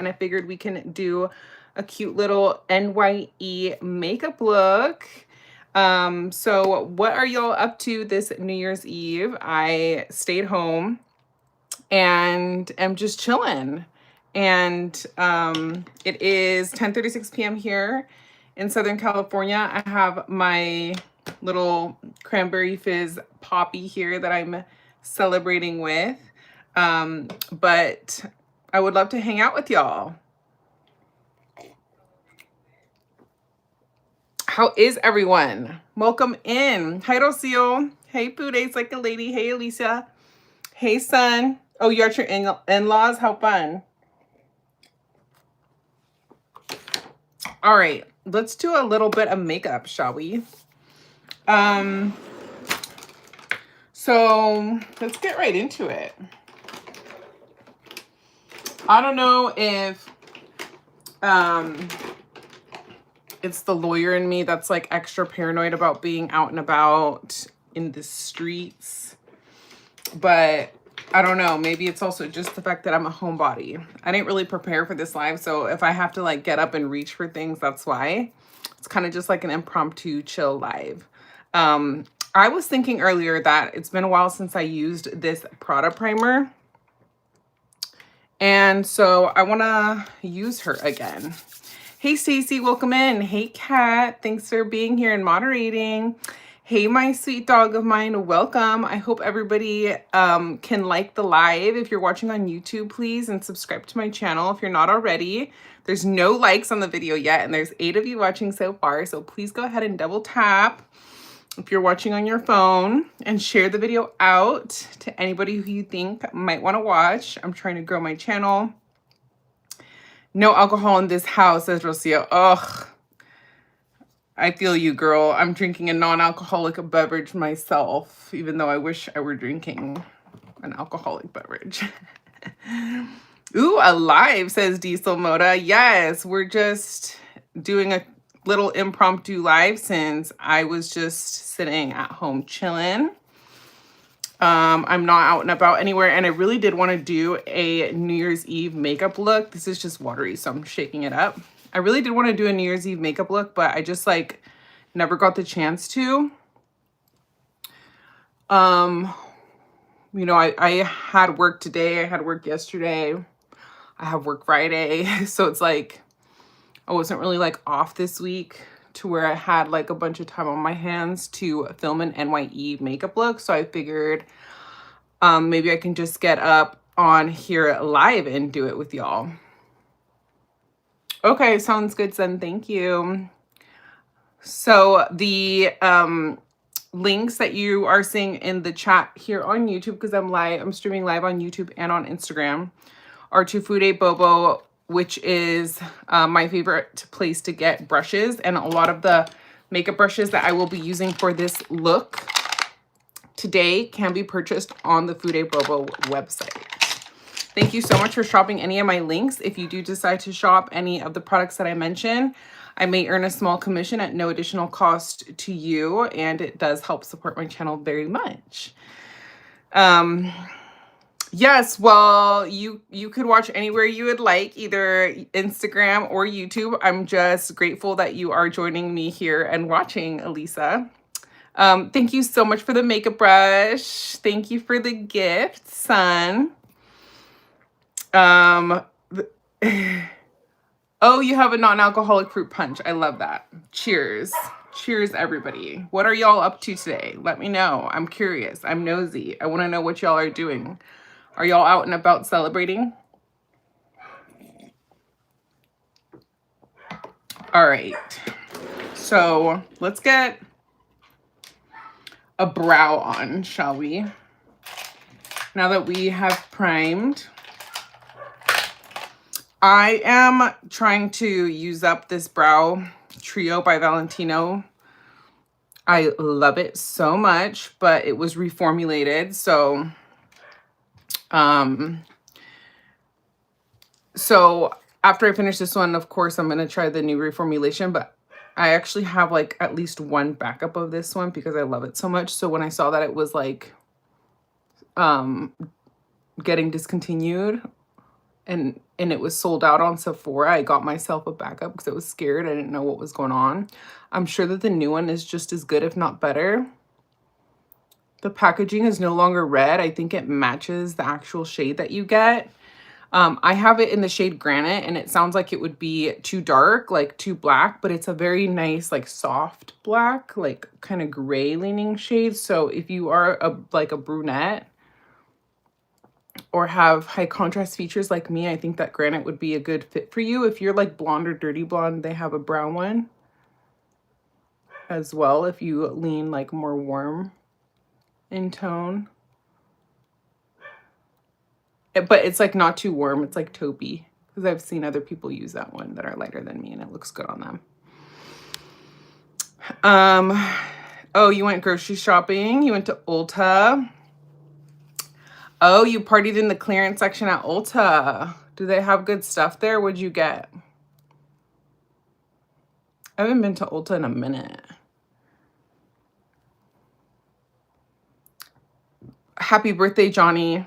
and I figured we can do a cute little NYE makeup look. So what are y'all up to this New Year's Eve? I stayed home and am just chilling. And it is 10:36 p.m. here in Southern California. I have my little cranberry fizz poppy here that I'm celebrating with. But I would love to hang out with y'all. How is everyone? Welcome in. Hi, Rocio. Hey, Food Ace Like a Lady. Hey, Alicia. Hey, son. Oh, you're at your in-laws? How fun. All right, let's do a little bit of makeup, shall we? So let's get right into it. I don't know if it's the lawyer in me that's like extra paranoid about being out and about in the streets, but I don't know, maybe it's also just the fact that I'm a homebody. I didn't really prepare for this live, so if I have to like get up and reach for things, that's why. It's kind of just like an impromptu chill live. I was thinking earlier that it's been a while since I used this Prada primer, and so I want to use her again. Hey, Stacy, welcome in. Hey, Kat, thanks for being here and moderating. Hey, my sweet dog of mine, welcome. I hope everybody can like the live. If you're watching on YouTube, please, and subscribe to my channel if you're not already. There's no likes on the video yet, and there's 8 of you watching so far, so please go ahead and double tap if you're watching on your phone and share the video out to anybody who you think might want to watch. I'm trying to grow my channel. No alcohol in this house, says Rocio. Ugh. I feel you, girl. I'm drinking a non-alcoholic beverage myself, even though I wish I were drinking an alcoholic beverage. Ooh, alive, says Diesel Moda. Yes, we're just doing a little impromptu live since I was just sitting at home chilling. I'm not out and about anywhere, and I really did want to do a New Year's Eve makeup look. This is just watery, so I'm shaking it up. I really did want to do a New Year's Eve makeup look, but I just like never got the chance to. You know, I had work today, I had work yesterday, I have work Friday, so it's like I wasn't really like off this week to where I had like a bunch of time on my hands to film an NYE makeup look. So I figured maybe I can just get up on here live and do it with y'all. Okay, sounds good, son. Thank you. So the links that you are seeing in the chat here on YouTube, because I'm streaming live on YouTube and on Instagram, are to Fude Bobo, which is my favorite place to get brushes, and a lot of the makeup brushes that I will be using for this look today can be purchased on the Fude Bobo website. Thank you so much for shopping any of my links. If you do decide to shop any of the products that I mentioned, I may earn a small commission at no additional cost to you, and it does help support my channel very much. Yes, well, you could watch anywhere you would like, either Instagram or YouTube. I'm just grateful that you are joining me here and watching, Elisa. Thank you so much for the makeup brush. Thank you for the gift, son. Oh, you have a non-alcoholic fruit punch. I love that. Cheers. Cheers, everybody. What are y'all up to today? Let me know. I'm curious. I'm nosy. I want to know what y'all are doing. Are y'all out and about celebrating? All right. So let's get a brow on, shall we? Now that we have primed. I am trying to use up this brow trio by Valentino. I love it so much, but it was reformulated. So after I finish this one, of course, I'm going to try the new reformulation, but I actually have like at least one backup of this one because I love it so much. So when I saw that it was like getting discontinued, and and it was sold out on Sephora. I got myself a backup because I was scared. I didn't know what was going on. I'm sure that the new one is just as good, if not better. The packaging is no longer red. I think it matches the actual shade that you get. I have it in the shade Granite, and it sounds like it would be too dark, like too black, but it's a very nice, like soft black, like kind of gray leaning shade. So if you are like a brunette or have high contrast features like me, I think that Granite would be a good fit for you. If you're like blonde or dirty blonde, they have a brown one as well if you lean like more warm in tone. But it's like not too warm. It's like taupey, because I've seen other people use that one that are lighter than me and it looks good on them. Oh, you went grocery shopping. You went to Ulta. Oh, you partied in the clearance section at Ulta. Do they have good stuff there? What'd you get? I haven't been to Ulta in a minute. Happy birthday, Johnny.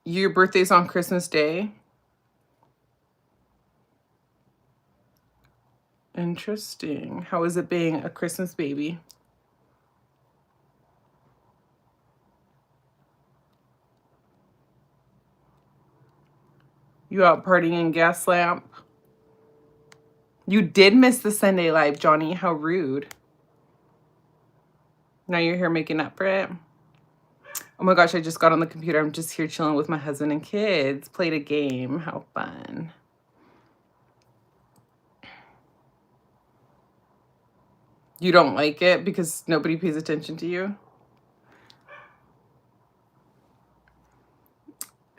Your birthday's on Christmas Day. Interesting. How is it being a Christmas baby? You out partying in Gaslamp? You did miss the Sunday live, Johnny. How rude. Now you're here making up for it. Oh my gosh, I just got on the computer. I'm just here chilling with my husband and kids. Played a game. How fun. You don't like it because nobody pays attention to you?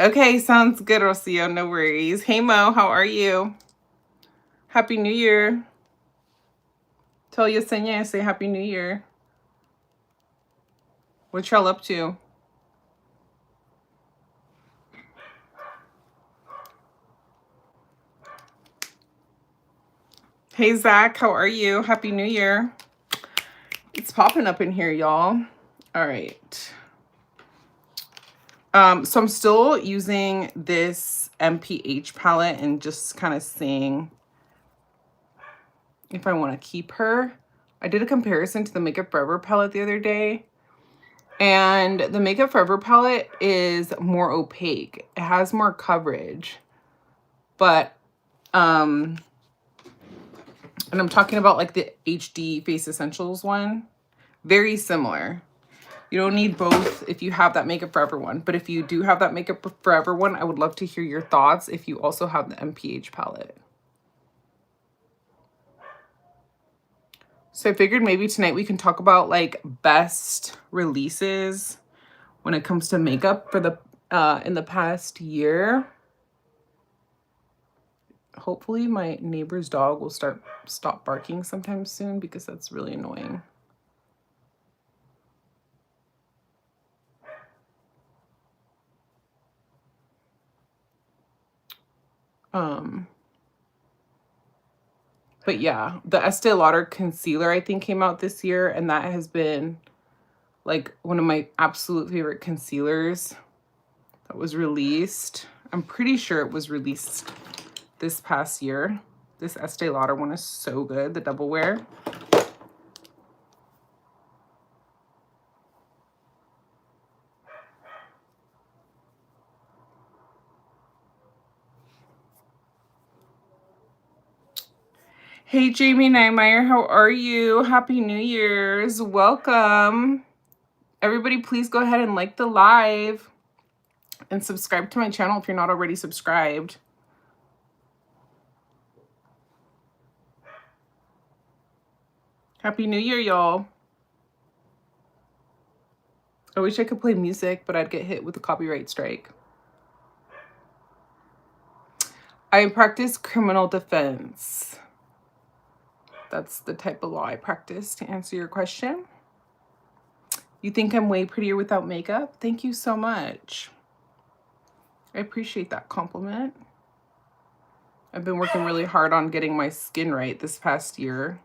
Okay, sounds good, Rocio. No worries. Hey, Mo, how are you? Happy New Year. Tell Yesenia I say Happy New Year. What y'all up to? Hey, Zach, how are you? Happy New Year. It's popping up in here, y'all. All right. So I'm still using this m.ph palette and just kind of seeing if I want to keep her. I did a comparison to the Makeup Forever palette the other day. And the Makeup Forever palette is more opaque. It has more coverage. But, and I'm talking about like the HD Face Essentials one. Very similar. You don't need both if you have that Makeup Forever one. But if you do have that Makeup Forever one, I would love to hear your thoughts if you also have the m.ph palette. So I figured maybe tonight we can talk about like best releases when it comes to makeup for the in the past year. Hopefully my neighbor's dog will stop barking sometime soon because that's really annoying. But yeah, the Estee Lauder concealer I think came out this year, and that has been like one of my absolute favorite concealers that was released. I'm pretty sure it was released this past year. This Estee Lauder one is so good, the Double Wear. Hey, Jamie Niemeyer, how are you? Happy New Year's. Welcome. Everybody, please go ahead and like the live and subscribe to my channel if you're not already subscribed. Happy New Year, y'all. I wish I could play music, but I'd get hit with a copyright strike. I practice criminal defense. That's the type of law I practice, to answer your question. You think I'm way prettier without makeup? Thank you so much. I appreciate that compliment. I've been working really hard on getting my skin right this past year.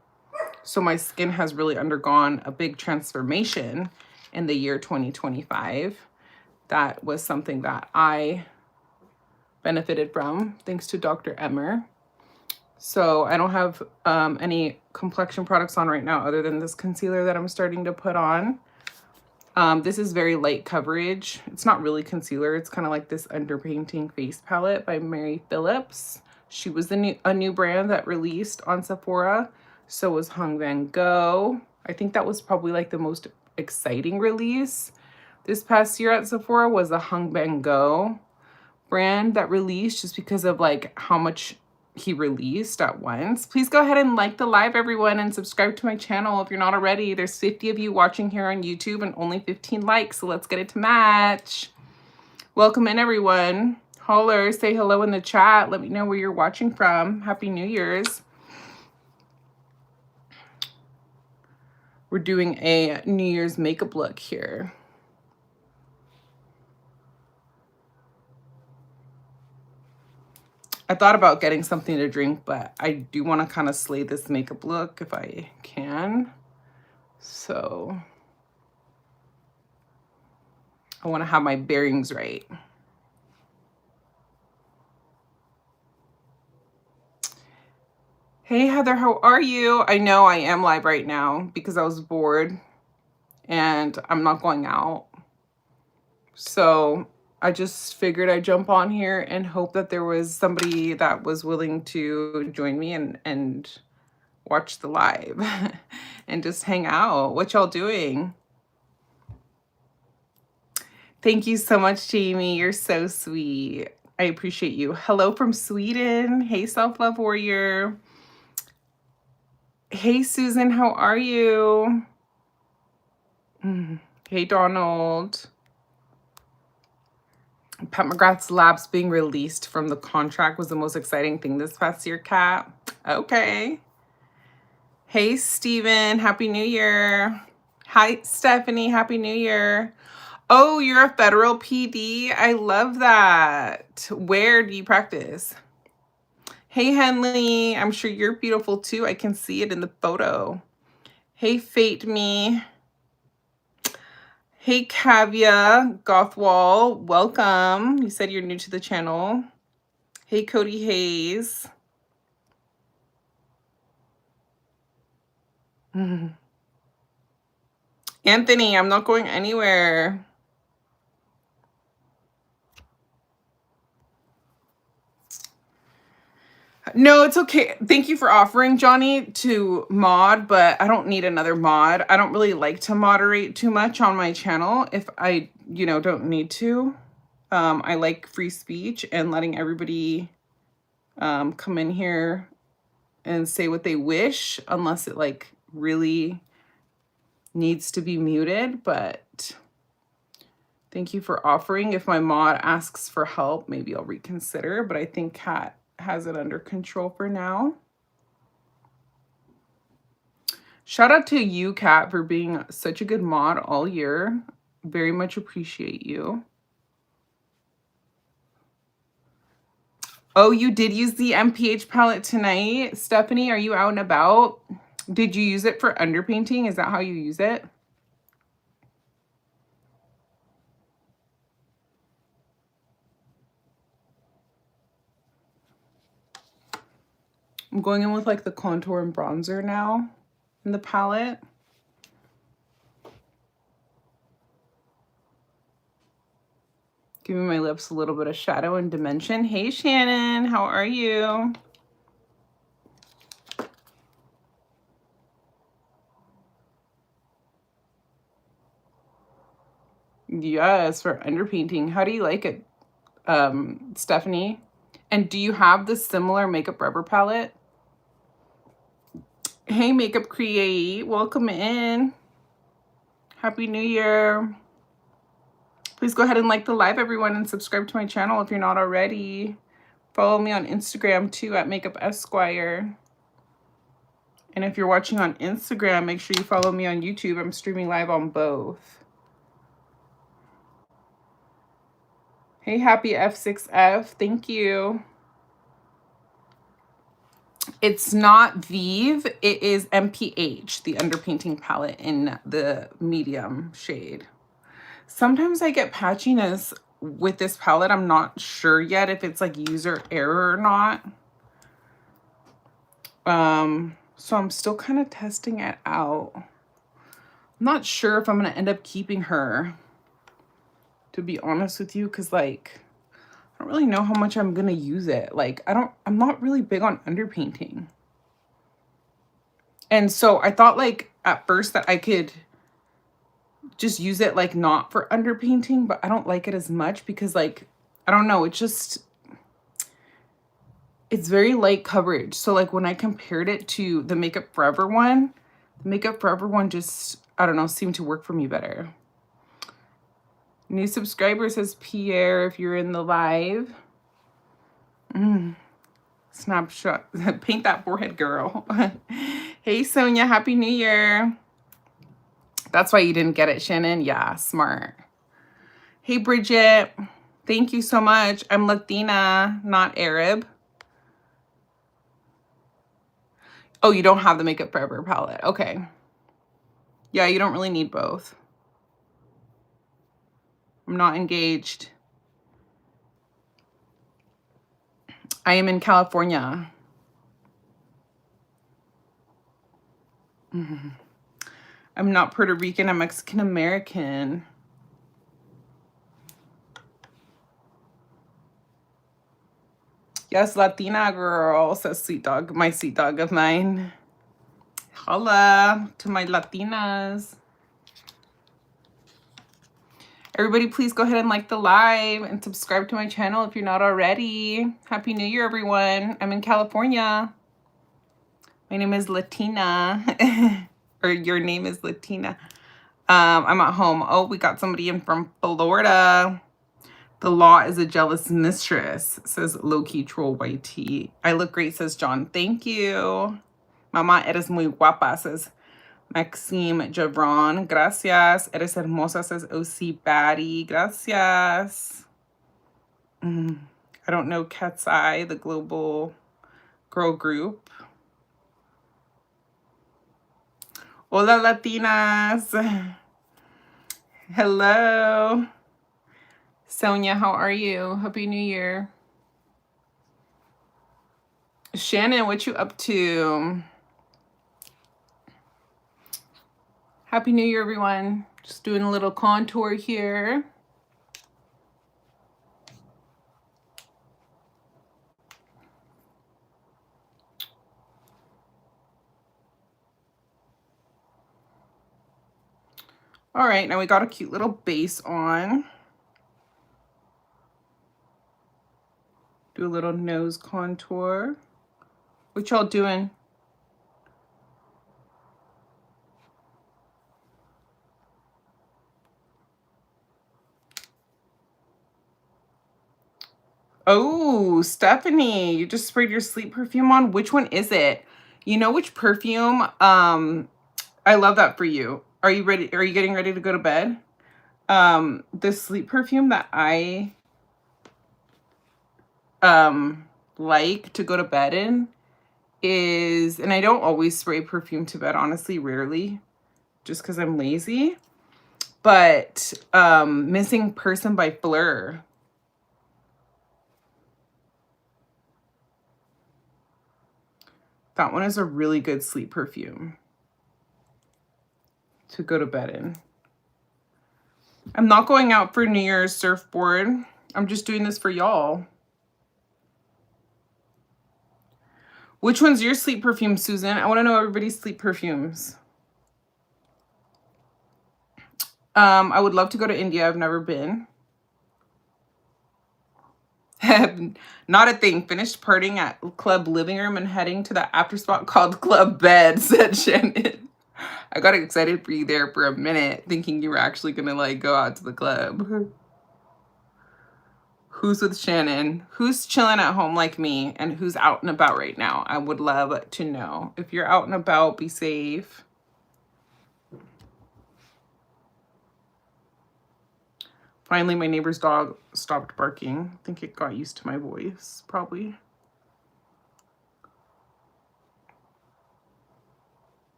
So my skin has really undergone a big transformation in the year 2025. That was something that I benefited from, thanks to Dr. Emmer. So I don't have any complexion products on right now other than this concealer that I'm starting to put on. This is very light coverage. It's not really concealer. It's kind of like this underpainting face palette by Mary Phillips. She was a new brand that released on Sephora. So was Hung Van Gogh. I think that was probably like the most exciting release this past year at Sephora was the Hung Van Gogh brand that released, just because of like how much he released at once. Please go ahead and like the live, everyone, and subscribe to my channel if you're not already. There's 50 of you watching here on YouTube and only 15 likes, so let's get it to match. Welcome in, everyone. Holler, say hello in the chat. Let me know where you're watching from. Happy New Year's. We're doing a New Year's makeup look here. I thought about getting something to drink, but I do want to kind of slay this makeup look if I can. So I want to have my bearings right. Hey, Heather, how are you? I know I am live right now because I was bored and I'm not going out. So I just figured I'd jump on here and hope that there was somebody that was willing to join me and watch the live and just hang out. What y'all doing? Thank you so much, Jamie. You're so sweet. I appreciate you. Hello from Sweden. Hey, Self-Love Warrior. Hey, Susan, how are you? Hey, Donald. Pat McGrath's Labs being released from the contract was the most exciting thing this past year, Kat. Okay. Hey, Steven. Happy New Year. Hi, Stephanie. Happy New Year. Oh, you're a federal PD? I love that. Where do you practice? Hey, Henley. I'm sure you're beautiful too. I can see it in the photo. Hey, Fate Me. Hey, Kavya Gothwall, welcome. You said you're new to the channel. Hey, Cody Hayes. Anthony, I'm not going anywhere. No, it's okay. Thank you for offering, Johnny, to mod, but I don't need another mod. I don't really like to moderate too much on my channel if I, don't need to. I like free speech and letting everybody come in here and say what they wish, unless it like really needs to be muted. But thank you for offering. If my mod asks for help, maybe I'll reconsider, but I think Kat has it under control for now. Shout out to you, Kat, for being such a good mod all year. Very much appreciate you. Oh, you did use the m.ph palette tonight. Stephanie, are you out and about? Did you use it for underpainting? Is that how you use it? I'm going in with like the contour and bronzer now in the palette. Giving my lips a little bit of shadow and dimension. Hey, Shannon, how are you? Yes, for underpainting. How do you like it, Stephanie? And do you have the similar makeup rubber palette? Hey, Makeup Create, welcome in. Happy New Year. Please go ahead and like the live, everyone, and subscribe to my channel if you're not already. Follow me on Instagram too at MakeupEsquire. And if you're watching on Instagram, make sure you follow me on YouTube. I'm streaming live on both. Hey, happy F6F. Thank you. It's not Vive. It is m.ph, the underpainting palette in the medium shade. Sometimes I get patchiness with this palette. I'm not sure yet if it's like user error or not. So I'm still kind of testing it out. I'm not sure if I'm going to end up keeping her, to be honest with you, because like I don't really know how much I'm going to use it. Like I'm not really big on underpainting. And so I thought like at first that I could just use it like not for underpainting, but I don't like it as much because like, I don't know, it's very light coverage. So like when I compared it to the Makeup Forever one, the Makeup Forever one just, I don't know, seemed to work for me better. New subscriber says Pierre if you're in the live. Snapshot. Paint that forehead, girl. Hey, Sonia. Happy New Year. That's why you didn't get it, Shannon. Yeah, smart. Hey, Bridget. Thank you so much. I'm Latina, not Arab. Oh, you don't have the Makeup Forever palette. Okay. Yeah, you don't really need both. I'm not engaged. I am in California. I'm not Puerto Rican. I'm Mexican American. Yes, Latina girl, says sweet dog, my sweet dog of mine. Holla to my Latinas. Everybody, please go ahead and like the live and subscribe to my channel if you're not already. Happy New Year, everyone. I'm in California. My name is Latina. Or your name is Latina. I'm at home. Oh, we got somebody in from Florida. The law is a jealous mistress, says low-key troll YT. I look great, says John. Thank you. Mama, eres muy guapa, says Maxime Javron. Gracias. Eres hermosa, says OC Batty. Gracias. I don't know Cat's Eye, the global girl group. Hola, Latinas. Hello. Sonia, how are you? Happy New Year. Shannon, what you up to? Happy New Year, everyone. Just doing a little contour here. All right, now we got a cute little base on. Do a little nose contour. What y'all doing? Oh, Stephanie, you just sprayed your sleep perfume on. Which one is it? You know which perfume? I love that for you. Are you ready? Are you getting ready to go to bed? The sleep perfume that I like to go to bed in is, and I don't always spray perfume to bed, honestly, rarely, just because I'm lazy, but Missing Person by Fleur. That one is a really good sleep perfume to go to bed in. I'm not going out for New Year's surfboard. I'm just doing this for y'all. Which one's your sleep perfume, Susan? I want to know everybody's sleep perfumes. I would love to go to India. I've never been. Not a thing. Finished partying at Club Living Room and heading to the after spot called Club Bed, said Shannon. I got excited for you there for a minute, thinking you were actually going to like go out to the club. Who's with Shannon? Who's chilling at home like me? And who's out and about right now? I would love to know. If you're out and about, be safe. Finally, my neighbor's dog stopped barking. I think it got used to my voice, probably.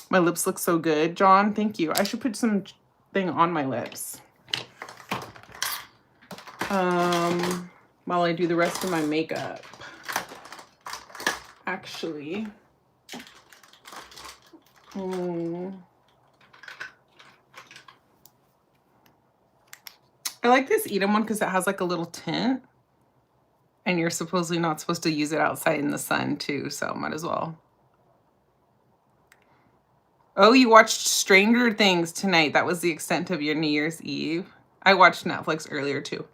My lips look so good, John. Thank you. I should put something on my lips. while I do the rest of my makeup. Actually. I like this EADEM one because it has like a little tint. And you're supposedly not supposed to use it outside in the sun too, so might as well. Oh, you watched Stranger Things tonight. That was the extent of your New Year's Eve. I watched Netflix earlier too.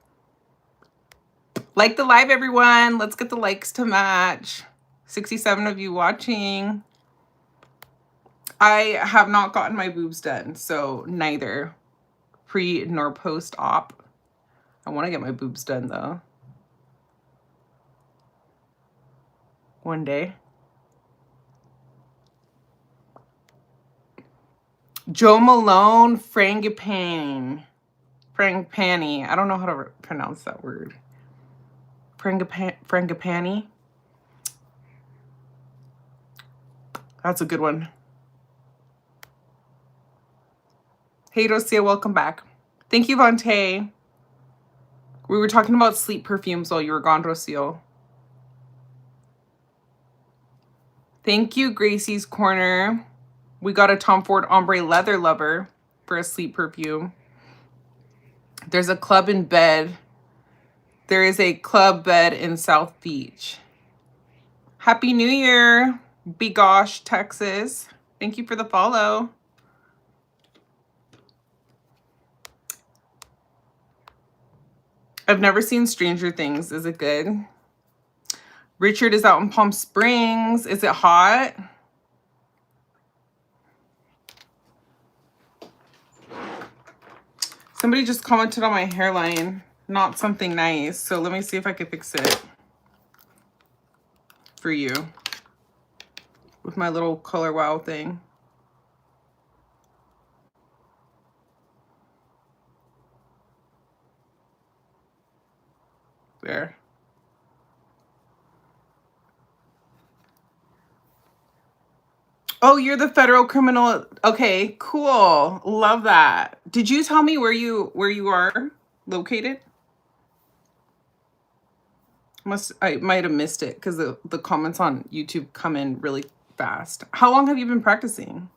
Like the live, everyone. Let's get the likes to match. 67 of you watching. I have not gotten my boobs done, so neither pre nor post-op. I want to get my boobs done though. One day. Joe Malone, Frangipane. Frangipani. I don't know how to pronounce that word. Frangipani. That's a good one. Hey, Rosia, welcome back. Thank you, Vontae. We were talking about sleep perfumes while you were gone, Rocio. Thank you, Gracie's Corner. We got a Tom Ford Ombre Leather Lover for a sleep perfume. There's a club in bed. There is a club bed in South Beach. Happy New Year, Begosh, Texas. Thank you for the follow. I've never seen Stranger Things. Is it good? Richard is out in Palm Springs. Is it hot? Somebody just commented on my hairline. Not something nice. So let me see if I can fix it for you with my little Color Wow thing. There. Oh, you're the federal criminal. Okay, cool. Love that. Did you tell me where you are located? I might have missed it because the comments on YouTube come in really fast. How long have you been practicing?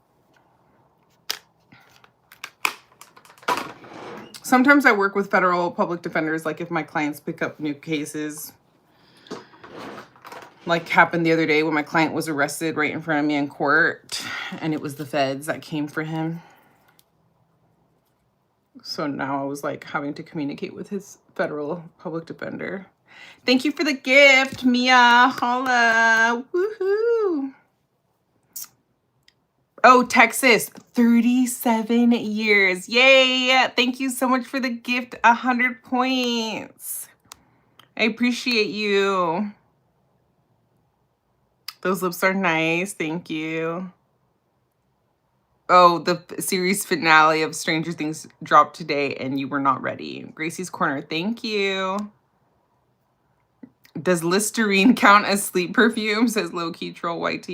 Sometimes I work with federal public defenders, like if my clients pick up new cases. Like happened the other day when my client was arrested right in front of me in court, and it was the feds that came for him. So now I was like having to communicate with his federal public defender. Thank you for the gift, Mia. Holla. Woohoo. Oh, Texas, 37 years. Yay. Thank you so much for the gift. 100 points. I appreciate you. Those lips are nice. Thank you. Oh, the series finale of Stranger Things dropped today and you were not ready. Gracie's Corner. Thank you. Does Listerine count as sleep perfume? Says Low Key Troll YT.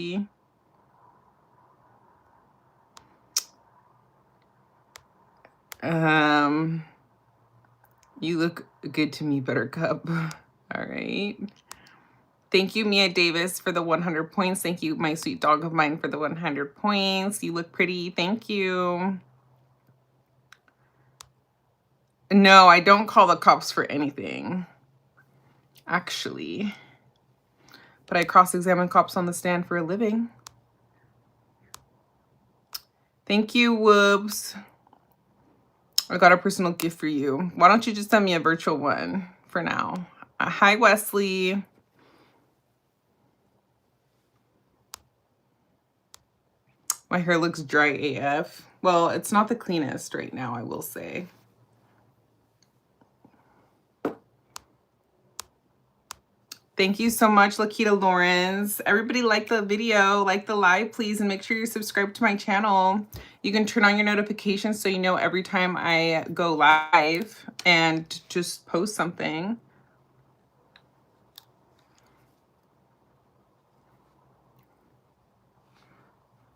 You look good to me, Buttercup. All right. Thank you, Mia Davis, for the 100 points. Thank you, my sweet dog of mine, for the 100 points. You look pretty. Thank you. No, I don't call the cops for anything, actually. But I cross-examine cops on the stand for a living. Thank you, Whoops. I got a personal gift for you. Why don't you just send me a virtual one for now? Hi, Wesley. My hair looks dry AF. Well, it's not the cleanest right now, I will say. Thank you so much, Lakita Lawrence. Everybody like the video, like the live, please, and make sure you're subscribed to my channel. You can turn on your notifications so you know every time I go live and just post something.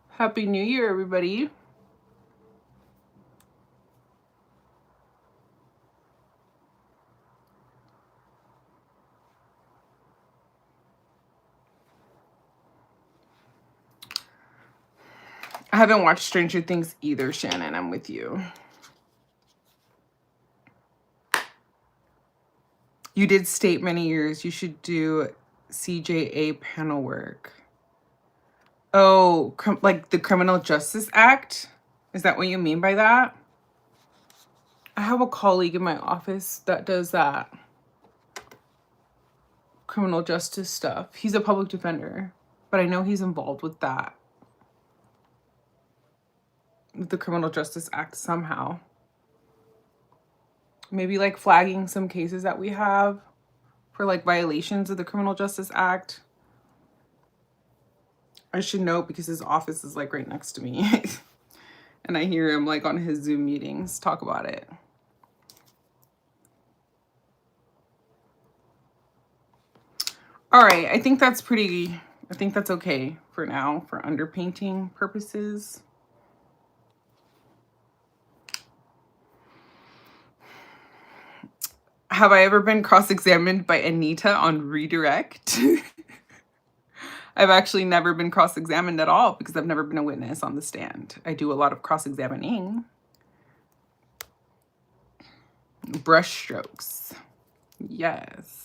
Happy New Year, everybody. haven't watched Stranger Things either, Shannon. I'm with you. You did state many years. You should do CJA panel work. Oh, like the Criminal Justice Act? Is that what you mean by that? I have a colleague in my office that does that. Criminal justice stuff. He's a public defender, but I know he's involved with that. With the Criminal Justice Act somehow. Maybe like flagging some cases that we have for like violations of the Criminal Justice Act. I should know because his office is like right next to me. And I hear him like on his Zoom meetings talk about it. All right, I think that's okay for now for underpainting purposes. Have I ever been cross-examined by Anita on redirect? I've actually never been cross-examined at all because I've never been a witness on the stand. I do a lot of cross-examining. Brush strokes. Yes.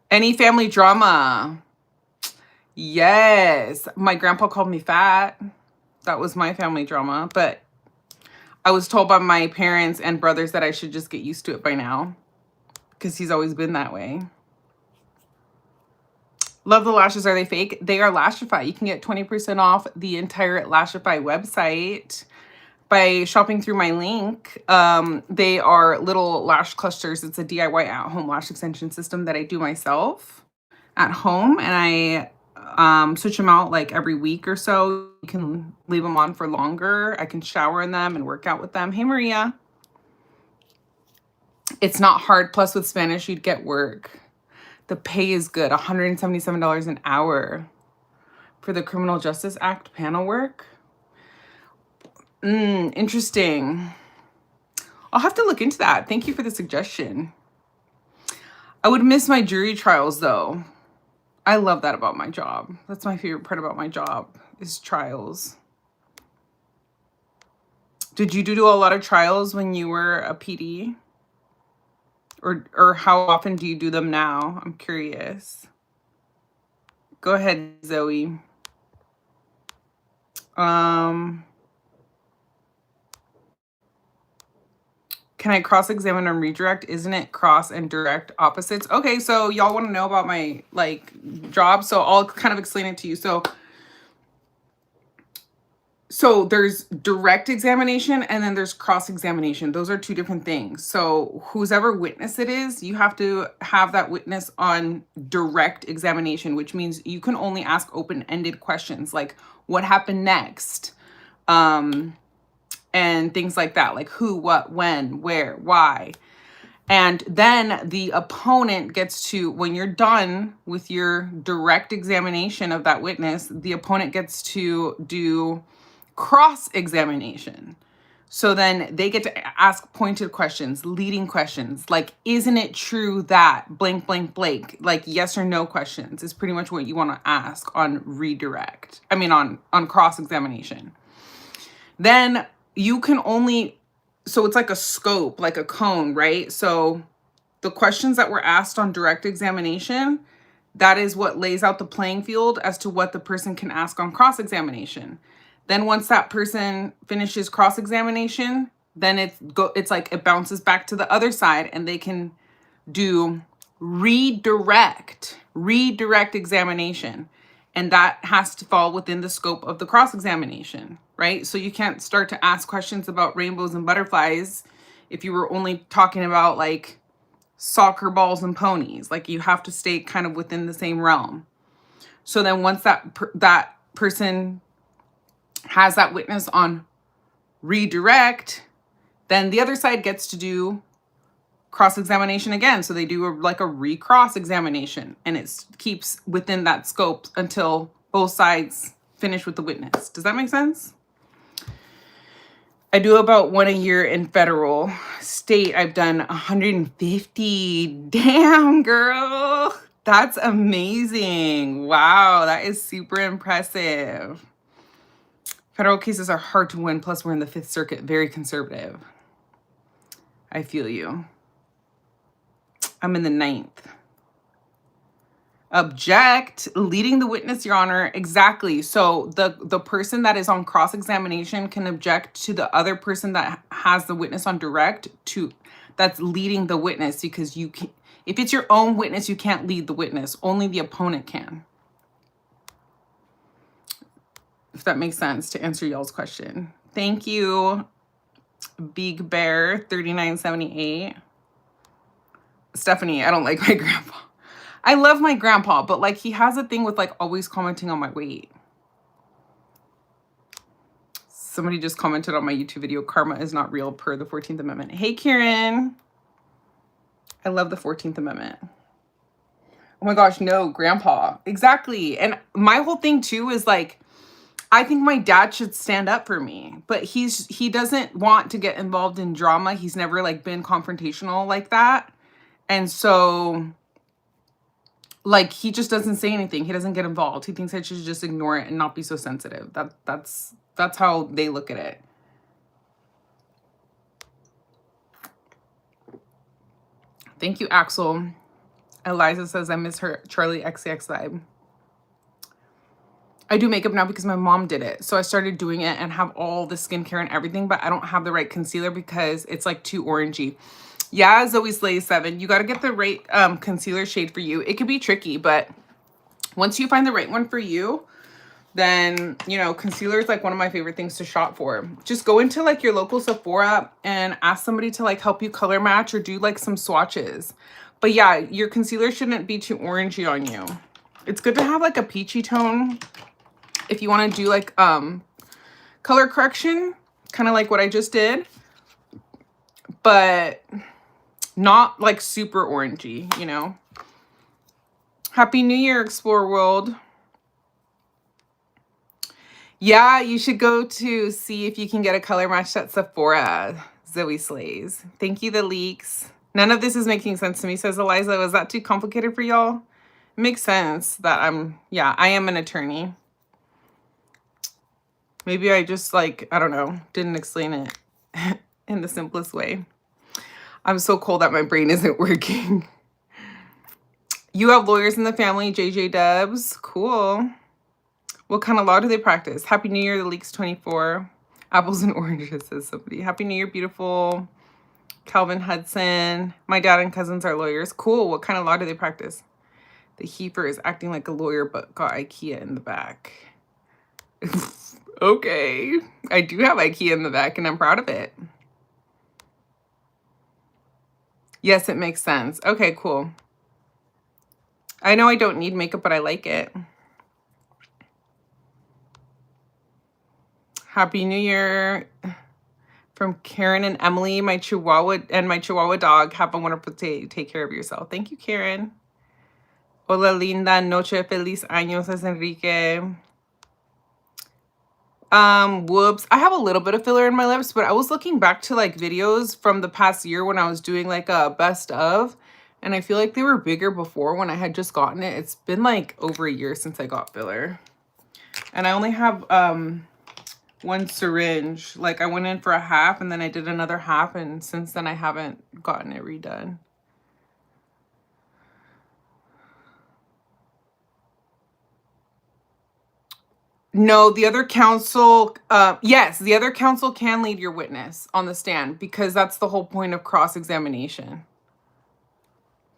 Any family drama? Yes. My grandpa called me fat. That was my family drama. But I was told by my parents and brothers that I should just get used to it by now. Because he's always been that way. Love the lashes. Are they fake? They are Lashify. You can get 20% off the entire Lashify website by shopping through my link. They are little lash clusters. It's a DIY at-home lash extension system that I do myself at home. And I switch them out like every week or so. You can leave them on for longer. I can shower in them and work out with them. Hey, Maria. It's not hard. Plus, with Spanish, you'd get work. The pay is good. $177 an hour for the Criminal Justice Act panel work. Interesting. I'll have to look into that. Thank you for the suggestion. I would miss my jury trials, though. I love that about my job. That's my favorite part about my job, is trials. Did you do a lot of trials when you were a PD? Or how often do you do them now? I'm curious. Go ahead, Zoe. Can I cross-examine and redirect? Isn't it cross and direct opposites? Okay, so y'all want to know about my job, so I'll kind of explain it to you. So there's direct examination and then there's cross-examination. Those are two different things. So whoever witness it is, you have to have that witness on direct examination, which means you can only ask open-ended questions like what happened next, and things like that, like who, what, when, where, why. And then the opponent gets to, when you're done with your direct examination of that witness, the opponent gets to do cross-examination. So then they get to ask pointed questions, leading questions, like, isn't it true that blank, blank, blank, like yes or no questions is pretty much what you want to ask on redirect. I mean, on cross-examination. Then you can only, so it's like a scope, like a cone, right? So the questions that were asked on direct examination, that is what lays out the playing field as to what the person can ask on cross-examination. Then once that person finishes cross-examination, then it's like it bounces back to the other side and they can do redirect examination. And that has to fall within the scope of the cross-examination, right? So you can't start to ask questions about rainbows and butterflies if you were only talking about like soccer balls and ponies. Like you have to stay kind of within the same realm. So then once that person has that witness on redirect, then the other side gets to do cross-examination again. So they do like a recross examination and it keeps within that scope until both sides finish with the witness. Does that make sense? I do about 1 a year in federal. State, I've done 150. Damn, girl. That's amazing. Wow, that is super impressive. Federal cases are hard to win, plus we're in the Fifth Circuit, very conservative. I feel you. I'm in the 9th. Object, leading the witness, Your Honor. Exactly. So the person that is on cross-examination can object to the other person that has the witness on direct that's leading the witness, because you can, if it's your own witness, you can't lead the witness. Only the opponent can. If that makes sense to answer y'all's question. Thank you, Big Bear 3978. Stephanie, I don't like my grandpa. I love my grandpa, but like he has a thing with like always commenting on my weight. Somebody just commented on my YouTube video, karma is not real per the 14th Amendment. Hey, Kieran. I love the 14th Amendment. Oh my gosh, no, grandpa. Exactly. And my whole thing too is like, I think my dad should stand up for me, but he doesn't want to get involved in drama. He's never like been confrontational like that. And so like he just doesn't say anything. He doesn't get involved. He thinks I should just ignore it and not be so sensitive. That's how they look at it. Thank you, Axel. Eliza says, I miss her Charlie XCX vibe. I do makeup now because my mom did it. So I started doing it and have all the skincare and everything, but I don't have the right concealer because it's like too orangey. Yeah, Zoe Slay 7. You got to get the right concealer shade for you. It could be tricky, but once you find the right one for you, then, you know, concealer is like one of my favorite things to shop for. Just go into like your local Sephora and ask somebody to like help you color match or do like some swatches. But yeah, your concealer shouldn't be too orangey on you. It's good to have like a peachy tone if you want to do like color correction, kind of like what I just did, but not like super orangey, you know. Happy New Year, Explore World. Yeah, you should go to see if you can get a color match at Sephora. Zoe Slays. Thank you, the leaks. None of this is making sense to me, says Eliza. Was that too complicated for y'all? It makes sense that I am an attorney. Maybe I just like, I don't know, didn't explain it in the simplest way. I'm so cold that my brain isn't working. You have lawyers in the family, JJ Dubs. Cool. What kind of law do they practice? Happy New Year, the leaks 24. Apples and oranges, says somebody. Happy New Year, beautiful. Calvin Hudson. My dad and cousins are lawyers. Cool. What kind of law do they practice? The Heifer is acting like a lawyer, but got IKEA in the back. Okay. I do have IKEA in the back, and I'm proud of it. Yes, it makes sense. Okay, cool. I know I don't need makeup, but I like it. Happy New Year from Karen and Emily, my Chihuahua dog. Have a wonderful day. Take care of yourself. Thank you, Karen. Hola, linda noche. Feliz años, says Enrique. Whoops. I have a little bit of filler in my lips, but I was looking back to like videos from the past year when I was doing like a best of, and I feel like they were bigger before when I had just gotten it. It's been like over a year since I got filler. And I only have one syringe. Like I went in for a half and then I did another half, and since then I haven't gotten it redone. No, the other counsel, yes, the other counsel can lead your witness on the stand because that's the whole point of cross-examination.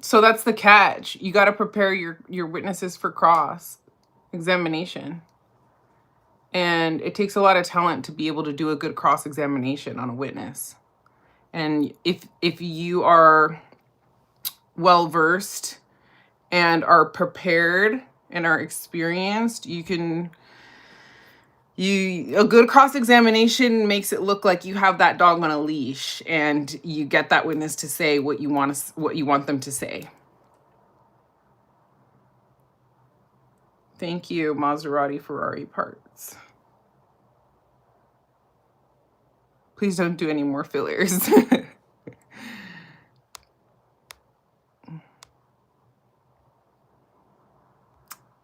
So that's the catch. You got to prepare your witnesses for cross-examination. And it takes a lot of talent to be able to do a good cross-examination on a witness. And if you are well-versed and are prepared and are experienced, a good cross-examination makes it look like you have that dog on a leash and you get that witness to say what you want them to say. Thank you, Maserati Ferrari parts. Please don't do any more fillers.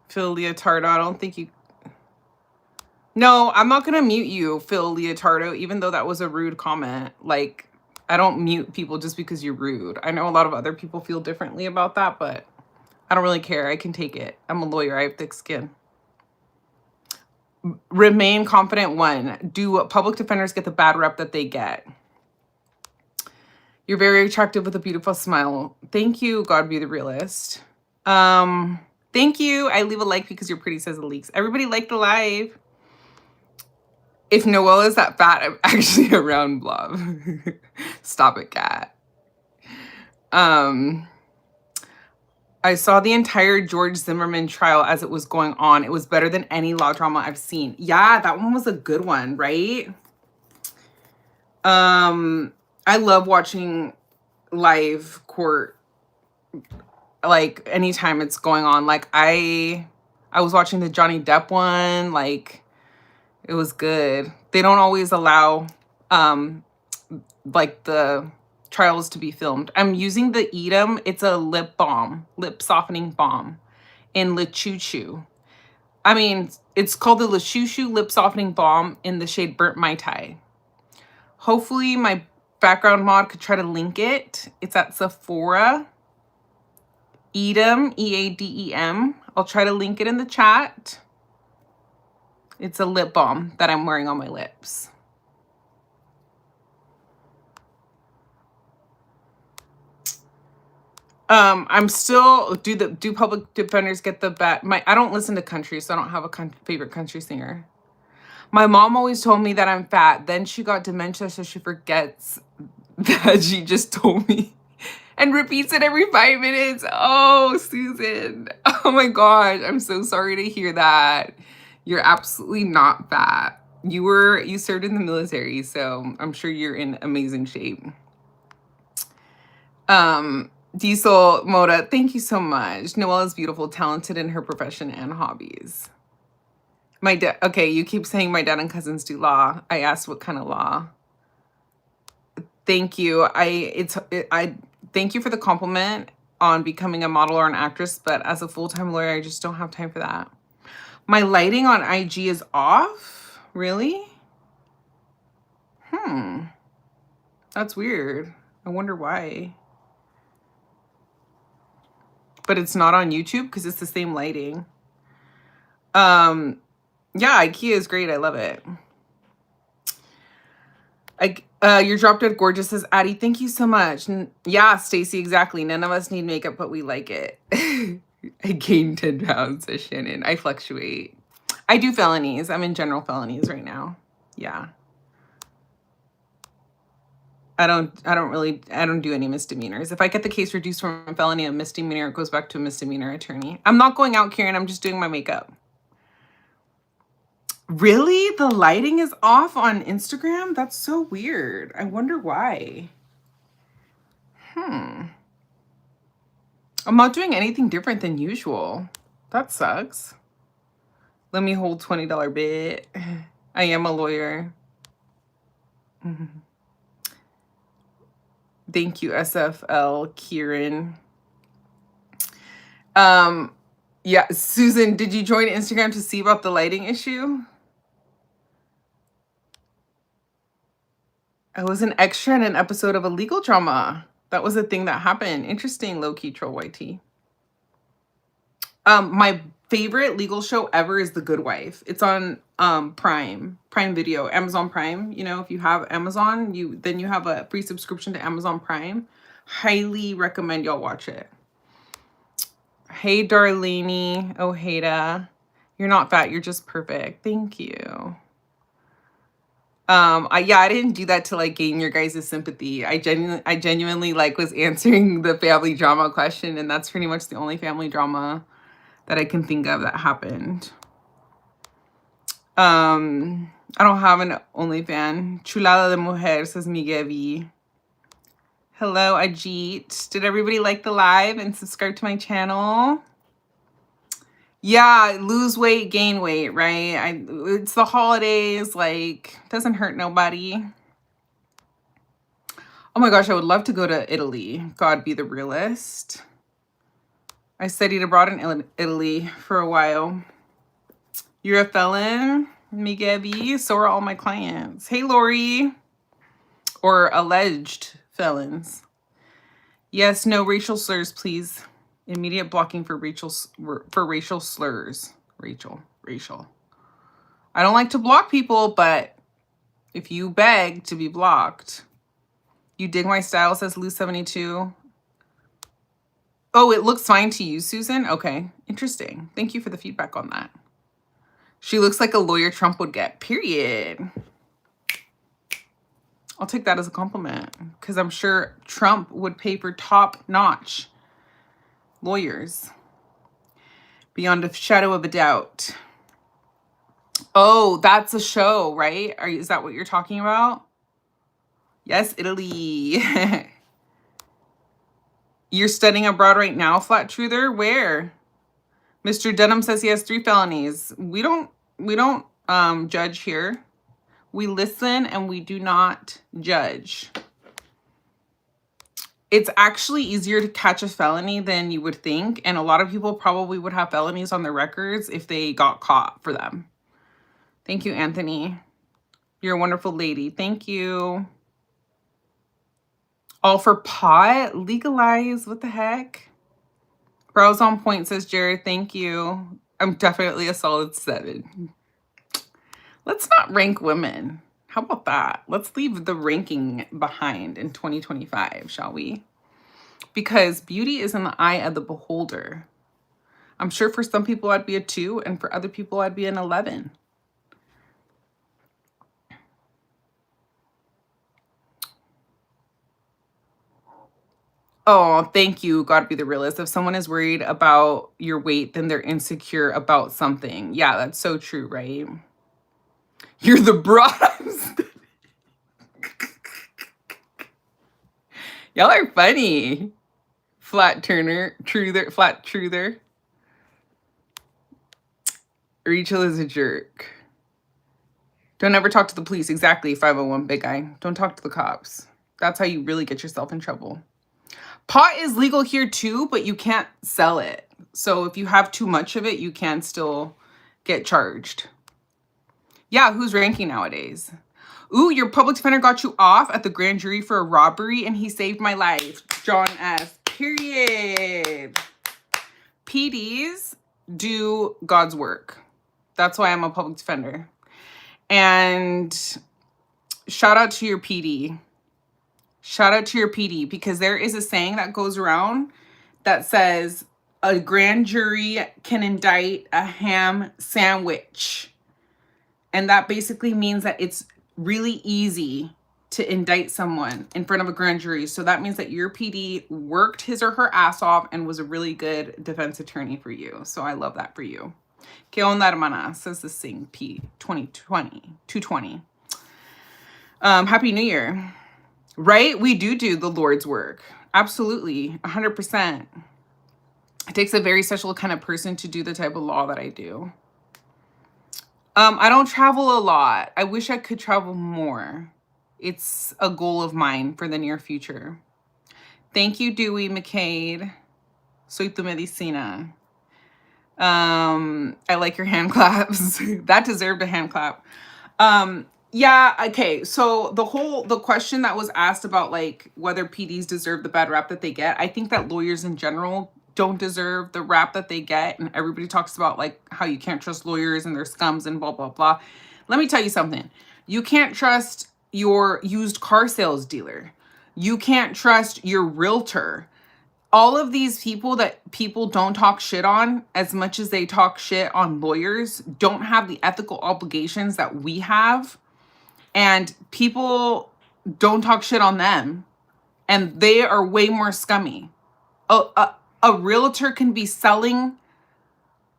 Phil Leotardo, I don't think you... No, I'm not going to mute you, Phil Leotardo, even though that was a rude comment. Like, I don't mute people just because you're rude. I know a lot of other people feel differently about that, but I don't really care. I can take it. I'm a lawyer. I have thick skin. Remain confident. 1. Do public defenders get the bad rep that they get? You're very attractive with a beautiful smile. Thank you, God Be the Realist. Thank you. I leave a like because you're pretty, says the leaks. Everybody like the live. If Noelle is that fat, I'm actually a round blob. Stop it, cat. I saw the entire George Zimmerman trial as it was going on. It was better than any law drama I've seen. Yeah, that one was a good one, right? I love watching live court, like anytime it's going on. Like I was watching the Johnny Depp one, like it was good. They don't always allow like the trials to be filmed. I'm using the EADEM. It's a lip balm, lip softening balm in Le Choo Choo. I mean, it's called the Le Choo Choo lip softening balm in the shade Burnt Matai. Hopefully my background mod could try to link it. It's at Sephora. EADEM, EADEM. I'll try to link it in the chat. It's a lip balm that I'm wearing on my lips. I'm still, do public defenders get the bad? I don't listen to country, so I don't have a favorite country singer. My mom always told me that I'm fat. Then she got dementia, so she forgets that she just told me and repeats it every 5 minutes. Oh, Susan. Oh my gosh. I'm so sorry to hear that. You're absolutely not fat. You served in the military, so I'm sure you're in amazing shape. Diesel Moda, thank you so much. Noelle is beautiful, talented in her profession and hobbies. My dad, okay, you keep saying my dad and cousins do law. I asked what kind of law. Thank you. I thank you for the compliment on becoming a model or an actress, but as a full-time lawyer, I just don't have time for that. My lighting on IG is off? Really? That's weird. I wonder why. But it's not on YouTube because it's the same lighting. Yeah, IKEA is great. I love it. Your drop dead gorgeous, says Addie. Thank you so much. Yeah, Stacy, exactly. None of us need makeup, but we like it. I gained 10 pounds, says Shannon. I fluctuate. I do felonies. I'm in general felonies right now. Yeah. I don't do any misdemeanors. If I get the case reduced from a felony to a misdemeanor, it goes back to a misdemeanor attorney. I'm not going out, Karen. I'm just doing my makeup. Really? The lighting is off on Instagram? That's so weird. I wonder why. I'm not doing anything different than usual. That sucks. Let me hold $20 bid. I am a lawyer. Thank you, SFL Kieran. Yeah, Susan, did you join Instagram to see about the lighting issue? I was an extra in an episode of a legal drama. That was a thing that happened. Interesting, low-key troll YT. My favorite legal show ever is The Good Wife. It's on Prime Video, Amazon Prime. You know, if you have Amazon, then you have a free subscription to Amazon Prime. Highly recommend y'all watch it. Hey, Darlene Ojeda. You're not fat, you're just perfect. Thank you. I didn't do that to like gain your guys' sympathy. I genuinely like was answering the family drama question, and that's pretty much the only family drama that I can think of that happened. I don't have an OnlyFans. Chulada de mujer, says Miguel V. Hello, Ajit. Did everybody like the live and subscribe to my channel? Yeah, lose weight, gain weight, right? It's the holidays, like, doesn't hurt nobody. Oh my gosh, I would love to go to Italy. God be the realist. I studied abroad in Italy for a while. You're a felon, Miguel. So are all my clients. Hey, Lori. Or alleged felons. Yes, no racial slurs, please. Immediate blocking for racial slurs. Racial. I don't like to block people, but if you beg to be blocked. You dig my style, says Lou72. Oh, it looks fine to you, Susan? Okay, interesting. Thank you for the feedback on that. She looks like a lawyer Trump would get, period. I'll take that as a compliment because I'm sure Trump would pay for top-notch lawyers. Beyond a shadow of a doubt. Oh, that's a show, right? Is that what you're talking about? Yes, Italy. You're studying abroad right now, Flat Truther? Where? Mr. Denham says he has 3 felonies. We don't judge here. We listen and we do not judge. It's actually easier to catch a felony than you would think. And a lot of people probably would have felonies on their records if they got caught for them. Thank you, Anthony. You're a wonderful lady. Thank you. All for pot? Legalize? What the heck? Brows on point, says Jared. Thank you. I'm definitely a solid 7. Let's not rank women. How about that? Let's leave the ranking behind in 2025, shall we? Because beauty is in the eye of the beholder. I'm sure for some people I'd be a 2, and for other people I'd be an 11. Oh, thank you. God be the realist. If someone is worried about your weight, then they're insecure about something. Yeah, that's so true, right? You're the bronze. Y'all are funny. Flat Truther. Rachel is a jerk. Don't ever talk to the police. Exactly, 501 big guy. Don't talk to the cops. That's how you really get yourself in trouble. Pot is legal here too, but you can't sell it. So if you have too much of it, you can still get charged. Yeah, who's ranking nowadays? Ooh, your public defender got you off at the grand jury for a robbery and he saved my life. John S. Period. PDs do God's work. That's why I'm a public defender. And shout out to your PD. Shout out to your PD, because there is a saying that goes around that says a grand jury can indict a ham sandwich. And that basically means that it's really easy to indict someone in front of a grand jury. So that means that your PD worked his or her ass off and was a really good defense attorney for you. So I love that for you. Que onda, hermana, says the Sing P 220. Happy New Year. Right? We do the Lord's work. Absolutely. 100%. It takes a very special kind of person to do the type of law that I do. I don't travel a lot. I wish I could travel more. It's a goal of mine for the near future. Thank you, Dewey McCade. Soy tu medicina. I like your hand claps. That deserved a hand clap. Yeah, okay. So the question that was asked about like whether PDs deserve the bad rap that they get, I think that lawyers in general don't deserve the rap that they get. And everybody talks about like how you can't trust lawyers and they're scums and blah, blah, blah. Let me tell you something. You can't trust your used car sales dealer. You can't trust your realtor. All of these people that people don't talk shit on as much as they talk shit on lawyers don't have the ethical obligations that we have. And people don't talk shit on them. And they are way more scummy. A realtor can be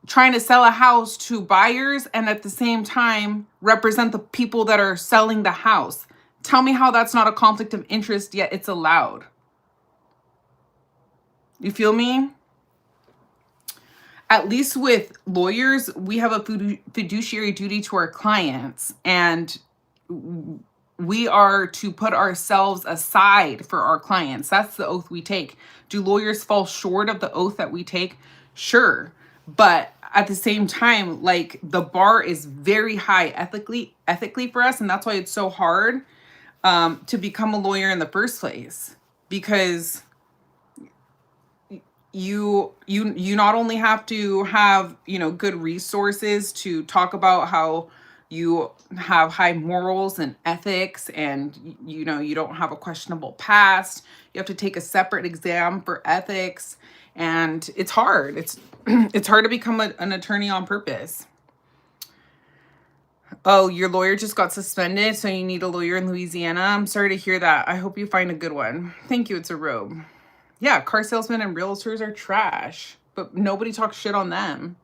trying to sell a house to buyers and at the same time represent the people that are selling the house. Tell me how that's not a conflict of interest, yet it's allowed. You feel me? At least with lawyers, we have a fiduciary duty to our clients. And we are to put ourselves aside for our clients. That's the oath we take. Do lawyers fall short of the oath that we take? Sure. But at the same time, like, the bar is very high ethically for us. And that's why it's so hard to become a lawyer in the first place, because you not only have to have, you know, good resources to talk about how you have high morals and ethics, and, you know, you don't have a questionable past. You have to take a separate exam for ethics, and it's hard. It's hard to become an attorney on purpose. Oh, your lawyer just got suspended, so you need a lawyer in Louisiana. I'm sorry to hear that. I hope you find a good one. Thank you. It's a robe. Yeah, car salesmen and realtors are trash, but nobody talks shit on them.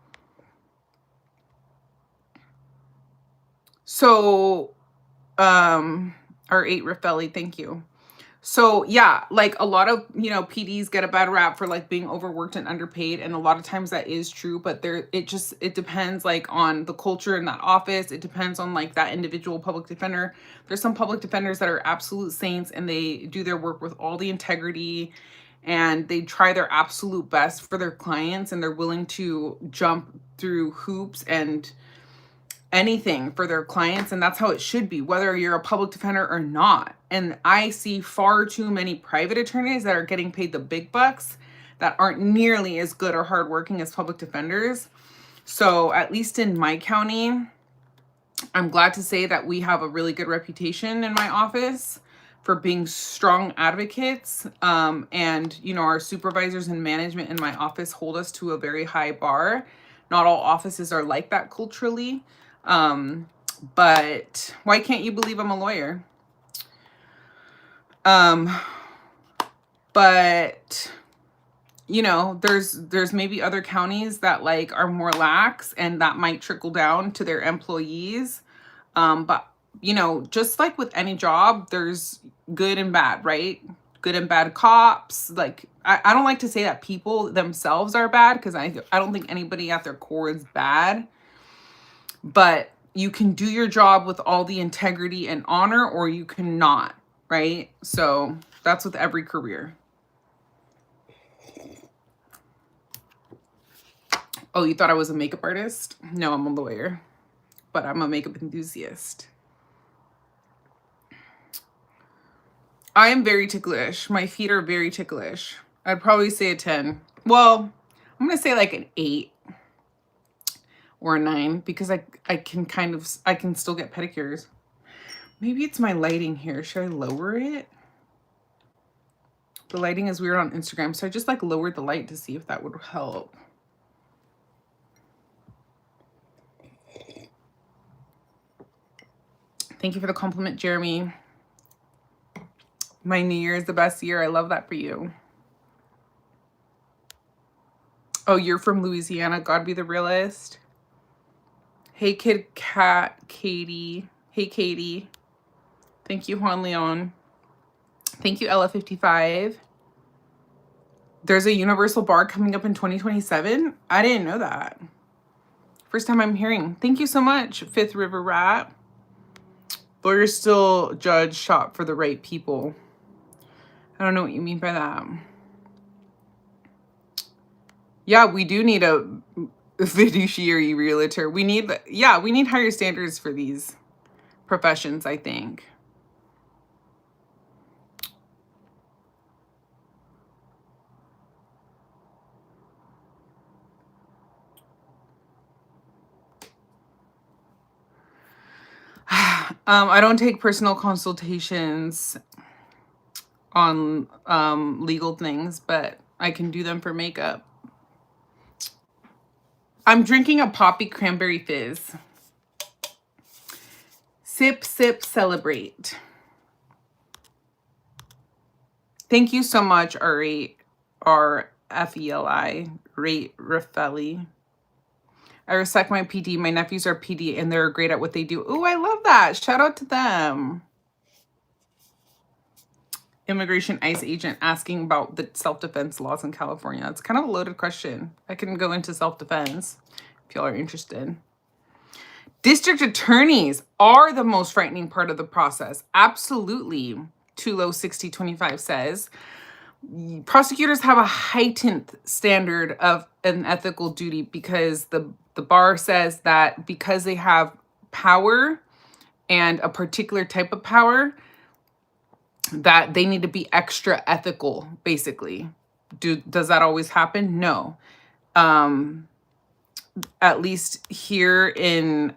So, R8 Raffelli, thank you. So yeah, like, a lot of, you know, PDs get a bad rap for, like, being overworked and underpaid, and a lot of times that is true, but it depends, like, on the culture in that office. It depends on, like, that individual public defender. There's some public defenders that are absolute saints, and they do their work with all the integrity, and they try their absolute best for their clients, and they're willing to jump through hoops and anything for their clients, and that's how it should be, whether you're a public defender or not. And I see far too many private attorneys that are getting paid the big bucks that aren't nearly as good or hardworking as public defenders. So at least in my county, I'm glad to say that we have a really good reputation in my office for being strong advocates. And, you know, our supervisors and management in my office hold us to a very high bar. Not all offices are like that culturally. But why can't you believe I'm a lawyer? But, you know, there's maybe other counties that, like, are more lax, and that might trickle down to their employees. But, you know, just like with any job, there's good and bad, right? Good and bad cops. Like, I don't like to say that people themselves are bad, because I don't think anybody at their core is bad. But you can do your job with all the integrity and honor, or you cannot, right? So that's with every career. Oh, you thought I was a makeup artist? No, I'm a lawyer, but I'm a makeup enthusiast. I am very ticklish. My feet are very ticklish. I'd probably say a 10. Well, I'm going to say like an 8 or a 9, because I can still get pedicures. Maybe it's my lighting here. Should I lower it? The lighting is weird on Instagram, so I just, like, lowered the light to see if that would help. Thank you for the compliment, Jeremy. My New Year is the best year. I love that for you. Oh, you're from Louisiana. God be the realist. Hey, Kid Cat, Katie. Hey, Katie. Thank you, Juan Leon. Thank you, Ella55. There's a universal bar coming up in 2027. I didn't know that. First time I'm hearing. Thank you so much, Fifth River Rat. Lawyers still judge shop for the right people. I don't know what you mean by that. Yeah, we do need a fiduciary realtor. We need higher standards for these professions, I think. I don't take personal consultations on legal things, but I can do them for makeup. I'm drinking a Poppy Cranberry Fizz. Sip, sip, celebrate. Thank you so much, R8, R-F-E-L-I, Rate Raffelli. I respect my PD. My nephews are PD, and they're great at what they do. Oh, I love that. Shout out to them. Immigration ICE agent asking about the self-defense laws in California. It's kind of a loaded question. I can go into self-defense if y'all are interested. District attorneys are the most frightening part of the process. Absolutely. Tulo 6025 says, prosecutors have a heightened standard of an ethical duty because the bar says that because they have power and a particular type of power, that they need to be extra ethical, basically. Does that always happen? No. At least here in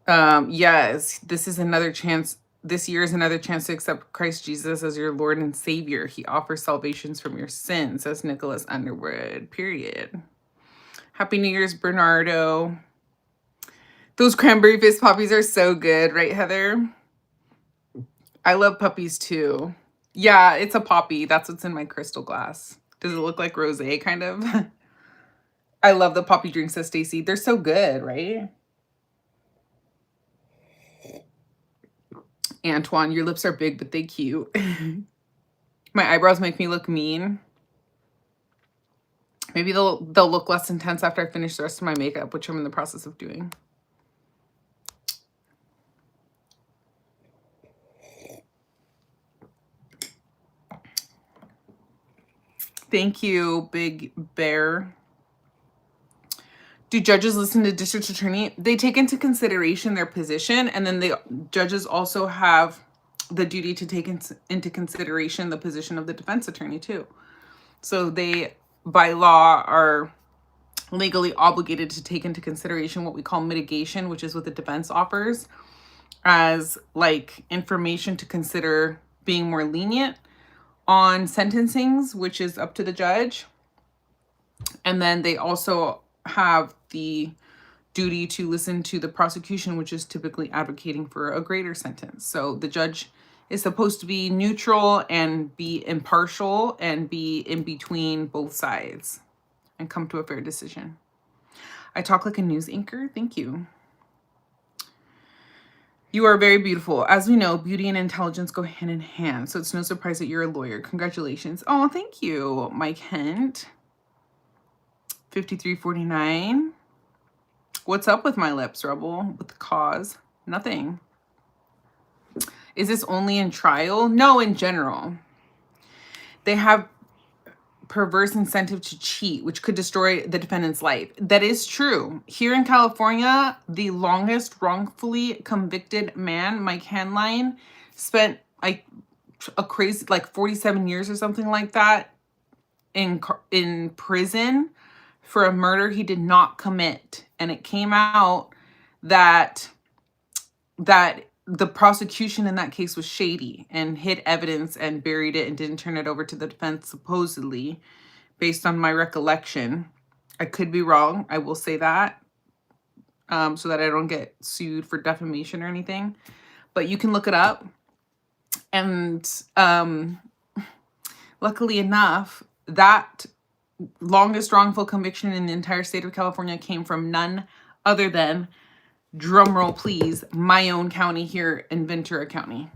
yes, this is another chance. This year is another chance to accept Christ Jesus as your Lord and Savior. He offers salvations from your sins, says Nicholas Underwood, period. Happy New Year's, Bernardo. Those cranberry fizz poppies are so good, right, Heather? I love puppies too. Yeah, it's a poppy. That's what's in my crystal glass. Does it look like rosé, kind of? I love the poppy drinks, says Stacy. They're so good, right? Antoine, your lips are big, but they cute. My eyebrows make me look mean. Maybe they'll look less intense after I finish the rest of my makeup, which I'm in the process of doing. Thank you, Big Bear. Do judges listen to district attorney? They take into consideration their position, and then the judges also have the duty to take into consideration the position of the defense attorney too. So they, by law, are legally obligated to take into consideration what we call mitigation, which is what the defense offers as like information to consider being more lenient on sentencings, which is up to the judge. And then they also have the duty to listen to the prosecution, which is typically advocating for a greater sentence. So the judge is supposed to be neutral and be impartial and be in between both sides and come to a fair decision. I talk like a news anchor. Thank you. You are very beautiful. As we know, beauty and intelligence go hand in hand. So it's no surprise that you're a lawyer. Congratulations. Oh, thank you, Mike Hent. 5349. What's up with my lips, Rebel? With the cause? Nothing. Is this only in trial? No, in general. They have perverse incentive to cheat, which could destroy the defendant's life. That is true. Here in California, the longest wrongfully convicted man, Mike Handline, spent like a crazy, like 47 years or something like that in prison for a murder he did not commit. And it came out that the prosecution in that case was shady and hid evidence and buried it and didn't turn it over to the defense, supposedly, based on my recollection. I could be wrong. I will say that, so that I don't get sued for defamation or anything. But you can look it up. And luckily enough, that longest wrongful conviction in the entire state of California came from none other than, drumroll please, my own county here in Ventura County.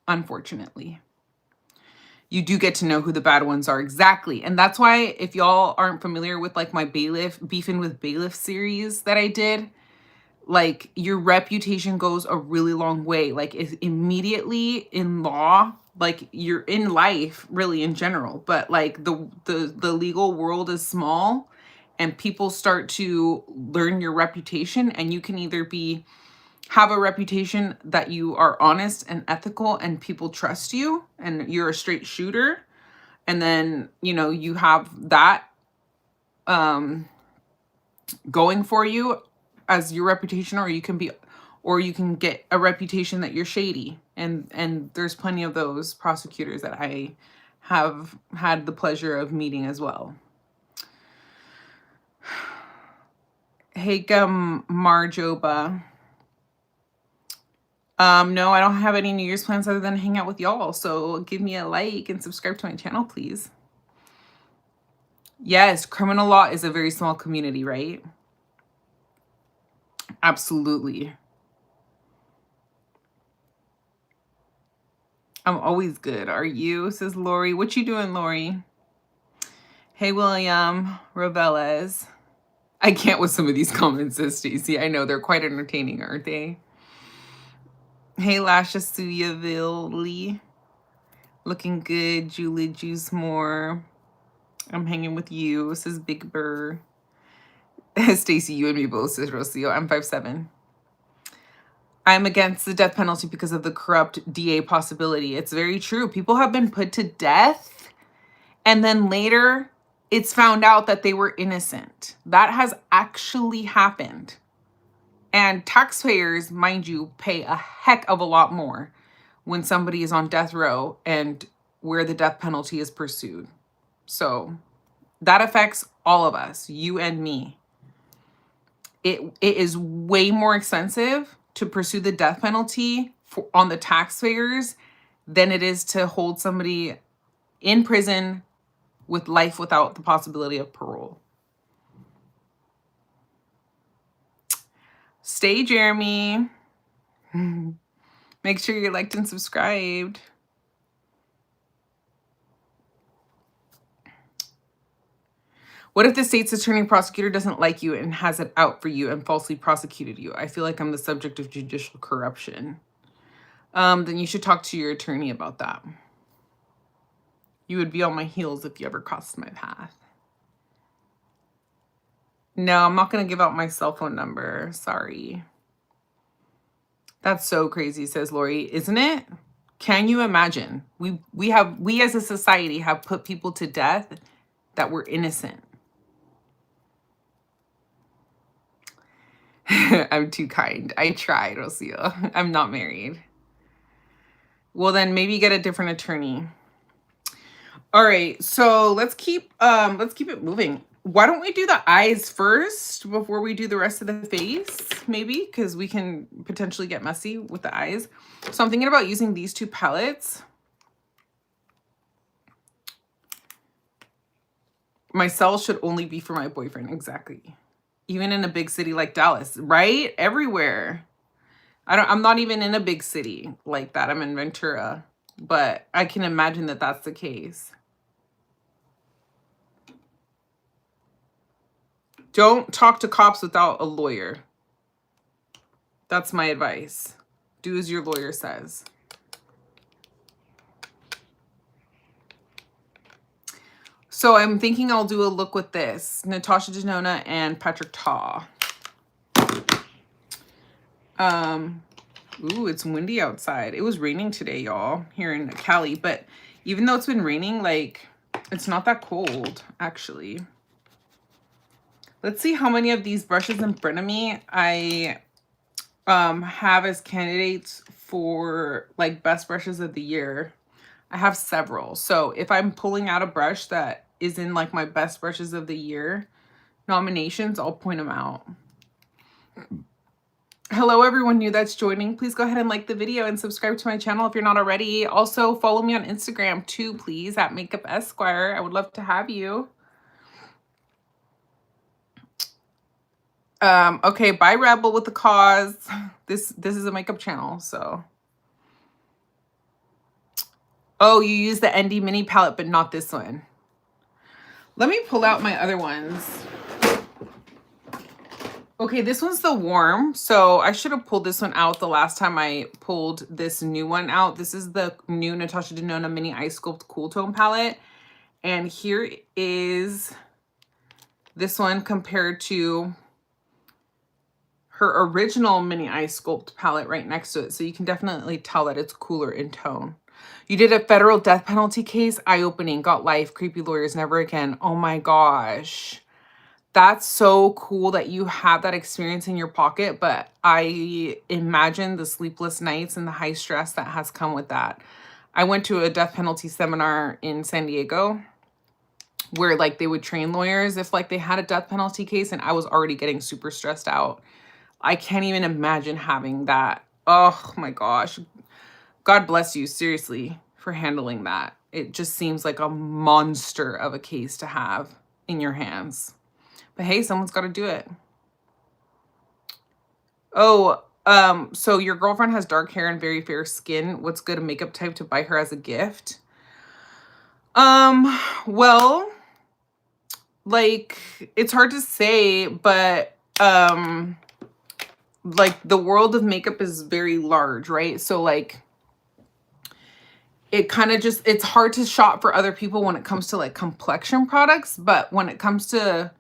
Unfortunately. You do get to know who the bad ones are, exactly. And that's why, if y'all aren't familiar with like my Beefing with Bailiff series that I did, like your reputation goes a really long way. Like immediately in law, like you're in life really in general, but like the legal world is small and people start to learn your reputation, and you can either have a reputation that you are honest and ethical and people trust you and you're a straight shooter. And then, you know, you have that going for you as your reputation, or you can get a reputation that you're shady. And there's plenty of those prosecutors that I have had the pleasure of meeting as well. Hey, Marjoba. No, I don't have any New Year's plans other than hang out with y'all. So give me a like and subscribe to my channel, please. Yes, criminal law is a very small community, right? Absolutely. I'm always good. Are you? Says Lori. What you doing, Lori? Hey, William Rovelez. I can't with some of these comments, says Stacey. I know they're quite entertaining, aren't they? Hey, Lasha Suyaville. Looking good. Julie Juice More. I'm hanging with you, says Big Burr. Stacey, you and me both, says Rocio. I'm 5'7". I'm against the death penalty because of the corrupt DA possibility. It's very true. People have been put to death, and then later it's found out that they were innocent. That has actually happened. And taxpayers, mind you, pay a heck of a lot more when somebody is on death row and where the death penalty is pursued. So that affects all of us, you and me. It is way more expensive to pursue the death penalty on the taxpayers than it is to hold somebody in prison with life without the possibility of parole. Stay, Jeremy. Make sure you're liked and subscribed. What if the state's attorney prosecutor doesn't like you and has it out for you and falsely prosecuted you? I feel like I'm the subject of judicial corruption. Then you should talk to your attorney about that. You would be on my heels if you ever crossed my path. No, I'm not going to give out my cell phone number. Sorry. That's so crazy, says Lori, isn't it? Can you imagine? We as a society have put people to death that were innocent. I'm too kind. I tried, Rocio. I'm not married. Well, then maybe get a different attorney. All right, so let's keep it moving. Why don't we do the eyes first before we do the rest of the face? Maybe, because we can potentially get messy with the eyes. So I'm thinking about using these two palettes. My cell should only be for my boyfriend. Exactly. Even in a big city like Dallas, right? Everywhere. I'm not even in a big city like that. I'm in Ventura, but I can imagine that that's the case. Don't talk to cops without a lawyer. That's my advice. Do as your lawyer says. So I'm thinking I'll do a look with this. Natasha Denona and Patrick Ta. Ooh, it's windy outside. It was raining today, y'all, here in Cali. But even though it's been raining, like, it's not that cold, actually. Let's see how many of these brushes in front of me I have as candidates for, like, best brushes of the year. I have several. So if I'm pulling out a brush that is in, like, my best brushes of the year nominations, I'll point them out. Hello, everyone new that's joining. Please go ahead and like the video and subscribe to my channel if you're not already. Also, follow me on Instagram too, please, at MakeupEsquire. I would love to have you. Okay, bye, Rebel with the cause. This is a makeup channel, so. Oh, you use the ND Mini palette, but not this one. Let me pull out my other ones. Okay, this one's the warm. So I should have pulled this one out the last time I pulled this new one out. This is the new Natasha Denona Mini Eye Sculpt Cool Tone palette. And here is this one compared to her original Mini Eye Sculpt palette right next to it. So you can definitely tell that it's cooler in tone. You did a federal death penalty case, eye-opening, got life, creepy lawyers, never again. Oh my gosh. That's so cool that you have that experience in your pocket, but I imagine the sleepless nights and the high stress that has come with that. I went to a death penalty seminar in San Diego where, like, they would train lawyers if, like, they had a death penalty case, and I was already getting super stressed out. I can't even imagine having that. Oh my gosh. God bless you, seriously, for handling that. It just seems like a monster of a case to have in your hands. But hey, someone's got to do it. Oh, so your girlfriend has dark hair and very fair skin. What's good a makeup type to buy her as a gift? Well, like, it's hard to say, but like the world of makeup is very large, right? So like it kind of just, it's hard to shop for other people when it comes to like complexion products, but when it comes to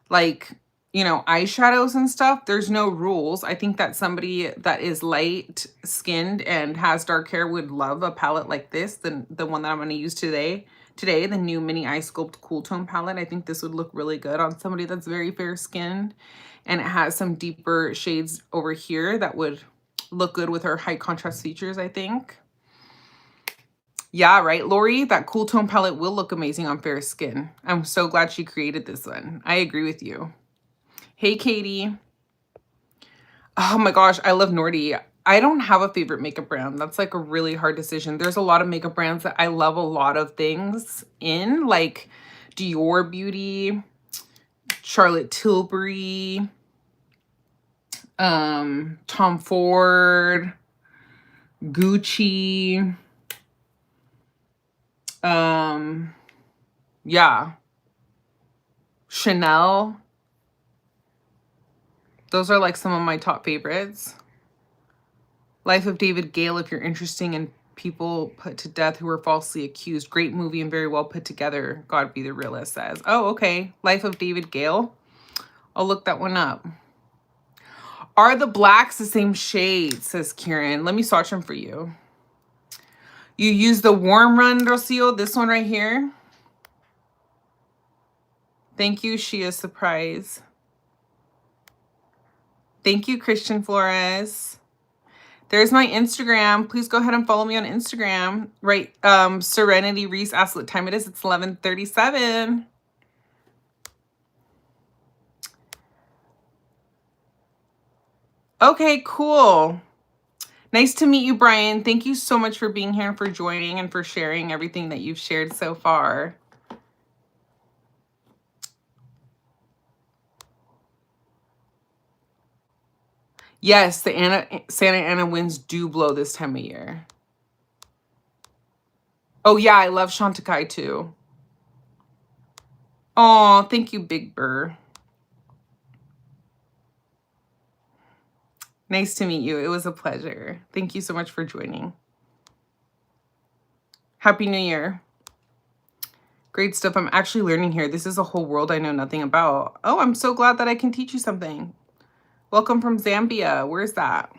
like, you know, eyeshadows and stuff, there's no rules. I think that somebody that is light skinned and has dark hair would love a palette like this, the one that I'm going to use today, the new Mini Eye Sculpt Cool Tone palette. I think this would look really good on somebody that's very fair skinned, and it has some deeper shades over here that would look good with her high contrast features, I think. Yeah, right, Lori? That cool tone palette will look amazing on fair skin. I'm so glad she created this one. I agree with you. Hey, Katie. Oh my gosh, I love Nordy. I don't have a favorite makeup brand. That's like a really hard decision. There's a lot of makeup brands that I love a lot of things in, like Dior Beauty, Charlotte Tilbury, Tom Ford, Gucci. Yeah, Chanel. Those are like some of my top favorites. Life of David Gale, if you're interested in people put to death who were falsely accused. Great movie and very well put together. God be the realist says. Oh, okay. Life of David Gale. I'll look that one up. Are the blacks the same shade, says Kieran. Let me swatch them for you. You use the Warm Run, Rocio, this one right here. Thank you, She.E.O. Surprise. Thank you, Christian Flores. There's my Instagram. Please go ahead and follow me on Instagram. Right, Serenity Reese asked what time it is. It's 11:37. Okay, cool. Nice to meet you, Brian. Thank you so much for being here and for joining and for sharing everything that you've shared so far. Yes, the Santa Ana winds do blow this time of year. Oh, yeah, I love Chantecaille too. Oh, thank you, Big Burr. Nice to meet you. It was a pleasure. Thank you so much for joining. Happy New Year. Great stuff. I'm actually learning here. This is a whole world I know nothing about. Oh, I'm so glad that I can teach you something. Welcome from Zambia. Where's that?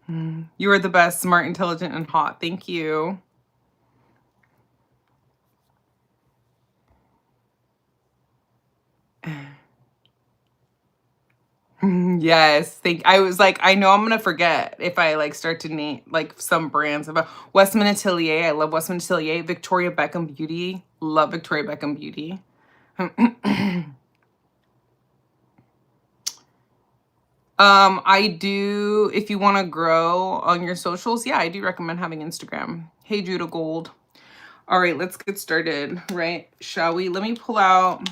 You are the best, smart, intelligent, and hot. Thank you. Yes, I was like, I know I'm gonna forget if I like start to name like some brands. About Westman Atelier, I love Westman Atelier. Victoria Beckham Beauty, love Victoria Beckham Beauty. I do, if you want to grow on your socials, yeah, I do recommend having Instagram. Hey, Judah Gold. All right, let's get started, right? Shall we? Let me pull out,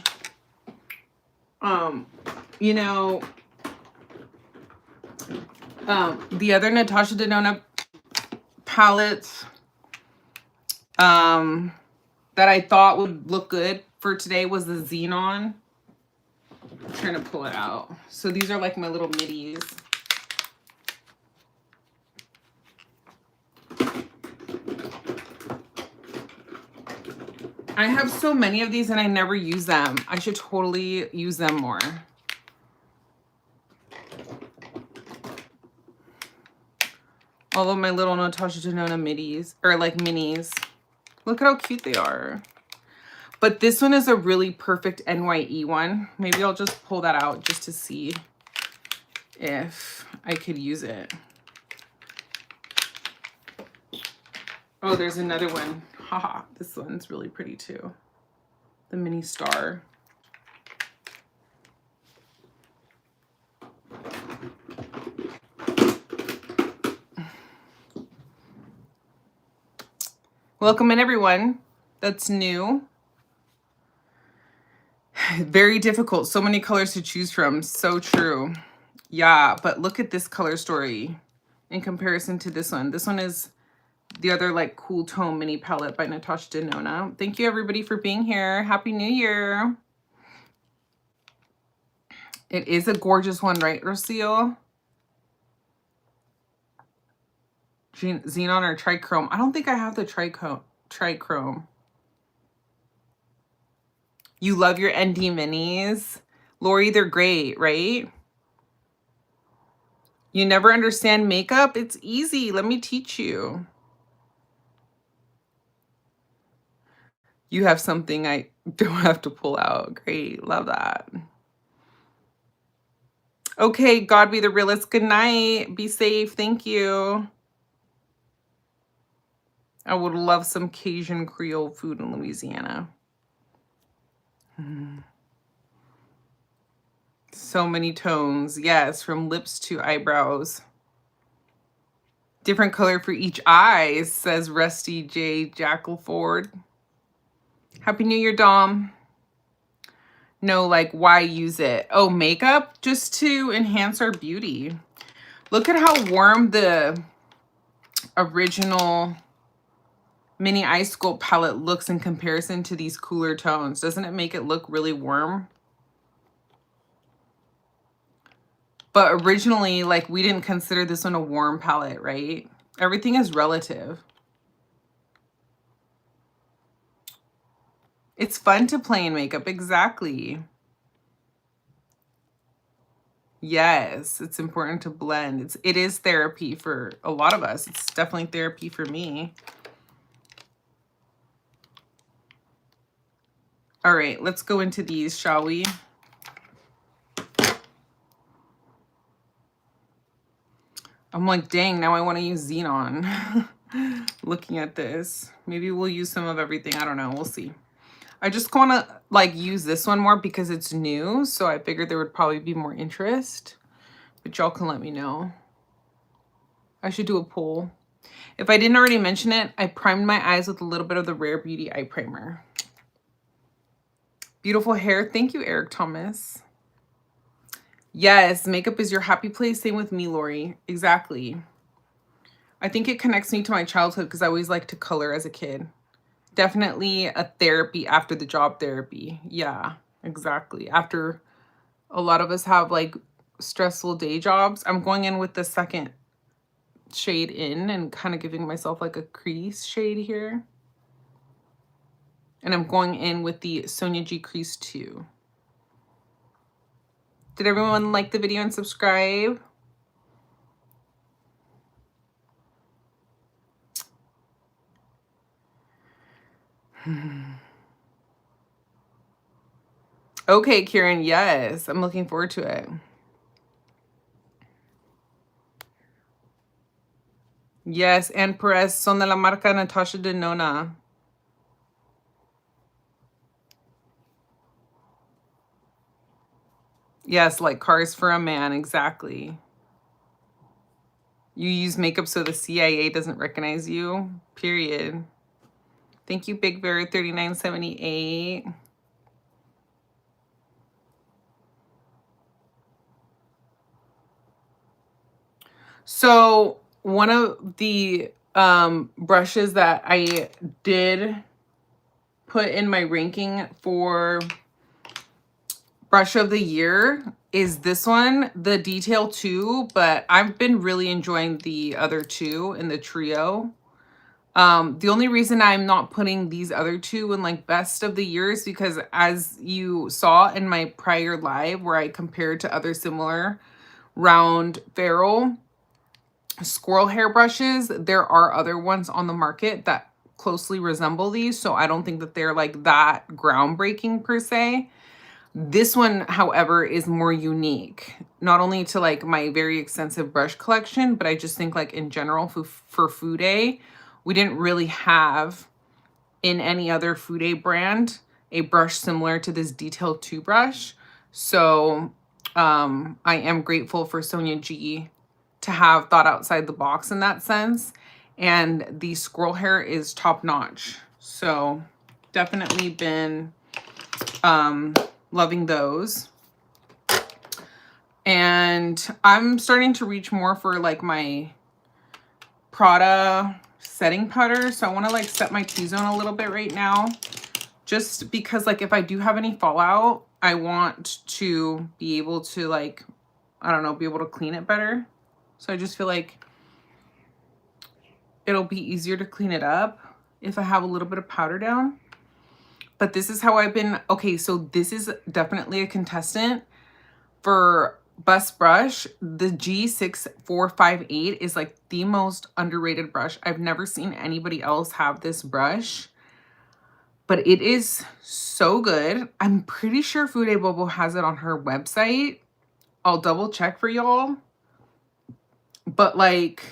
you know, the other Natasha Denona palettes that I thought would look good for today was the Xenon. I'm trying to pull it out. So these are like my little middies. I have so many of these and I never use them. I should totally use them more. All of my little Natasha Denona middies, or like minis. Look at how cute they are. But this one is a really perfect NYE one. Maybe I'll just pull that out just to see if I could use it. Oh, there's another one. Haha, this one's really pretty too. The mini star. Welcome in, everyone that's new. Very difficult. So many colors to choose from. So true. Yeah, but look at this color story in comparison to this one. This one is the other like cool tone mini palette by Natasha Denona. Thank you everybody for being here. Happy New Year. It is a gorgeous one, right, Rocio? Xenon or trichrome? I don't think I have the trichrome. You love your ND minis? Lori, they're great, right? You never understand makeup? It's easy. Let me teach you. You have something I don't have to pull out. Great. Love that. Okay, God be the realist. Good night. Be safe. Thank you. I would love some Cajun Creole food in Louisiana. So many tones. Yes, from lips to eyebrows. Different color for each eye, says Rusty J. Jackleford. Happy New Year, Dom. No, like, why use it? Oh, makeup? Just to enhance our beauty. Look at how warm the original mini eye sculpt palette looks in comparison to these cooler tones. Doesn't it make it look really warm? But originally, like, we didn't consider this one a warm palette, right? Everything is relative. It's fun to play in makeup. Exactly. Yes, it's important to blend. It is therapy for a lot of us. It's definitely therapy for me. All right, let's go into these, shall we? I'm like, dang, now I want to use Xenon. Looking at this. Maybe we'll use some of everything. I don't know. We'll see. I just want to like use this one more because it's new. So I figured there would probably be more interest. But y'all can let me know. I should do a poll. If I didn't already mention it, I primed my eyes with a little bit of the Rare Beauty Eye Primer. Beautiful hair. Thank you, Eric Thomas. Yes, makeup is your happy place. Same with me, Lori. Exactly. I think it connects me to my childhood because I always liked to color as a kid. Definitely a therapy after the job therapy. Yeah, exactly. After a lot of us have like stressful day jobs, I'm going in with the second shade in and kind of giving myself like a crease shade here. And I'm going in with the Sonia G Crease 2. Did everyone like the video and subscribe? Okay, Kieran, yes. I'm looking forward to it. Yes, and Perez, son de la marca Natasha Denona. Yes, like Cars for a Man, exactly. You use makeup so the CIA doesn't recognize you, period. Thank you, Big Bear 3978. So one of the brushes that I did put in my ranking for brush of the year is this one, the Detail 2, but I've been really enjoying the other two in the trio. The only reason I'm not putting these other two in like best of the year is because, as you saw in my prior live where I compared to other similar round ferrule squirrel hair brushes, there are other ones on the market that closely resemble these, so I don't think that they're like that groundbreaking per se. This one, however, is more unique, not only to like my very extensive brush collection, but I just think like in general for Fude, we didn't really have in any other Fude brand a brush similar to this Detail 2 brush. So I am grateful for Sonia G to have thought outside the box in that sense. And the squirrel hair is top notch. So definitely been loving those. And I'm starting to reach more for like my Prada setting powder. So I want to like set my T-zone a little bit right now. Just because like if I do have any fallout, I want to be able to like, I don't know, be able to clean it better. So I just feel like it'll be easier to clean it up if I have a little bit of powder down. But this is how I've been. Okay, so this is definitely a contestant for bust brush. The G6458 is like the most underrated brush. I've never seen anybody else have this brush, but it is so good. I'm pretty sure Fude Bobo has it on her website. I'll double check for y'all. But like,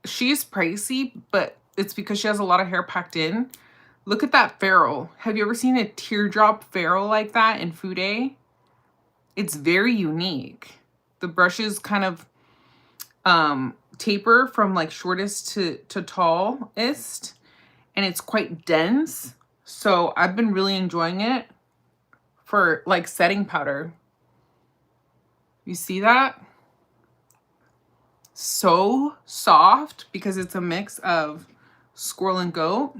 she's pricey, but it's because she has a lot of hair packed in. Look at that ferrule. Have you ever seen a teardrop ferrule like that in Fude? It's very unique. The brushes kind of taper from like shortest to tallest, and it's quite dense. So I've been really enjoying it for like setting powder. You see that? So soft because it's a mix of squirrel and goat.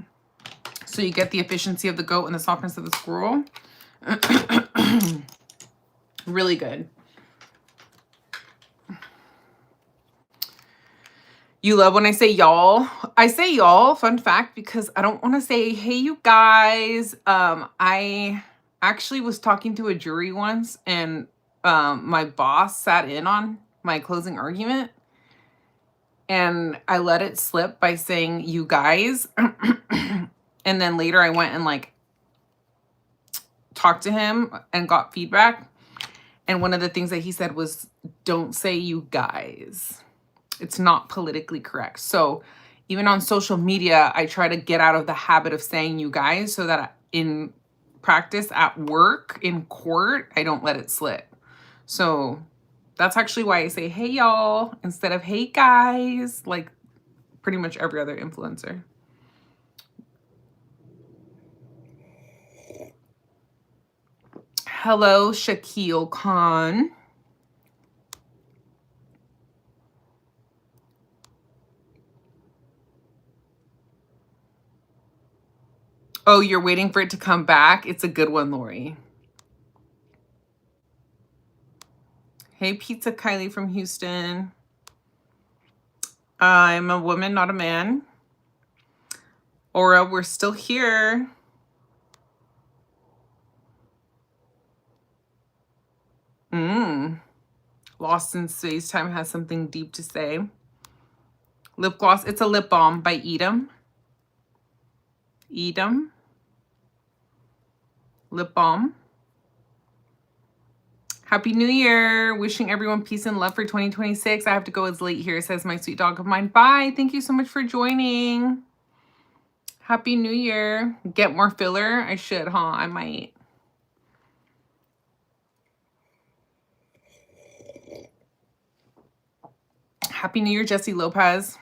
So you get the efficiency of the goat and the softness of the squirrel. Really good. You love when I say y'all. I say y'all, fun fact, because I don't want to say, hey, you guys. I actually was talking to a jury once, and my boss sat in on my closing argument. And I let it slip by saying, you guys. And then later I went and like talked to him and got feedback. And one of the things that he said was, don't say you guys. It's not politically correct. So even on social media, I try to get out of the habit of saying you guys so that in practice at work, in court, I don't let it slip. So that's actually why I say, hey, y'all, instead of hey, guys, like pretty much every other influencer. Hello, Shaquille Khan. Oh, you're waiting for it to come back? It's a good one, Lori. Hey, Pizza Kylie from Houston. I'm a woman, not a man. Aura, we're still here. Lost in Space Time has something deep to say. Lip gloss. It's a lip balm by EADEM. EADEM. Lip balm. Happy New Year. Wishing everyone peace and love for 2026. I have to go. It's late here, says my sweet dog of mine. Bye. Thank you so much for joining. Happy New Year. Get more filler? I should, huh? I might. Happy New Year, Jesse Lopez.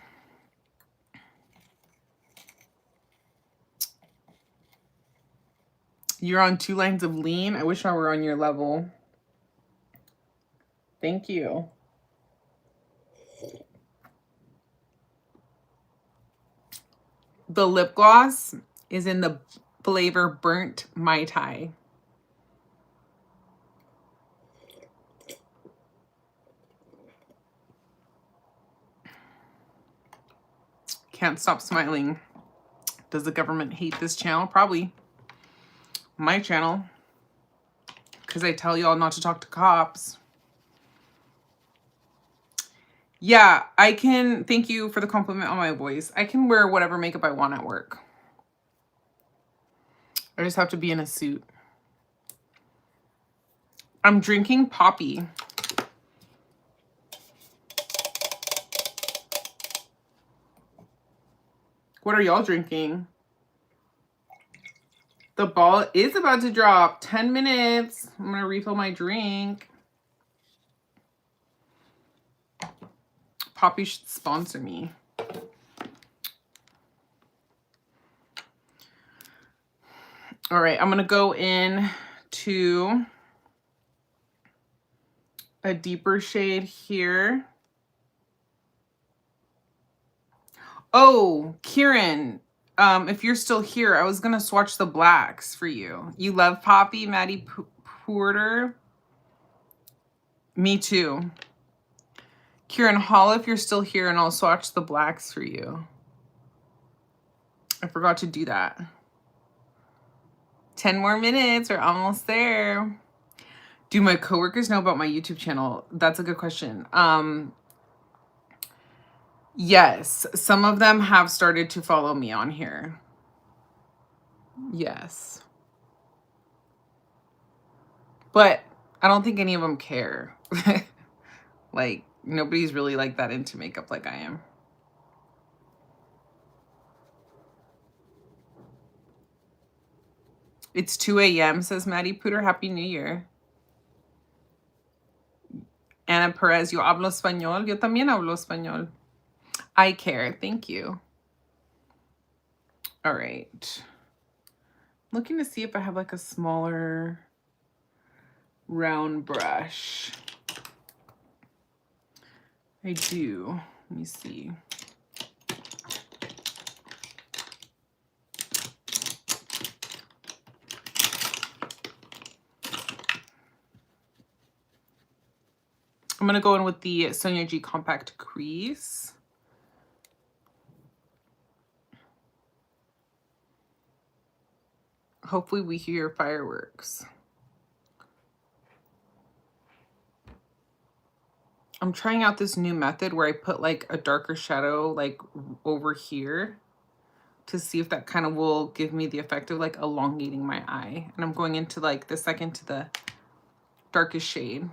You're on 2 lines of lean. I wish I were on your level. Thank you. The lip gloss is in the flavor Burnt Matai. Can't stop smiling. Does the government hate this channel? Probably. My channel. Because I tell y'all not to talk to cops. Yeah, I can. Thank you for the compliment on my voice. I can wear whatever makeup I want at work. I just have to be in a suit. I'm drinking Poppy. What are y'all drinking? The ball is about to drop. 10 minutes. I'm going to refill my drink. Poppy should sponsor me. All right, I'm going to go in to a deeper shade here. Oh, Kieran, if you're still here, I was going to swatch the blacks for you. You love Poppy, Maddie Porter? Me too. Kieran Hall, if you're still here, and I'll swatch the blacks for you. I forgot to do that. 10 more minutes, we're almost there. Do my coworkers know about my YouTube channel? That's a good question. Yes, some of them have started to follow me on here. Yes. But I don't think any of them care. Like, nobody's really like that into makeup like I am. It's 2 a.m., says Maddie Pooter. Happy New Year. Ana Perez, yo hablo español. Yo también hablo español. I care. Thank you. All right. Looking to see if I have like a smaller round brush. I do. Let me see. I'm going to go in with the Sonia G Compact Crease. Hopefully we hear fireworks. I'm trying out this new method where I put like a darker shadow like over here to see if that kind of will give me the effect of like elongating my eye. And I'm going into like the second to the darkest shade.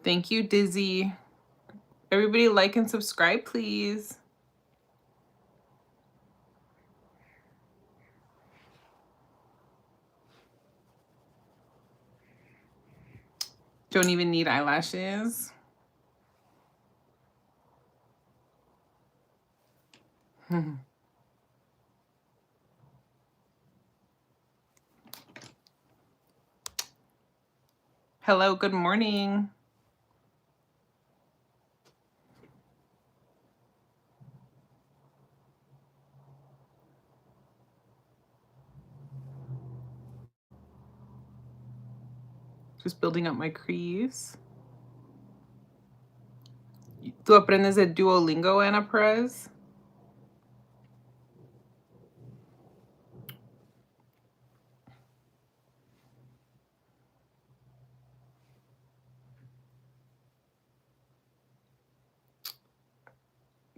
Thank you, Dizzy. Everybody like and subscribe, please. Don't even need eyelashes. Hello, good morning. Just building up my crease. ¿Tú aprendes de Duolingo, Ana Perez?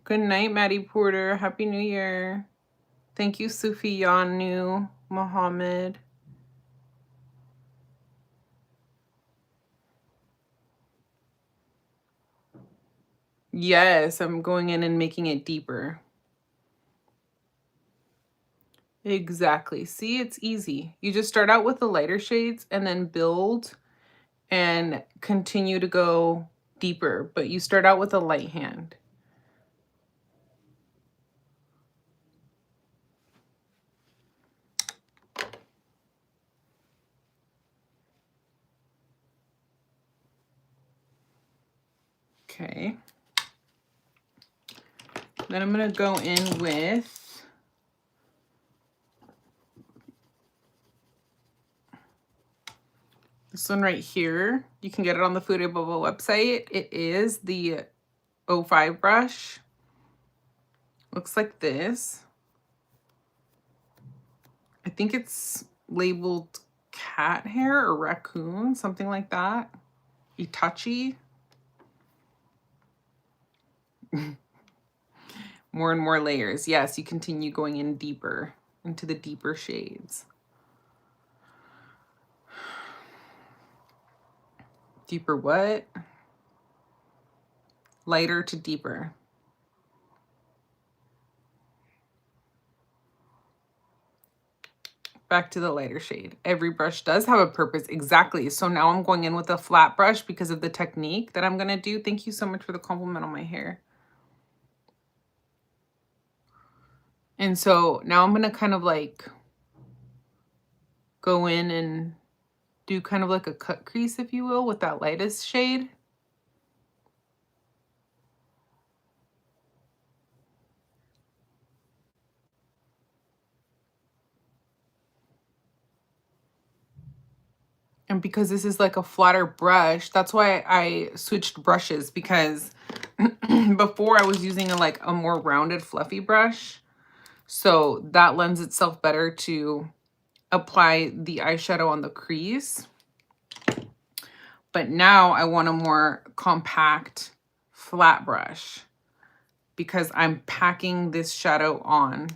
Good night, Maddie Porter. Happy New Year. Thank you, Sufiyanu Mohammed. Yes, I'm going in and making it deeper. Exactly. See, it's easy. You just start out with the lighter shades and then build and continue to go deeper, but you start out with a light hand. Okay. Then I'm going to go in with this one right here. You can get it on the Food Bubble website. It is the 05 brush. Looks like this. I think it's labeled cat hair or raccoon, something like that. Itachi. More and more layers. Yes, you continue going in deeper into the deeper shades. Deeper what? Lighter to deeper. Back to the lighter shade. Every brush does have a purpose. Exactly. So now I'm going in with a flat brush because of the technique that I'm going to do. Thank you so much for the compliment on my hair. And so now I'm going to kind of like go in and do kind of like a cut crease, if you will, with that lightest shade. And because this is like a flatter brush, that's why I switched brushes, because before I was using like a more rounded fluffy brush. So that lends itself better to apply the eyeshadow on the crease. But now I want a more compact flat brush because I'm packing this shadow on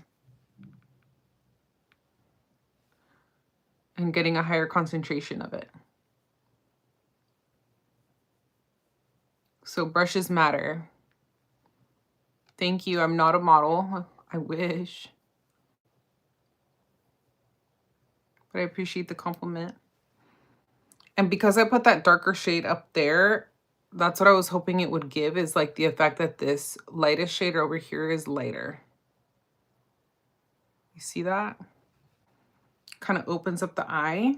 and getting a higher concentration of it. So brushes matter. Thank you. I'm not a model. I wish. But I appreciate the compliment. And because I put that darker shade up there, that's what I was hoping it would give, is like the effect that this lightest shade over here is lighter. You see that? Kind of opens up the eye.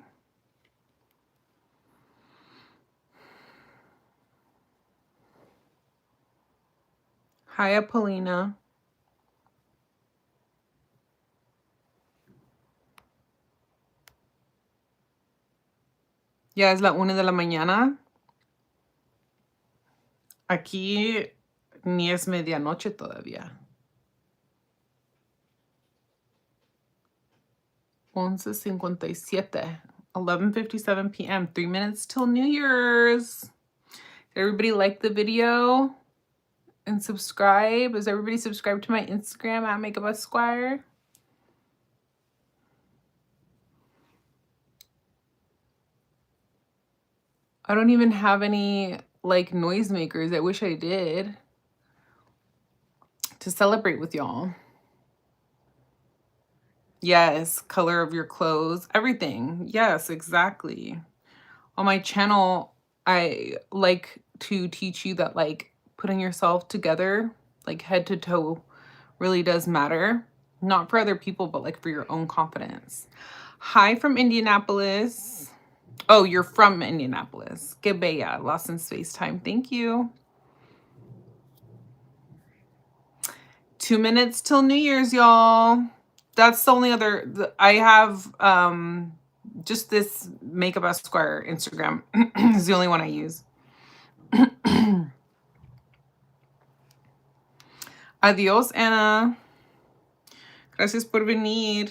Hi, Apolina. Ya es la 1 de la mañana. Aquí ni es medianoche todavía. 11:57. 11:57 p.m. 3 minutes till New Year's. Did everybody like the video? And subscribe? Is everybody subscribed to my Instagram at MakeupEsquire? I don't even have any like noisemakers. I wish I did, to celebrate with y'all. Yes, color of your clothes, everything. Yes, exactly. On my channel, I like to teach you that like putting yourself together, like head to toe, really does matter. Not for other people, but like for your own confidence. Hi from Indianapolis. Oh, you're from Indianapolis. Que bella. Lost in space time. Thank you. 2 minutes till New Year's, y'all. That's the only other, I have just this MakeupEsquire Instagram is the only one I use. Adios, Anna. Gracias por venir.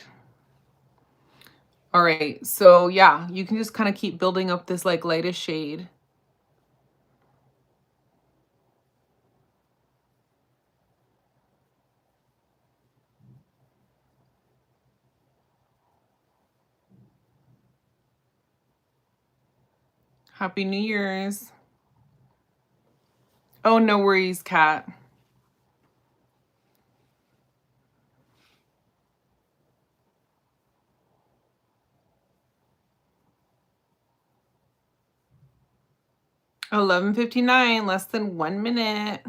All right, so yeah, you can just kind of keep building up this like lightest shade. Happy New Year's. Oh, no worries, Kat. $11:59, less than 1 minute.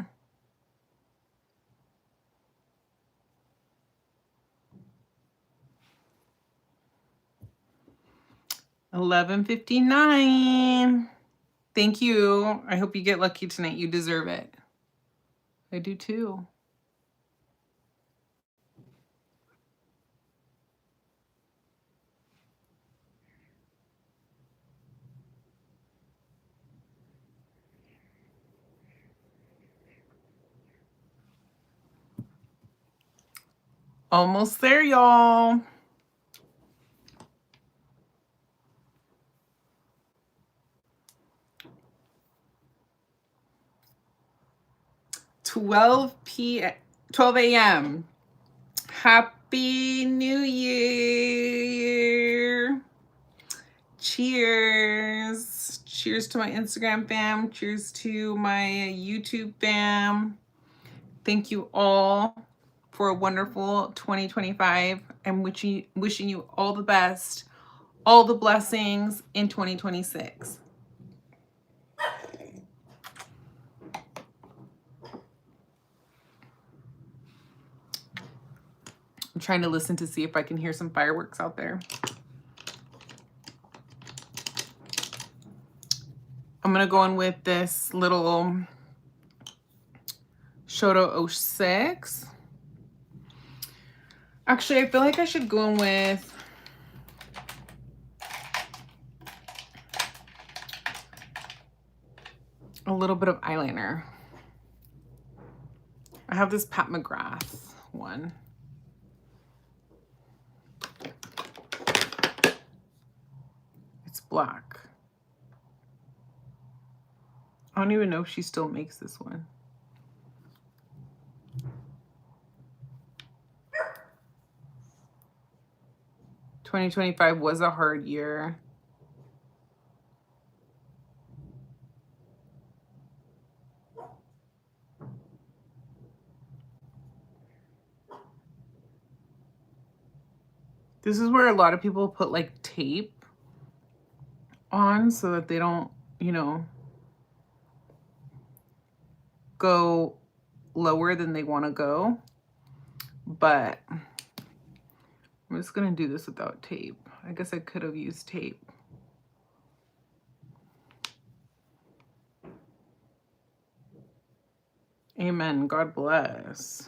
$11:59. Thank you. I hope you get lucky tonight. You deserve it. I do too. Almost there, y'all. $12 a.m. Happy New Year. Cheers. Cheers to my Instagram fam. Cheers to my YouTube fam. Thank you all for a wonderful 2025. I'm wishing you all the best, all the blessings in 2026. I'm trying to listen to see if I can hear some fireworks out there. I'm going to go in with this little She.E.O 06. Actually, I feel like I should go in with a little bit of eyeliner. I have this Pat McGrath one. It's black. I don't even know if she still makes this one. "2025 was a hard year." This is where a lot of people put like tape on so that they don't, you know, go lower than they want to go. But I'm just going to do this without tape. I guess I could have used tape. Amen. God bless.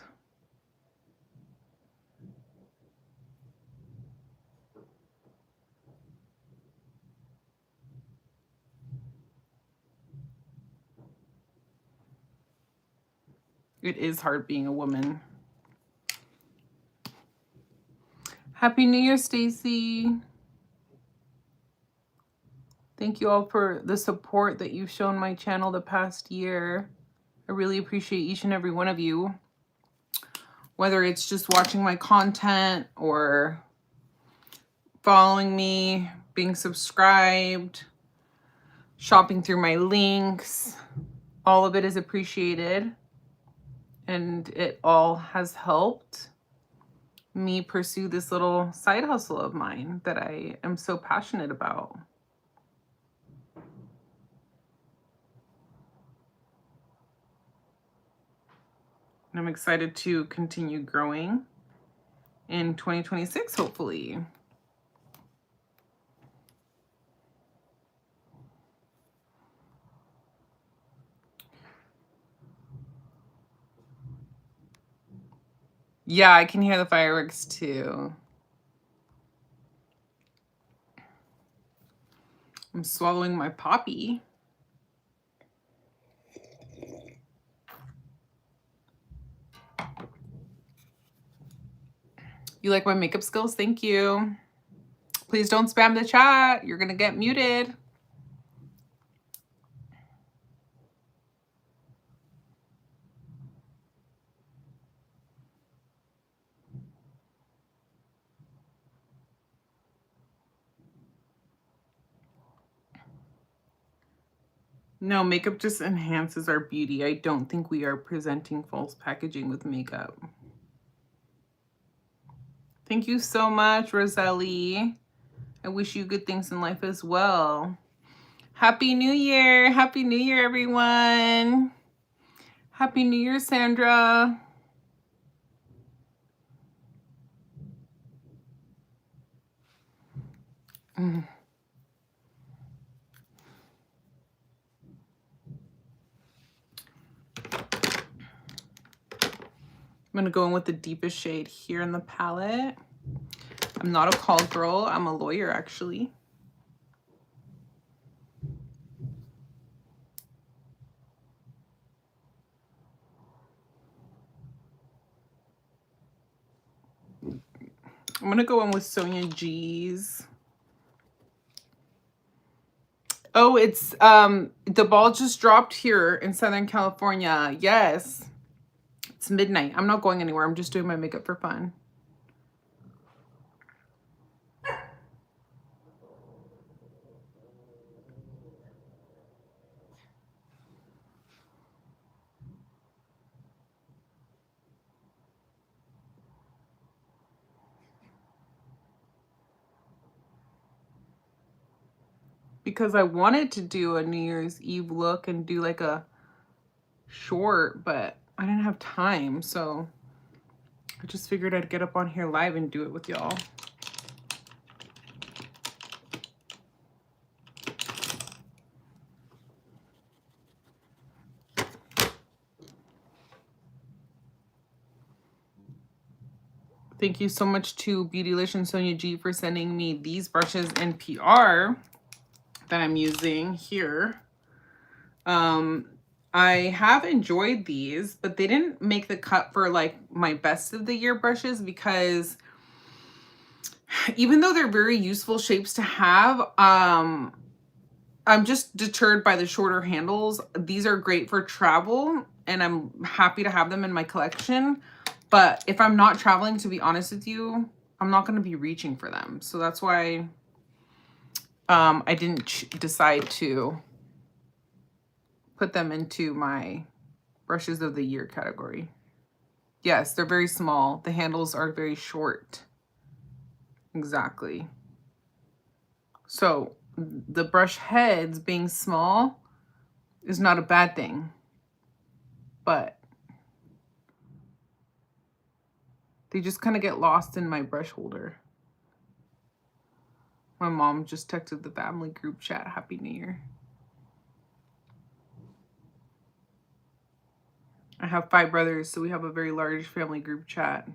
It is hard being a woman. Happy New Year, Stacy. Thank you all for the support that you've shown my channel the past year. I really appreciate each and every one of you. Whether it's just watching my content or following me, being subscribed, shopping through my links, all of it is appreciated. And it all has helped me pursue this little side hustle of mine that I am so passionate about. And I'm excited to continue growing in 2026, hopefully. Yeah, I can hear the fireworks too. I'm swallowing my poppy. You like my makeup skills? Thank you. Please don't spam the chat. You're gonna get muted. No, makeup just enhances our beauty. I don't think we are presenting false packaging with makeup. Thank you so much, Roselli. I wish you good things in life as well. Happy New Year. Happy New Year, everyone. Happy New Year, Sandra. I'm going to go in with the deepest shade here in the palette. I'm not a call girl. I'm a lawyer, actually. I'm going to go in with Sonia G's. Oh, it's, the ball just dropped here in Southern California. Yes. It's midnight. I'm not going anywhere. I'm just doing my makeup for fun. Because I wanted to do a New Year's Eve look and do like a short, but I didn't have time, so I just figured I'd get up on here live and do it with y'all. Thank you so much to Beautylish Sonia G for sending me these brushes in PR that I'm using here. I have enjoyed these, but they didn't make the cut for like my best of the year brushes because even though they're very useful shapes to have, I'm just deterred by the shorter handles. These are great for travel and I'm happy to have them in my collection. But if I'm not traveling, to be honest with you, I'm not going to be reaching for them. So that's why I didn't decide to put them into my brushes of the year category. Yes, they're very small. The handles are very short. Exactly. So the brush heads being small is not a bad thing. But they just kind of get lost in my brush holder. My mom just texted the family group chat, Happy New Year. I have 5 brothers, so we have a very large family group chat.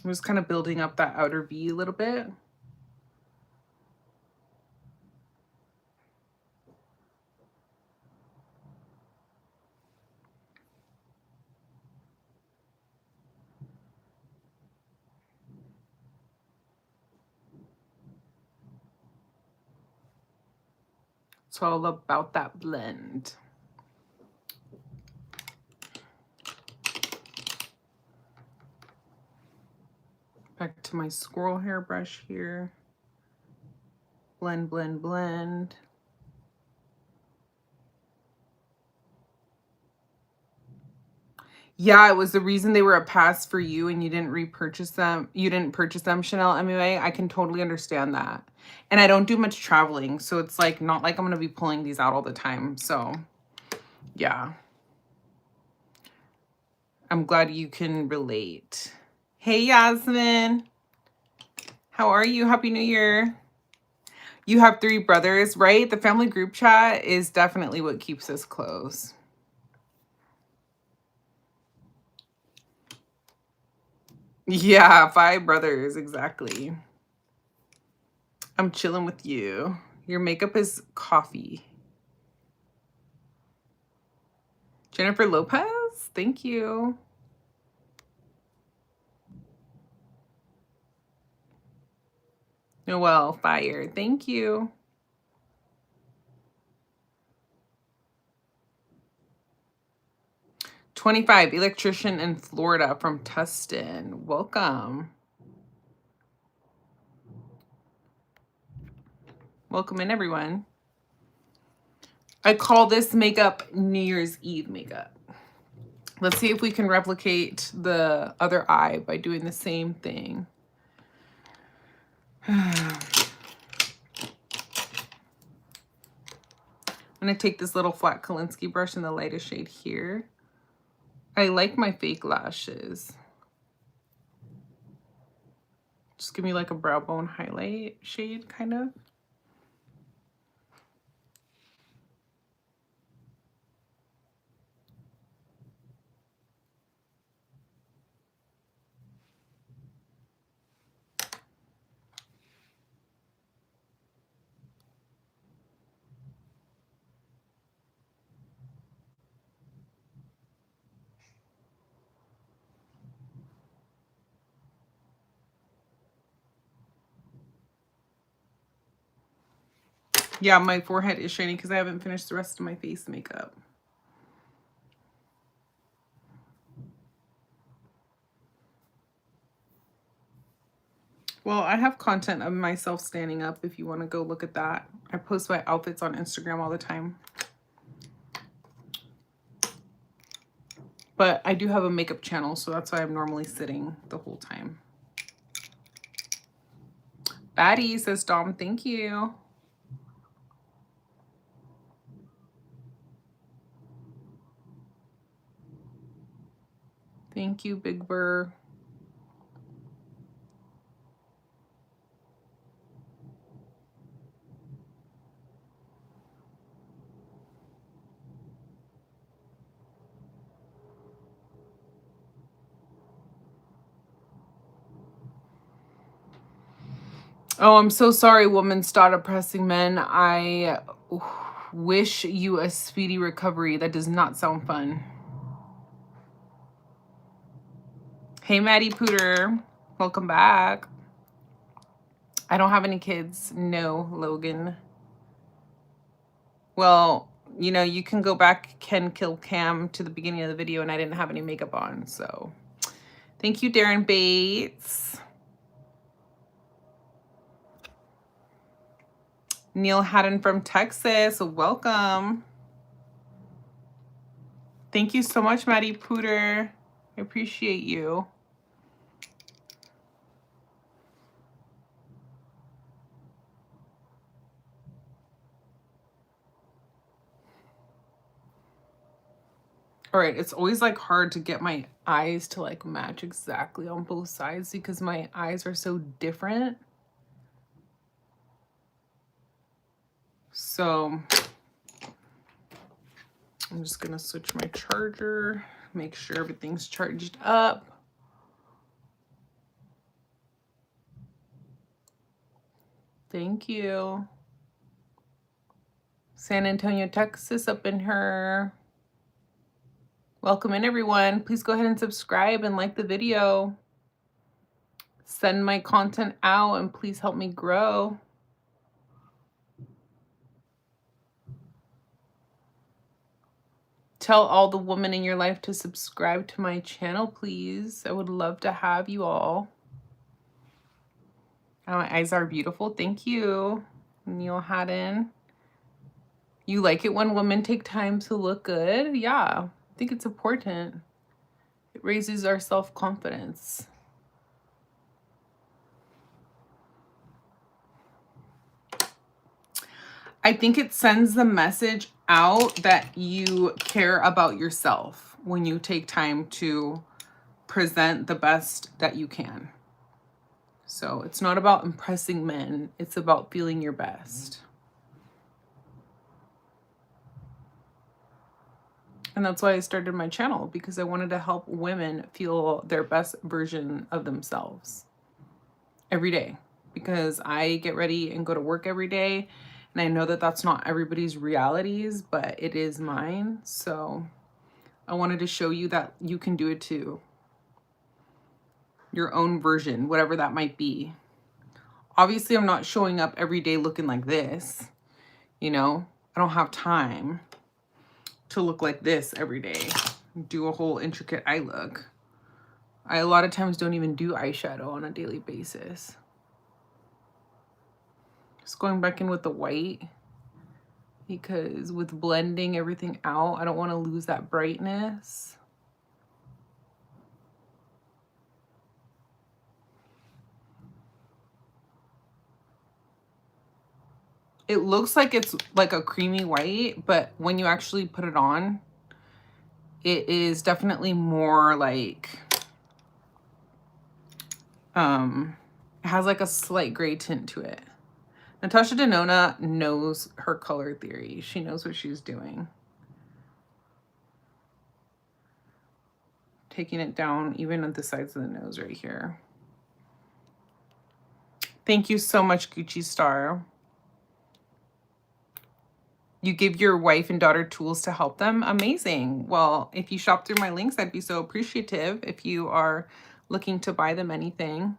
I'm just kind of building up that outer V a little bit. It's all about that blend. Back to my squirrel hair brush here. Blend, blend, blend. Yeah, it was the reason they were a pass for you and you didn't repurchase them. You didn't purchase them, Chanel MUA. I can totally understand that. And I don't do much traveling, so it's like not like I'm going to be pulling these out all the time. So, yeah. I'm glad you can relate. Hey, Yasmin. How are you? Happy New Year. You have 3 brothers, right? The family group chat is definitely what keeps us close. Yeah, 5 brothers, exactly. I'm chilling with you. Your makeup is coffee. Jennifer Lopez, thank you. Noelle, fire, thank you. $25, electrician in Florida from Tustin. Welcome. Welcome in, everyone. I call this makeup New Year's Eve makeup. Let's see if we can replicate the other eye by doing the same thing. I'm going to take this little flat Kolinsky brush in the lightest shade here. I like my fake lashes. Just give me like a brow bone highlight shade, kind of. Yeah, my forehead is shiny because I haven't finished the rest of my face makeup. Well, I have content of myself standing up if you want to go look at that. I post my outfits on Instagram all the time. But I do have a makeup channel, so that's why I'm normally sitting the whole time. Batty says, Dom, thank you. Thank you, Big Burr. Oh, I'm so sorry, woman. Stop oppressing men. I wish you a speedy recovery. That does not sound fun. Hey, Maddie Pooter. Welcome back. I don't have any kids. No, Logan. Well, you know, you can go back, Ken Kill Cam, to the beginning of the video, and I didn't have any makeup on, so. Thank you, Darren Bates. Neil Haddon from Texas, welcome. Thank you so much, Maddie Pooter. I appreciate you. All right, it's always like hard to get my eyes to like match exactly on both sides because my eyes are so different. So I'm just gonna switch my charger, make sure everything's charged up. Thank you. San Antonio, Texas up in her. Welcome in, everyone. Please go ahead and subscribe and like the video. Send my content out and please help me grow. Tell all the women in your life to subscribe to my channel, please. I would love to have you all. Oh, my eyes are beautiful. Thank you, Neil Haddon. You like it when women take time to look good? Yeah, I think it's important. It raises our self-confidence. I think it sends the message out that you care about yourself when you take time to present the best that you can. So it's not about impressing men, it's about feeling your best. And that's why I started my channel, because I wanted to help women feel their best version of themselves every day. Because I get ready and go to work every day, and I know that that's not everybody's realities, but it is mine. So I wanted to show you that you can do it too. Your own version, whatever that might be. Obviously, I'm not showing up every day looking like this. You know, I don't have time to look like this every day. Do a whole intricate eye look. I a lot of times don't even do eyeshadow on a daily basis. Just going back in with the white, because with blending everything out, I don't want to lose that brightness. It looks like it's like a creamy white, but when you actually put it on, it is definitely more like, it has like a slight gray tint to it. Natasha Denona knows her color theory. She knows what she's doing. Taking it down even at the sides of the nose right here. Thank you so much, Gucci Star. You give your wife and daughter tools to help them? Amazing. Well, if you shop through my links, I'd be so appreciative. If you are looking to buy them anything,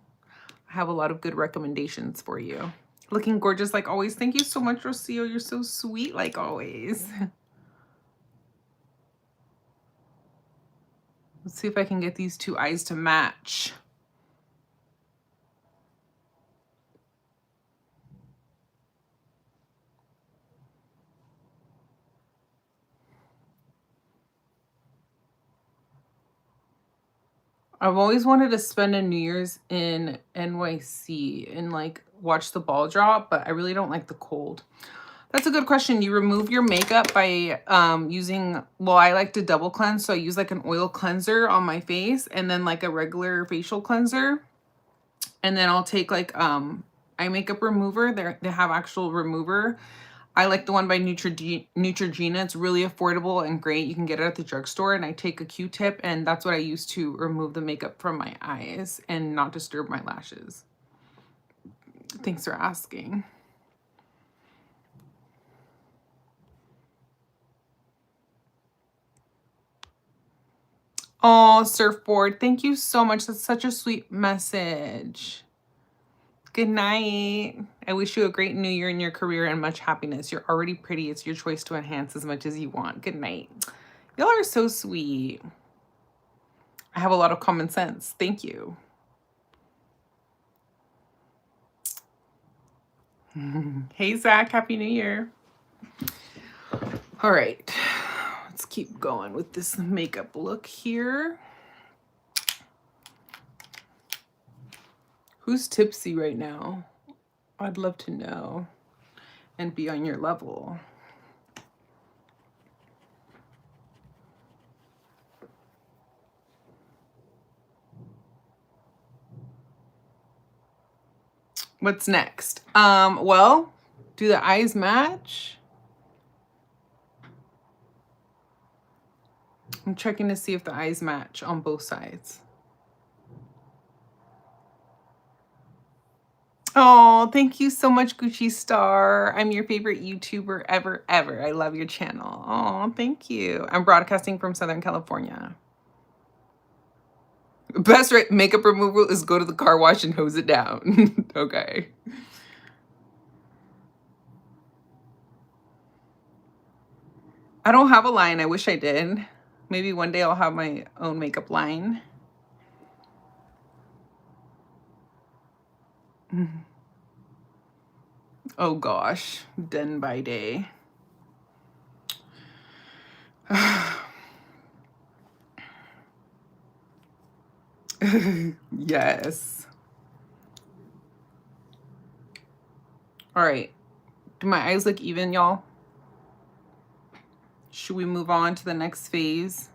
I have a lot of good recommendations for you. Looking gorgeous like always. Thank you so much, Rocio. You're so sweet like always. Let's see if I can get these two eyes to match. I've always wanted to spend a New Year's in NYC and like watch the ball drop, but I really don't like the cold. That's a good question. You remove your makeup by using, well, I like to double cleanse. So I use like an oil cleanser on my face and then like a regular facial cleanser. And then I'll take like eye makeup remover. They have actual remover. I like the one by Neutrogena. It's really affordable and great. You can get it at the drugstore. And I take a Q-tip and that's what I use to remove the makeup from my eyes and not disturb my lashes. Thanks for asking. Oh, Surfboard, thank you so much. That's such a sweet message. Good night. I wish you a great new year in your career and much happiness. You're already pretty. It's your choice to enhance as much as you want. Good night. Y'all are so sweet. I have a lot of common sense. Thank you. Hey, Zach. Happy New Year. All right. Let's keep going with this makeup look here. Who's tipsy right now? I'd love to know and be on your level. What's next? Well, do the eyes match? I'm checking to see if the eyes match on both sides. Oh, thank you so much, Gucci Star. I'm your favorite YouTuber ever. I love your channel. Oh, thank you. I'm broadcasting from Southern California. Best makeup removal is go to the car wash and hose it down. Okay. I don't have a line. I wish I did. Maybe one day I'll have my own makeup line. Oh gosh, Den by Day. Yes. All right. Do my eyes look even, y'all? Should we move on to the next phase?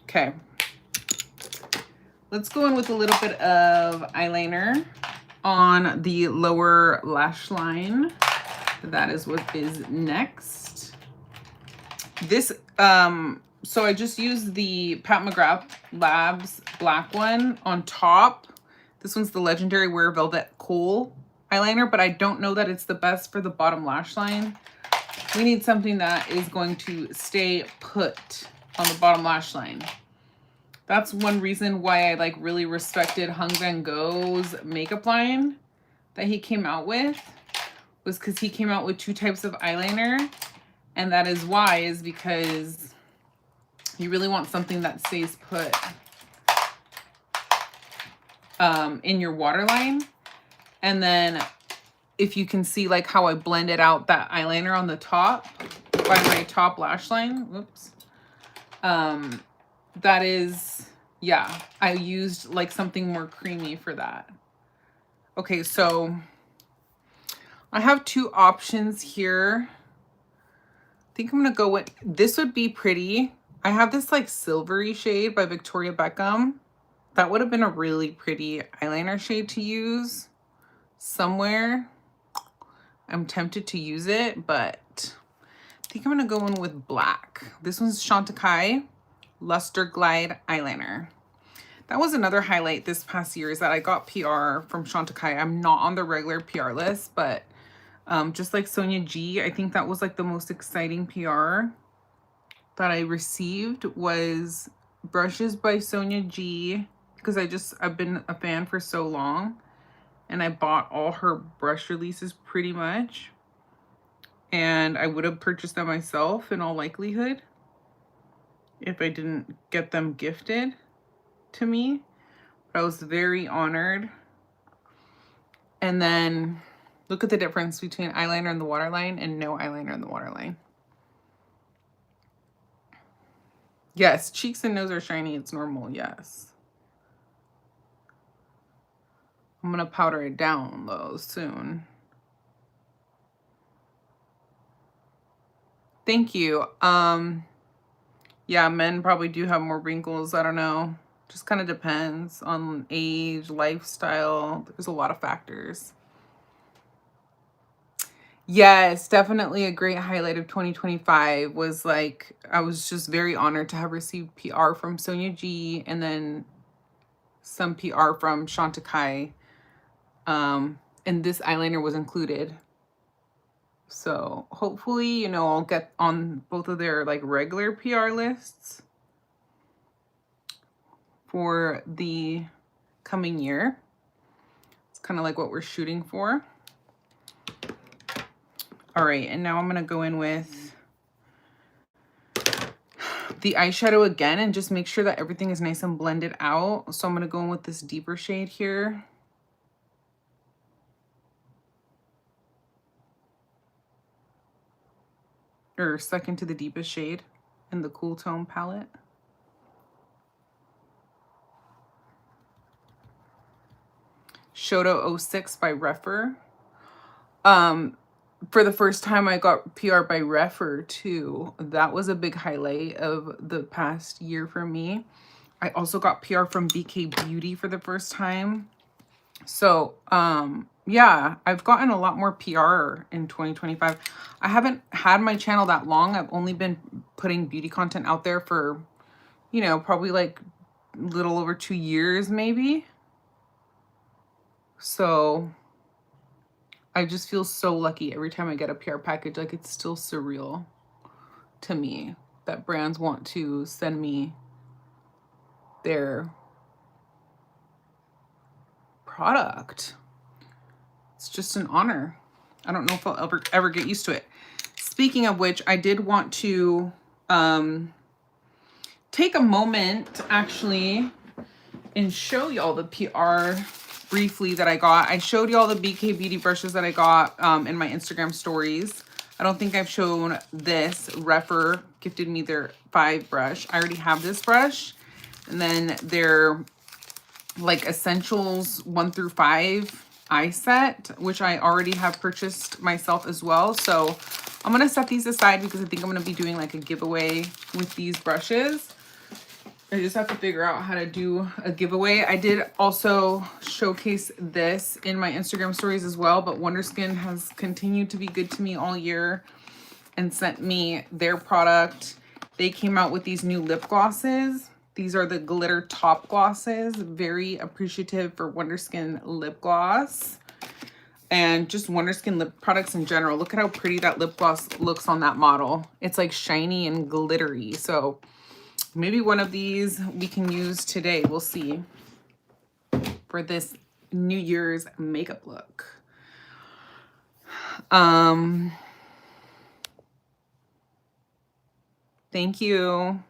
Okay. Let's go in with a little bit of eyeliner on the lower lash line. That is what is next. This, so I just used the Pat McGrath Labs black one on top. This one's the Legendary Wear Velvet Kohl eyeliner, but I don't know that it's the best for the bottom lash line. We need something that is going to stay put on the bottom lash line. That's one reason why I like really respected Hung Van Gogh's makeup line that he came out with, was because he came out with 2 types of eyeliner. And that is why, is because you really want something that stays put in your waterline. And then if you can see like how I blended out that eyeliner on the top by my top lash line, whoops. That is, yeah, I used like something more creamy for that. Okay, so I have 2 options here. I think I'm gonna go with, this would be pretty. I have this like silvery shade by Victoria Beckham. That would have been a really pretty eyeliner shade to use somewhere. I'm tempted to use it, but I think I'm gonna go in with black. This one's Chantecaille Luster Glide eyeliner. That was another highlight this past year, is that I got PR from Chantecaille. I'm not on the regular PR list, but just like Sonia G, I think that was like the most exciting PR that I received was brushes by Sonia G, because I've been a fan for so long and I bought all her brush releases pretty much. And I would have purchased them myself in all likelihood if I didn't get them gifted to me. But I was very honored. And then look at the difference between eyeliner in the waterline and no eyeliner in the waterline. Yes, cheeks and nose are shiny. It's normal, yes. I'm going to powder it down, though, soon. Thank you. Yeah, men probably do have more wrinkles. I don't know. Just kind of depends on age, lifestyle. There's a lot of factors. Yes, definitely a great highlight of 2025 was like, I was just very honored to have received PR from Sonia G and then some PR from Chantecaille. And this eyeliner was included. So hopefully, you know, I'll get on both of their like regular PR lists for the coming year. It's kind of like what we're shooting for. All right, and now I'm going to go in with the eyeshadow again and just make sure that everything is nice and blended out. So I'm going to go in with this deeper shade here. Or second to the deepest shade in the Cool Tone palette. She.E.O 06 by Refer. For the first time I got PR by Refer too. That was a big highlight of the past year for me. I also got PR from BK Beauty for the first time. So, yeah, I've gotten a lot more PR in 2025. I haven't had my channel that long. I've only been putting beauty content out there for, you know, probably like a little over 2 years maybe. So I just feel so lucky every time I get a PR package. Like, it's still surreal to me that brands want to send me their product. It's just an honor. I don't know if I'll ever get used to it. Speaking of which, I did want to take a moment actually and show y'all the PR briefly that I got. I showed y'all the BK Beauty brushes that I got in my Instagram stories. I don't think I've shown this. Refer gifted me their 5 brush. I already have this brush. And then their like essentials 1 through 5 eye set, which I already have purchased myself as well. So I'm going to set these aside because I think I'm going to be doing like a giveaway with these brushes. I just have to figure out how to do a giveaway. I did also showcase this in my Instagram stories as well, but Wonderskin has continued to be good to me all year and sent me their product. They came out with these new lip glosses. These are the glitter top glosses. Very appreciative for Wonderskin lip gloss and just Wonderskin lip products in general. Look at how pretty that lip gloss looks on that model. It's like shiny and glittery. So maybe one of these we can use today. We'll see for this New Year's makeup look. Thank you.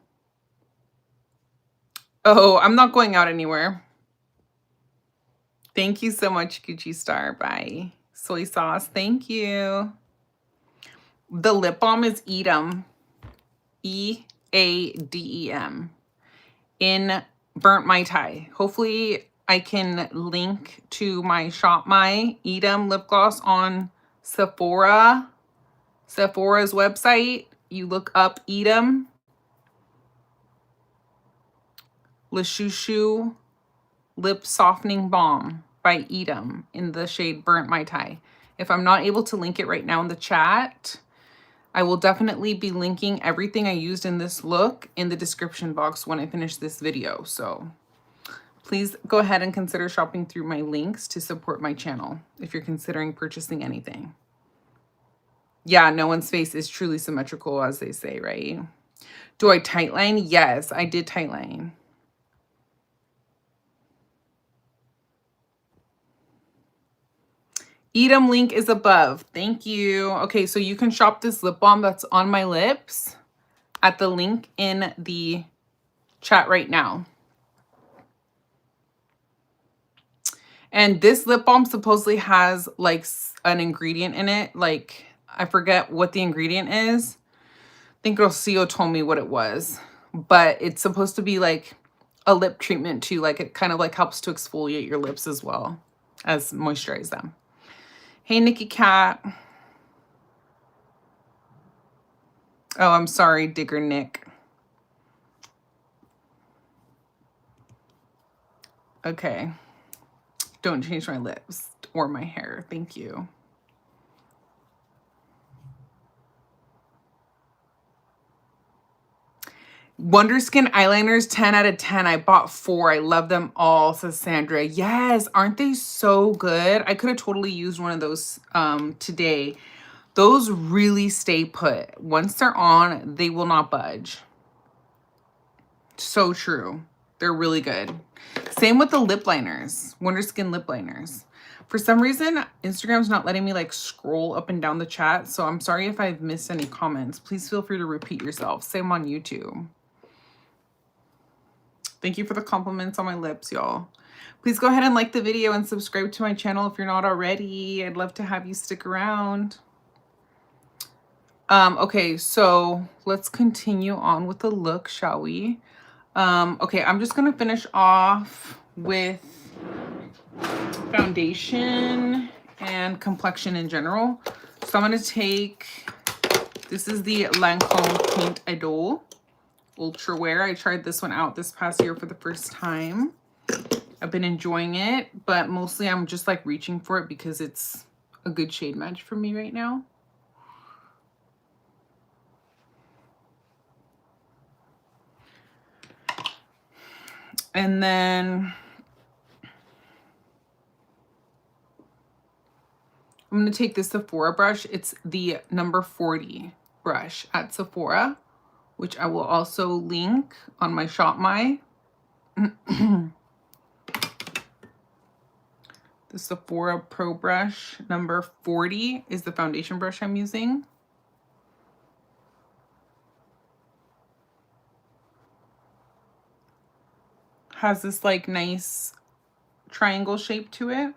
Oh, I'm not going out anywhere. Thank you so much, Gucci Star. Bye. Soy sauce. Thank you. The lip balm is EADEM. EADEM. In Burnt Matai. Hopefully I can link to my Shop My EADEM lip gloss on Sephora's website. You look up EADEM. Le Chouchou Lip Softening Balm by EADEM in the shade Burnt Matai. If I'm not able to link it right now in the chat, I will definitely be linking everything I used in this look in the description box when I finish this video. So please go ahead and consider shopping through my links to support my channel if you're considering purchasing anything. Yeah, no one's face is truly symmetrical, as they say, right? Do I tightline? Yes, I did tightline. EADEM link is above. Thank you. Okay, so you can shop this lip balm that's on my lips at the link in the chat right now. And this lip balm supposedly has like an ingredient in it. Like, I forget what the ingredient is. I think girl C.E.O told me what it was. but it's supposed to be like a lip treatment too. Like it kind of like helps to exfoliate your lips as well as moisturize them. Hey, Nikki Cat. Oh, I'm sorry, Digger Nick. Okay. Don't change my lips or my hair. Thank you. Wonderskin eyeliners, 10 out of 10. I bought 4. I love them all, says Sandra. Yes, aren't they so good? I could have totally used one of those today. Those really stay put. Once they're on, they will not budge. So true. They're really good. Same with the lip liners, Wonderskin lip liners. For some reason, Instagram's not letting me like scroll up and down the chat. So I'm sorry if I've missed any comments. Please feel free to repeat yourself. Same on YouTube. Thank you for the compliments on my lips, y'all. Please go ahead and like the video and subscribe to my channel if you're not already. I'd love to have you stick around. Okay, so let's continue on with the look, shall we? Okay, I'm just gonna finish off with foundation and complexion in general. So I'm gonna take, this is the Lancome Paint Idol Ultra Wear. I tried this one out this past year for the first time. I've been enjoying it, but mostly I'm just like reaching for it because it's a good shade match for me right now. And then I'm going to take this Sephora brush. It's the number 40 brush at Sephora, which I will also link on my Shop My. The Sephora Pro brush number 40 is the foundation brush I'm using. Has this like nice triangle shape to it.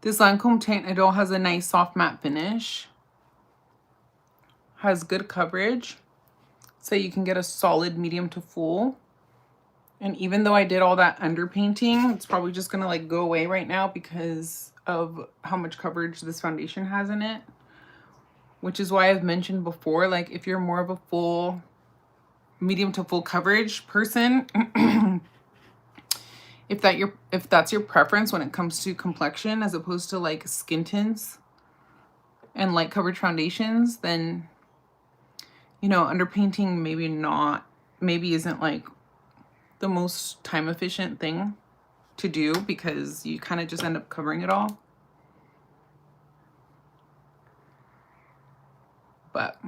This Lancome Paint Idol has a nice soft matte finish. Has good coverage, so you can get a solid medium to full. And even though I did all that underpainting, it's probably just gonna like go away right now because of how much coverage this foundation has in it. Which is why I've mentioned before, like if you're more of a full, medium to full coverage person, if that's your preference when it comes to complexion as opposed to like skin tints and light coverage foundations, then you know, underpainting maybe isn't like the most time efficient thing to do because you kind of just end up covering it all. But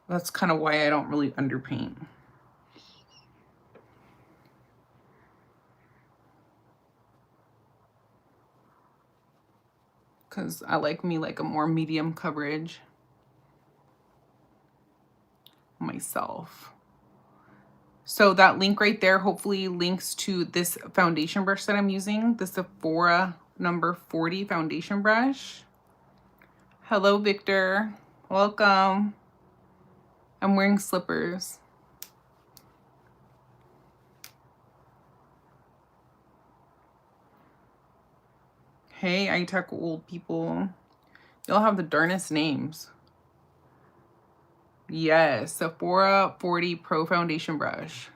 that's kind of why I don't really underpaint. Because I like me like a more medium coverage myself. So that link right there hopefully links to this foundation brush that I'm using, the Sephora number 40 foundation brush. Hello, Victor. Welcome. I'm wearing slippers. Hey, I talk old people. Y'all have the darnest names. Yes, Sephora 40 Pro Foundation Brush.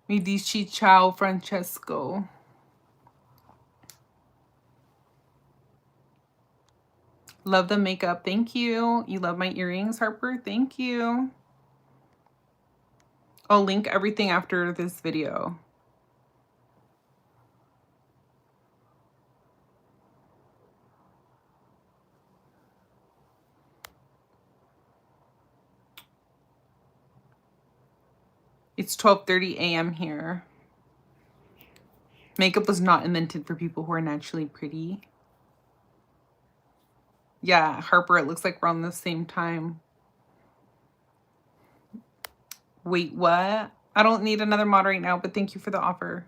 Medici Ciao Francesco. Love the makeup. Thank you. You love my earrings, Harper? Thank you. I'll link everything after this video. It's 12:30 a.m. here. Makeup was not invented for people who are naturally pretty. Yeah, Harper, it looks like we're on the same time. Wait, what? I don't need another mod right now, but thank you for the offer.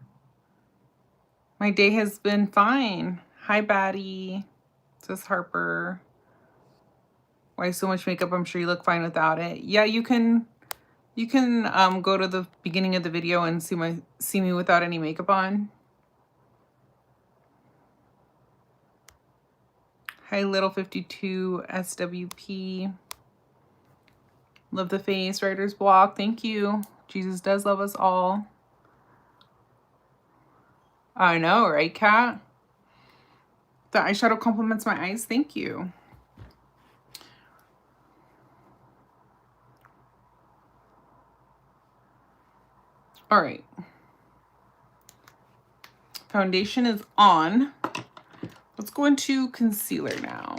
My day has been fine. Hi, Batty. Says Harper. Why so much makeup? I'm sure you look fine without it. Yeah, you can go to the beginning of the video and see me without any makeup on. Hi, Little 52 SWP. Love the face, writer's block. Thank you. Jesus does love us all. I know, right, Kat? The eyeshadow complements my eyes. Thank you. All right. Foundation is on. Let's go into concealer now.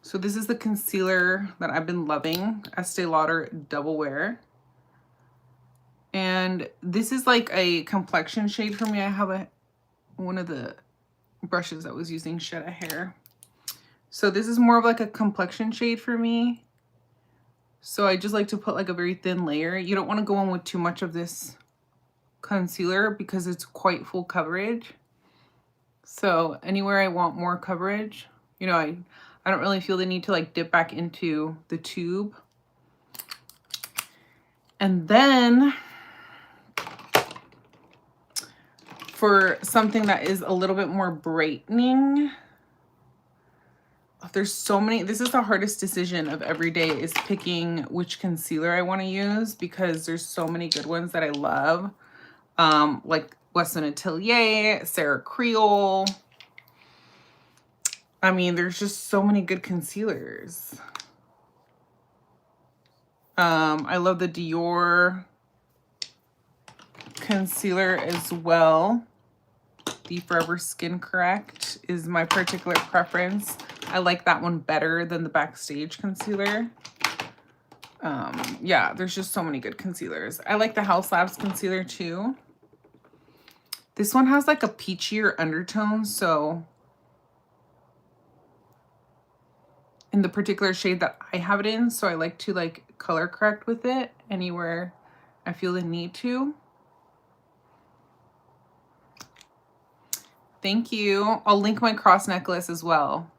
So this is the concealer that I've been loving, Estee Lauder Double Wear. And this is like a complexion shade for me. I have one of the brushes that was using shed a hair. So this is more of like a complexion shade for me. So I just like to put like a very thin layer. You don't want to go in with too much of this concealer because it's quite full coverage. So anywhere I want more coverage, you know, I don't really feel the need to like dip back into the tube. And then for something that is a little bit more brightening, there's so many. This is the hardest decision of every day, is picking which concealer I want to use because there's so many good ones that I love. Like Westman Atelier, Sarah Creal. I mean, there's just so many good concealers. I love the Dior concealer as well. The Forever Skin Correct is my particular preference. I like that one better than the Backstage concealer. Yeah, there's just so many good concealers. I like the House Labs concealer too. This one has like a peachier undertone, so in the particular shade that I have it in, so I like to like color correct with it anywhere I feel the need to. Thank you. I'll link my cross necklace as well.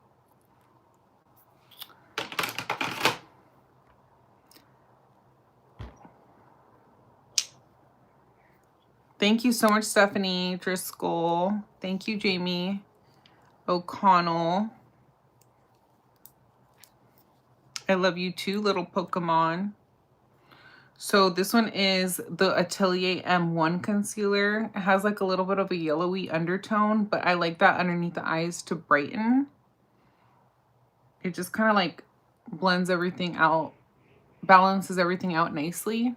Thank you so much, Stephanie Driscoll. Thank you, Jamie O'Connell. I love you too, little Pokemon. So this one is the Atelier M1 concealer. It has like a little bit of a yellowy undertone, but I like that underneath the eyes to brighten. It just kind of like blends everything out, balances everything out nicely.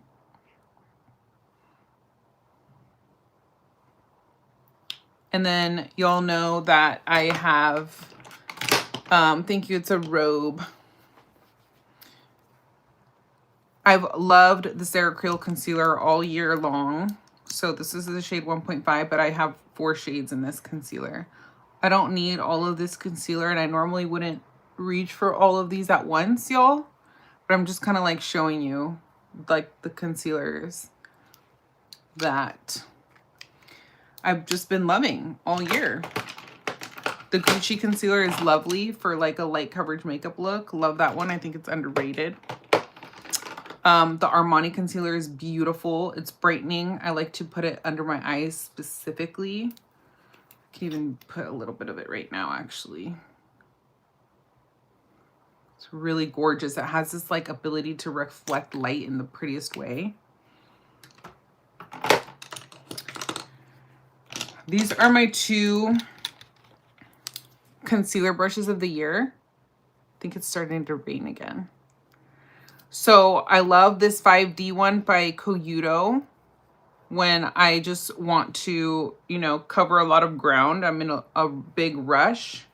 And then y'all know that I have, thank you, it's a robe. I've loved the Sarah Creal concealer all year long. So this is the shade 1.5, but I have 4 shades in this concealer. I don't need all of this concealer, and I normally wouldn't reach for all of these at once, y'all. But I'm just kind of like showing you like the concealers that I've just been loving all year. The Gucci concealer is lovely for like a light coverage makeup look. Love that one. I think it's underrated. The Armani concealer is beautiful. It's brightening. I like to put it under my eyes specifically. I can even put a little bit of it right now, actually. It's really gorgeous. It has this like ability to reflect light in the prettiest way. These are my 2 concealer brushes of the year. I think it's starting to rain again. So I love this 5D one by Colow when I just want to, you know, cover a lot of ground. I'm in a big rush.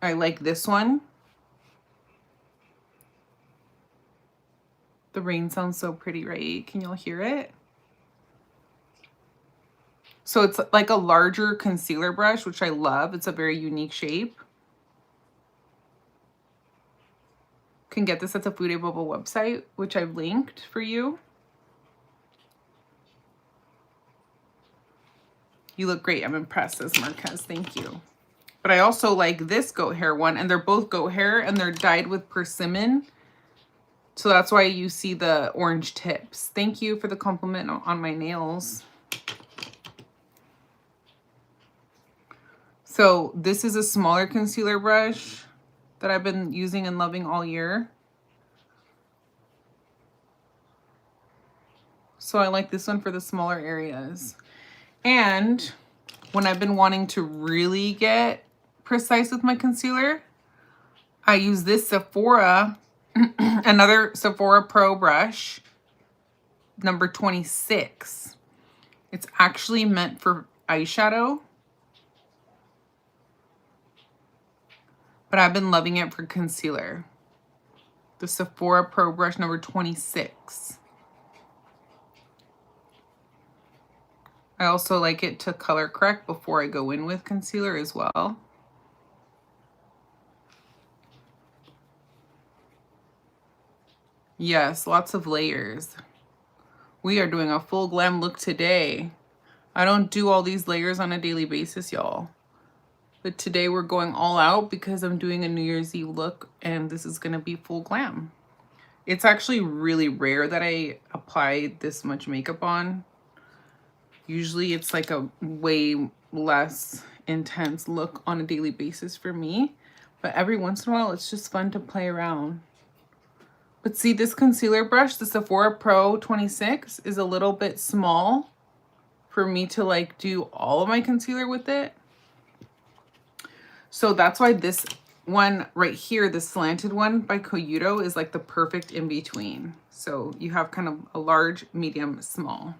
I like this one. The rain sounds so pretty, right? Can y'all hear it? So it's like a larger concealer brush, which I love. It's a very unique shape. Can get this at the Food A Bubble website, which I've linked for you. You look great. I'm impressed, says Marquez. Thank you. But I also like this goat hair one, and they're both goat hair, and they're dyed with persimmon. So that's why you see the orange tips. Thank you for the compliment on my nails. So this is a smaller concealer brush that I've been using and loving all year. So I like this one for the smaller areas. And when I've been wanting to really get precise with my concealer, I use this Sephora, another Sephora Pro brush, number 26. It's actually meant for eyeshadow, but I've been loving it for concealer. The Sephora Pro brush number 26. I also like it to color correct before I go in with concealer as well. Yes, lots of layers. We are doing a full glam look today. I don't do all these layers on a daily basis, y'all. But today we're going all out because I'm doing a New Year's Eve look and this is gonna be full glam. It's actually really rare that I apply this much makeup on. Usually it's like a way less intense look on a daily basis for me. But every once in a while, it's just fun to play around. But see, this concealer brush, the Sephora Pro 26, is a little bit small for me to like do all of my concealer with it. So that's why this one right here, the slanted one by Coyuto, is like the perfect in between. So you have kind of a large, medium, small.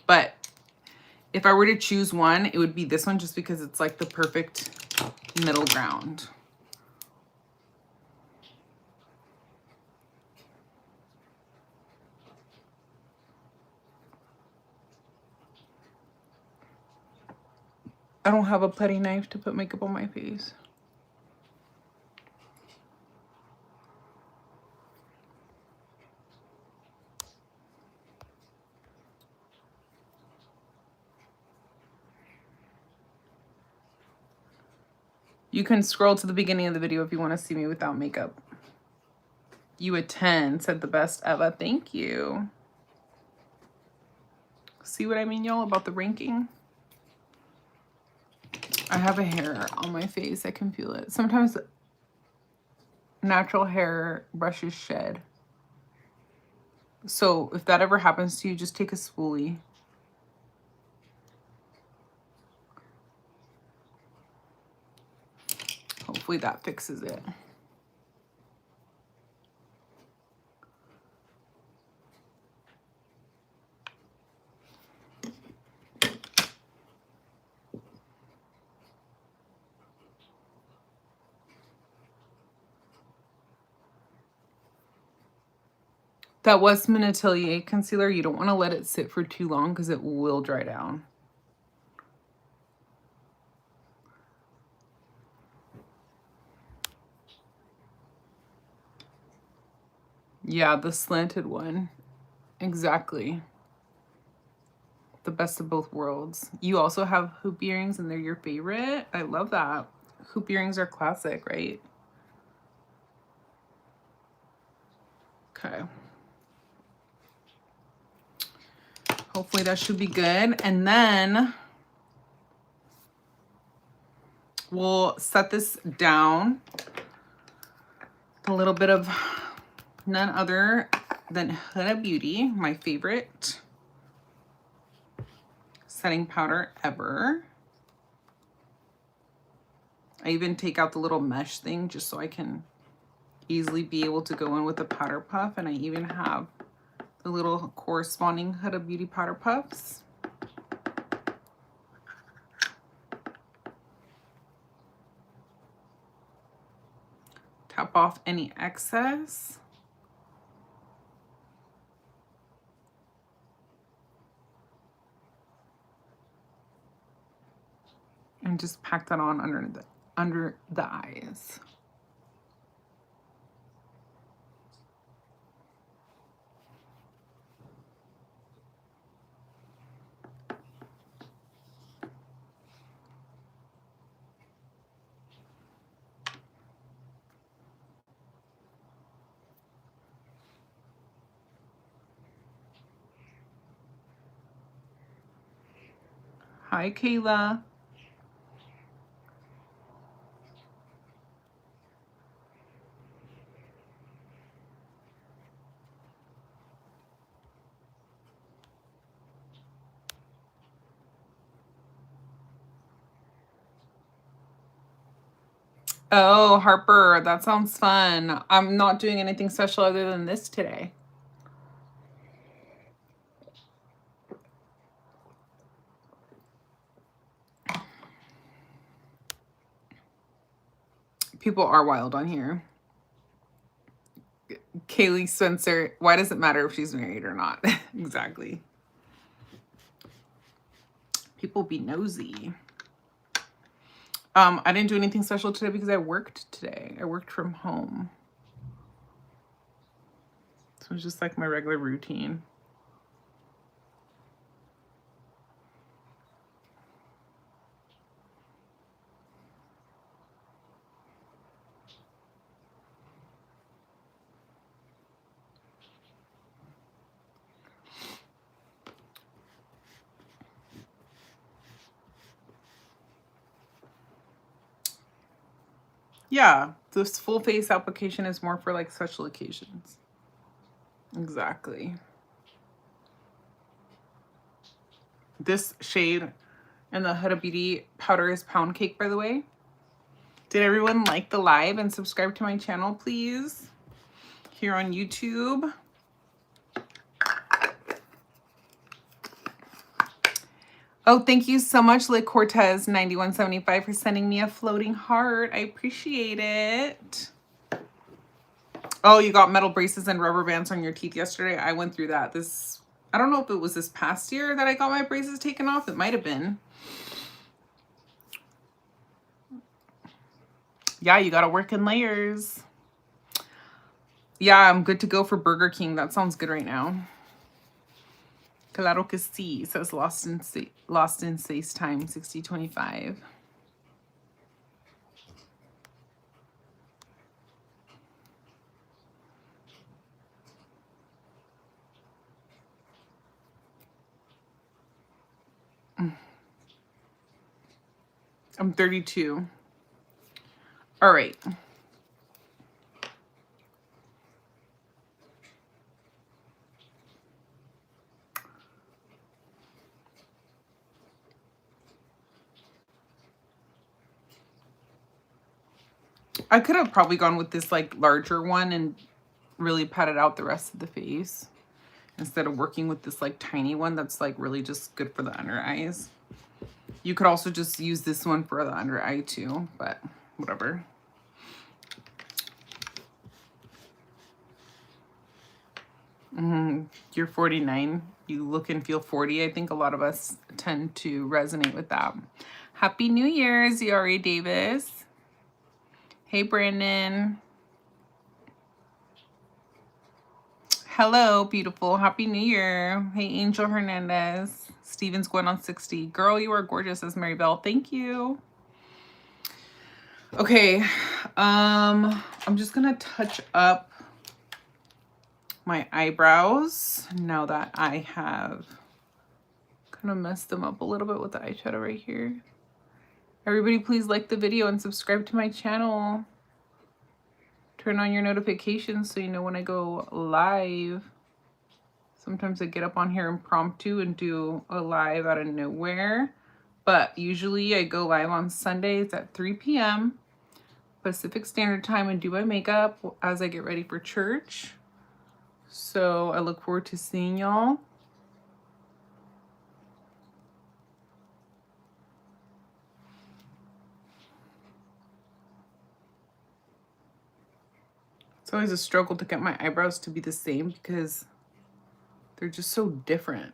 But if I were to choose one, it would be this one just because it's like the perfect middle ground. I don't have a putty knife to put makeup on my face. You can scroll to the beginning of the video if you want to see me without makeup. You a 10, said the best Eva. Thank you. See what I mean, y'all, about the ranking? I have a hair on my face. I can feel it. Sometimes natural hair brushes shed. So if that ever happens to you, just take a spoolie. Hopefully that fixes it. That Westman Atelier concealer, you don't want to let it sit for too long because it will dry down. Yeah, the slanted one. Exactly. The best of both worlds. You also have hoop earrings and they're your favorite. I love that. Hoop earrings are classic, right? Okay. Hopefully that should be good. And then we'll set this down. A little bit of none other than Huda Beauty, my favorite setting powder ever. I even take out the little mesh thing just so I can easily be able to go in with the powder puff. And I even have the little corresponding Huda Beauty powder puffs. Tap off any excess. And just pack that on under the eyes. Hi, Kayla. Oh, Harper, that sounds fun. I'm not doing anything special other than this today. People are wild on here. Kaylee Spencer, why does it matter if she's married or not? Exactly. People be nosy. I didn't do anything special today because I worked today. I worked from home. So it was just like my regular routine. Yeah, this full face application is more for like special occasions. Exactly. This shade and the Hudda Beauty powder is Pound Cake, by the way. Did everyone like the live and subscribe to my channel, please? Here on YouTube. Oh, thank you so much, Lick Cortez 9175 for sending me a floating heart. I appreciate it. Oh, you got metal braces and rubber bands on your teeth yesterday. I went through that. I don't know if it was this past year that I got my braces taken off. It might have been. Yeah, you got to work in layers. Yeah, I'm good to go for Burger King. That sounds good right now. Claro que sí, says Lost in Space Time 6025. I'm 32. All right. I could have probably gone with this like larger one and really patted out the rest of the face instead of working with this like tiny one that's like really just good for the under eyes. You could also just use this one for the under eye too, but whatever. You're 49. You look and feel 40. I think a lot of us tend to resonate with that. Happy New Year, Ziari Davis. Hey, Brandon. Hello, beautiful. Happy New Year. Hey, Angel Hernandez. Steven's going on 60. Girl, you are gorgeous, as Maribel. Thank you. Okay. I'm just going to touch up my eyebrows now that I have kind of messed them up a little bit with the eyeshadow right here. Everybody please like the video and subscribe to my channel. Turn on your notifications so you know when I go live. Sometimes I get up on here impromptu and do a live out of nowhere, but usually I go live on Sundays at 3 p.m. Pacific Standard Time and do my makeup as I get ready for church. So I look forward to seeing y'all. It's always a struggle to get my eyebrows to be the same because they're just so different.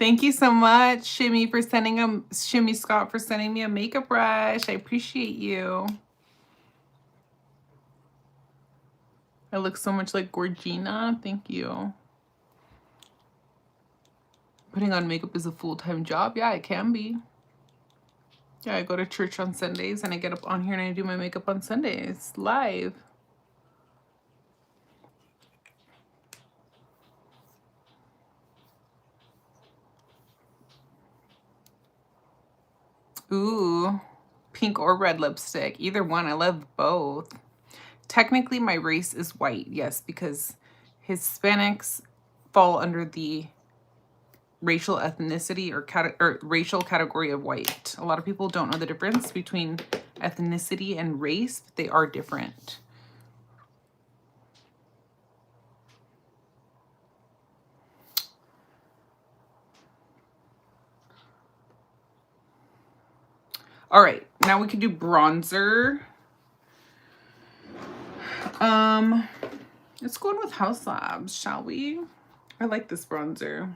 Thank you so much, Shimmy Scott for sending me a makeup brush. I appreciate you. I look so much like Gorgina. Thank you. Putting on makeup is a full-time job. Yeah, it can be. Yeah, I go to church on Sundays and I get up on here and I do my makeup on Sundays live. Ooh, pink or red lipstick. Either one. I love both. Technically, my race is white. Yes, because Hispanics fall under the racial ethnicity or racial category of white. A lot of people don't know the difference between ethnicity and race, but they are different. All right, now we can do bronzer. Let's go in with House Labs, shall we? I like this bronzer.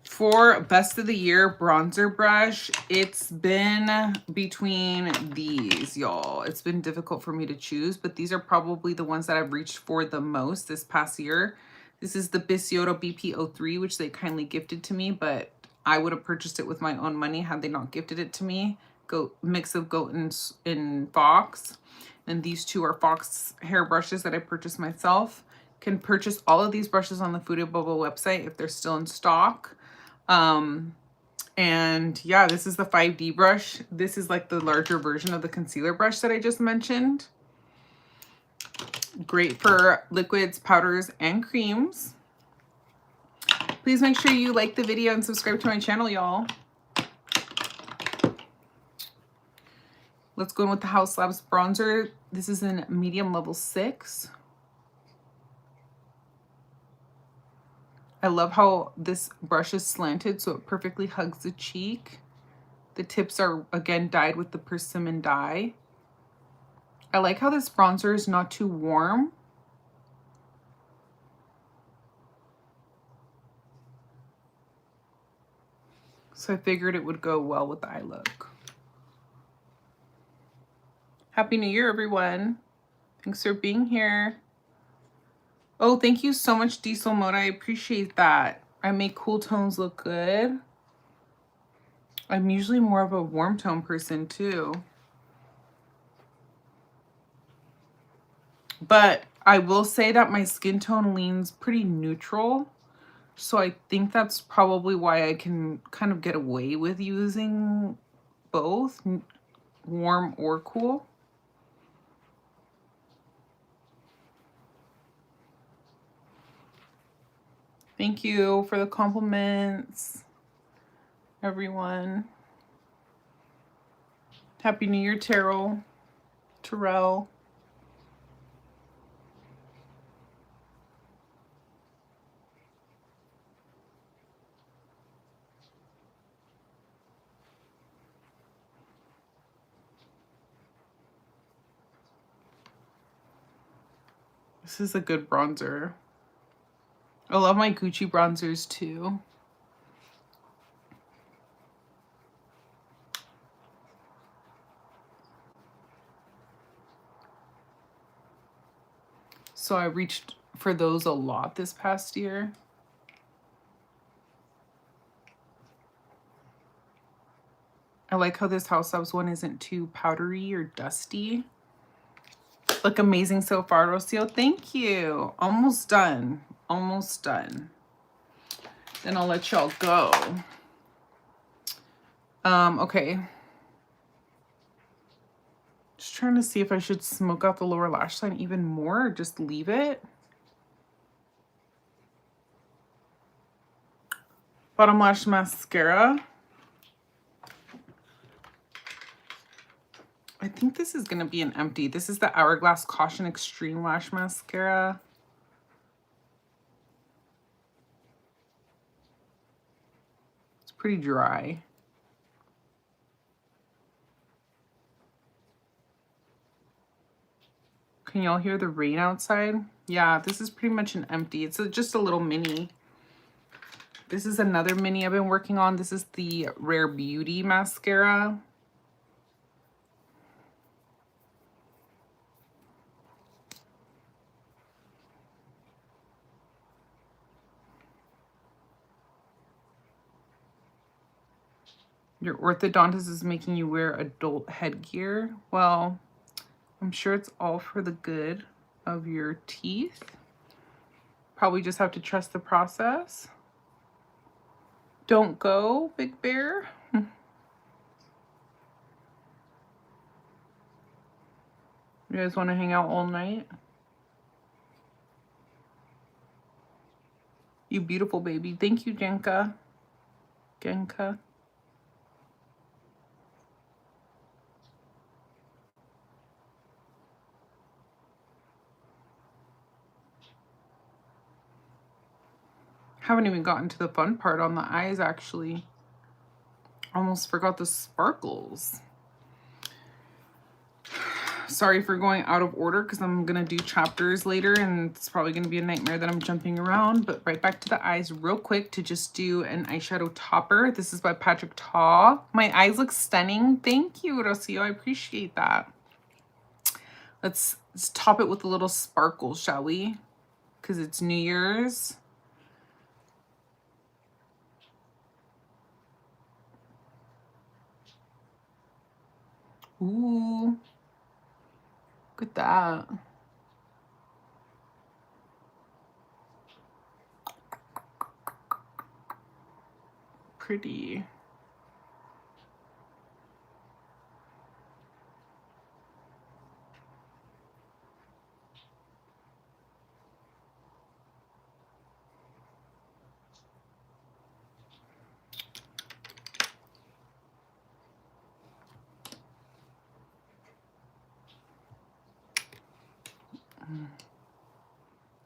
For best of the year bronzer brush, it's been between these, y'all. It's been difficult for me to choose, but these are probably the ones that I've reached for the most this past year. This is the Bisciotto BP03, which they kindly gifted to me, but I would have purchased it with my own money had they not gifted it to me. Mix of Goat and Fox. And these two are Fox hair brushes that I purchased myself. Can purchase all of these brushes on the Foodie Bubble website if they're still in stock. And yeah, this is the 5D brush. This is like the larger version of the concealer brush that I just mentioned. Great for liquids, powders, and creams. Please make sure you like the video and subscribe to my channel, y'all. Let's go in with the House Labs bronzer. This is in medium level 6. I love how this brush is slanted so it perfectly hugs the cheek. The tips are, again, dyed with the persimmon dye. I like how this bronzer is not too warm. So I figured it would go well with the eye look. Happy New Year, everyone. Thanks for being here. Oh, thank you so much, Diesel Mode. I appreciate that. I make cool tones look good. I'm usually more of a warm tone person too. But I will say that my skin tone leans pretty neutral. So I think that's probably why I can kind of get away with using both, warm or cool. Thank you for the compliments, everyone. Happy New Year, Terrell. This is a good bronzer. I love my Gucci bronzers too. So I reached for those a lot this past year. I like how this House Labs one isn't too powdery or dusty. Look amazing so far, Rocio. Thank you. Almost done. Almost done. Then I'll let y'all go. Okay. Just trying to see if I should smoke out the lower lash line even more or just leave it. Bottom Lash Mascara. I think this is going to be an empty. This is the Hourglass Caution Extreme Lash Mascara. It's pretty dry. Can y'all hear the rain outside? Yeah, this is pretty much an empty. It's just a little mini. This is another mini I've been working on. This is the Rare Beauty mascara. Your orthodontist is making you wear adult headgear. Well, I'm sure it's all for the good of your teeth. Probably just have to trust the process. Don't go, Big Bear. You guys want to hang out all night? You beautiful baby. Thank you, Genka. Genka. Haven't even gotten to the fun part on the eyes, actually. Almost forgot the sparkles. Sorry for going out of order because I'm going to do chapters later and it's probably going to be a nightmare that I'm jumping around. But right back to the eyes real quick to just do an eyeshadow topper. This is by Patrick Ta. My eyes look stunning. Thank you, Rocio. I appreciate that. Let's top it with a little sparkle, shall we? Because it's New Year's. Ooh. Look at that. Pretty.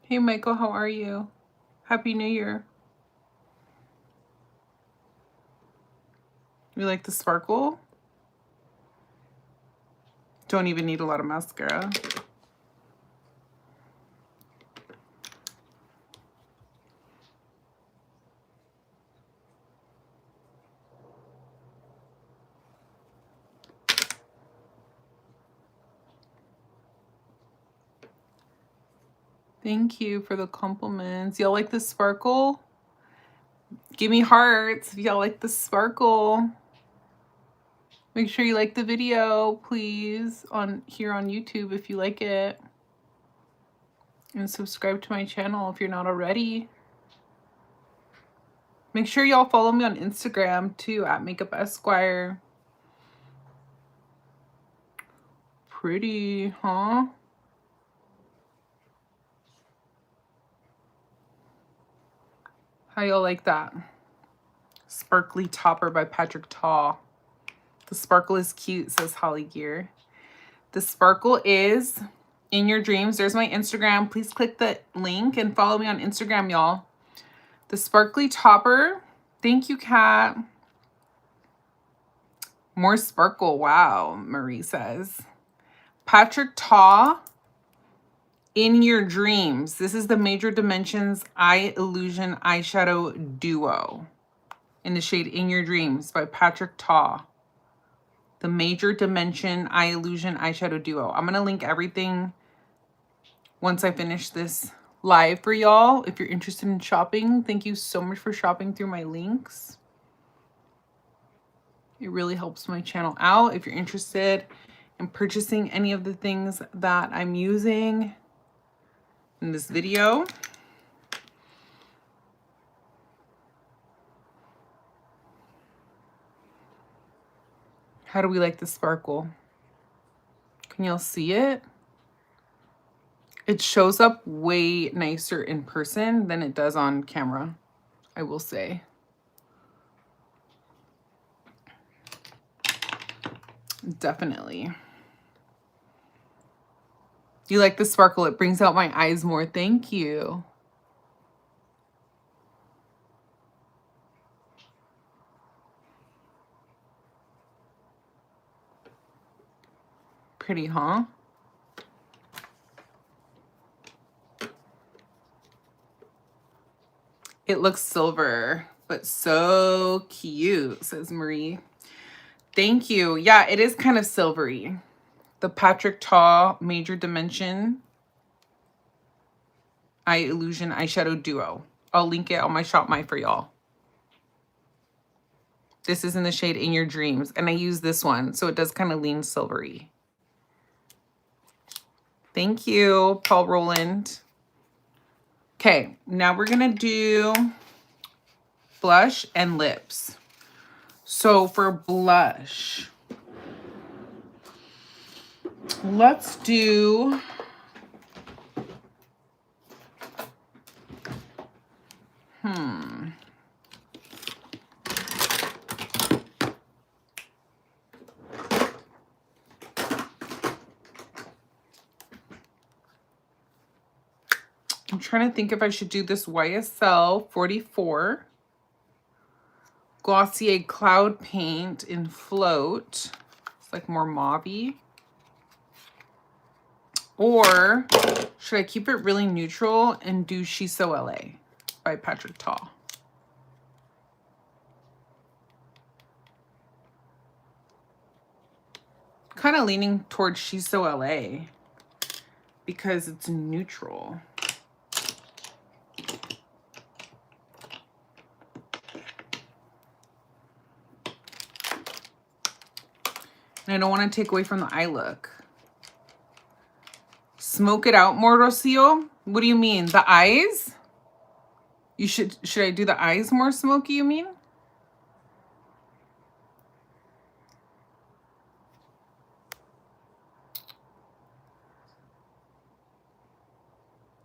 Hey, Michael, how are you? Happy New Year. You like the sparkle? Don't even need a lot of mascara. Thank you for the compliments. Y'all like the sparkle? Give me hearts if y'all like the sparkle. Make sure you like the video, please, here on YouTube if you like it. And subscribe to my channel if you're not already. Make sure y'all follow me on Instagram too, at MakeupEsquire. Pretty, huh? How y'all like that? Sparkly topper by Patrick Ta. The sparkle is cute, says Holly Gear. The sparkle is In Your Dreams. There's my Instagram. Please click the link and follow me on Instagram, y'all. The sparkly topper. Thank you, Kat. More sparkle. Wow, Marie says. Patrick Ta, In Your Dreams. This is the Major Dimensions Eye Illusion Eyeshadow Duo in the shade In Your Dreams by Patrick Ta. The Major Dimension Eye Illusion Eyeshadow Duo. I'm going to link everything once I finish this live for y'all. If you're interested in shopping, thank you so much for shopping through my links. It really helps my channel out. If you're interested in purchasing any of the things that I'm using in this video. How do we like the sparkle? Can y'all see it? It shows up way nicer in person than it does on camera, I will say. Definitely. You like the sparkle? It brings out my eyes more. Thank you. Pretty, huh? It looks silver, but so cute, says Marie. Thank you. Yeah, it is kind of silvery. The Patrick Ta Major Dimension Eye Illusion Eyeshadow Duo. I'll link it on my Shop My for y'all. This is in the shade In Your Dreams, and I use this one, so it does kind of lean silvery. Thank you, Paul Roland. Okay, now we're gonna do blush and lips. So for blush, let's do I'm trying to think if I should do this YSL 44 Glossier Cloud Paint in Float. It's like more mauve-y. Or should I keep it really neutral and do She.E.O LA by Patrick Ta? Kind of leaning towards She.E.O LA because it's neutral. And I don't want to take away from the eye look. Smoke it out more, Rocio? What do you mean? The eyes? Should I do the eyes more smoky, you mean?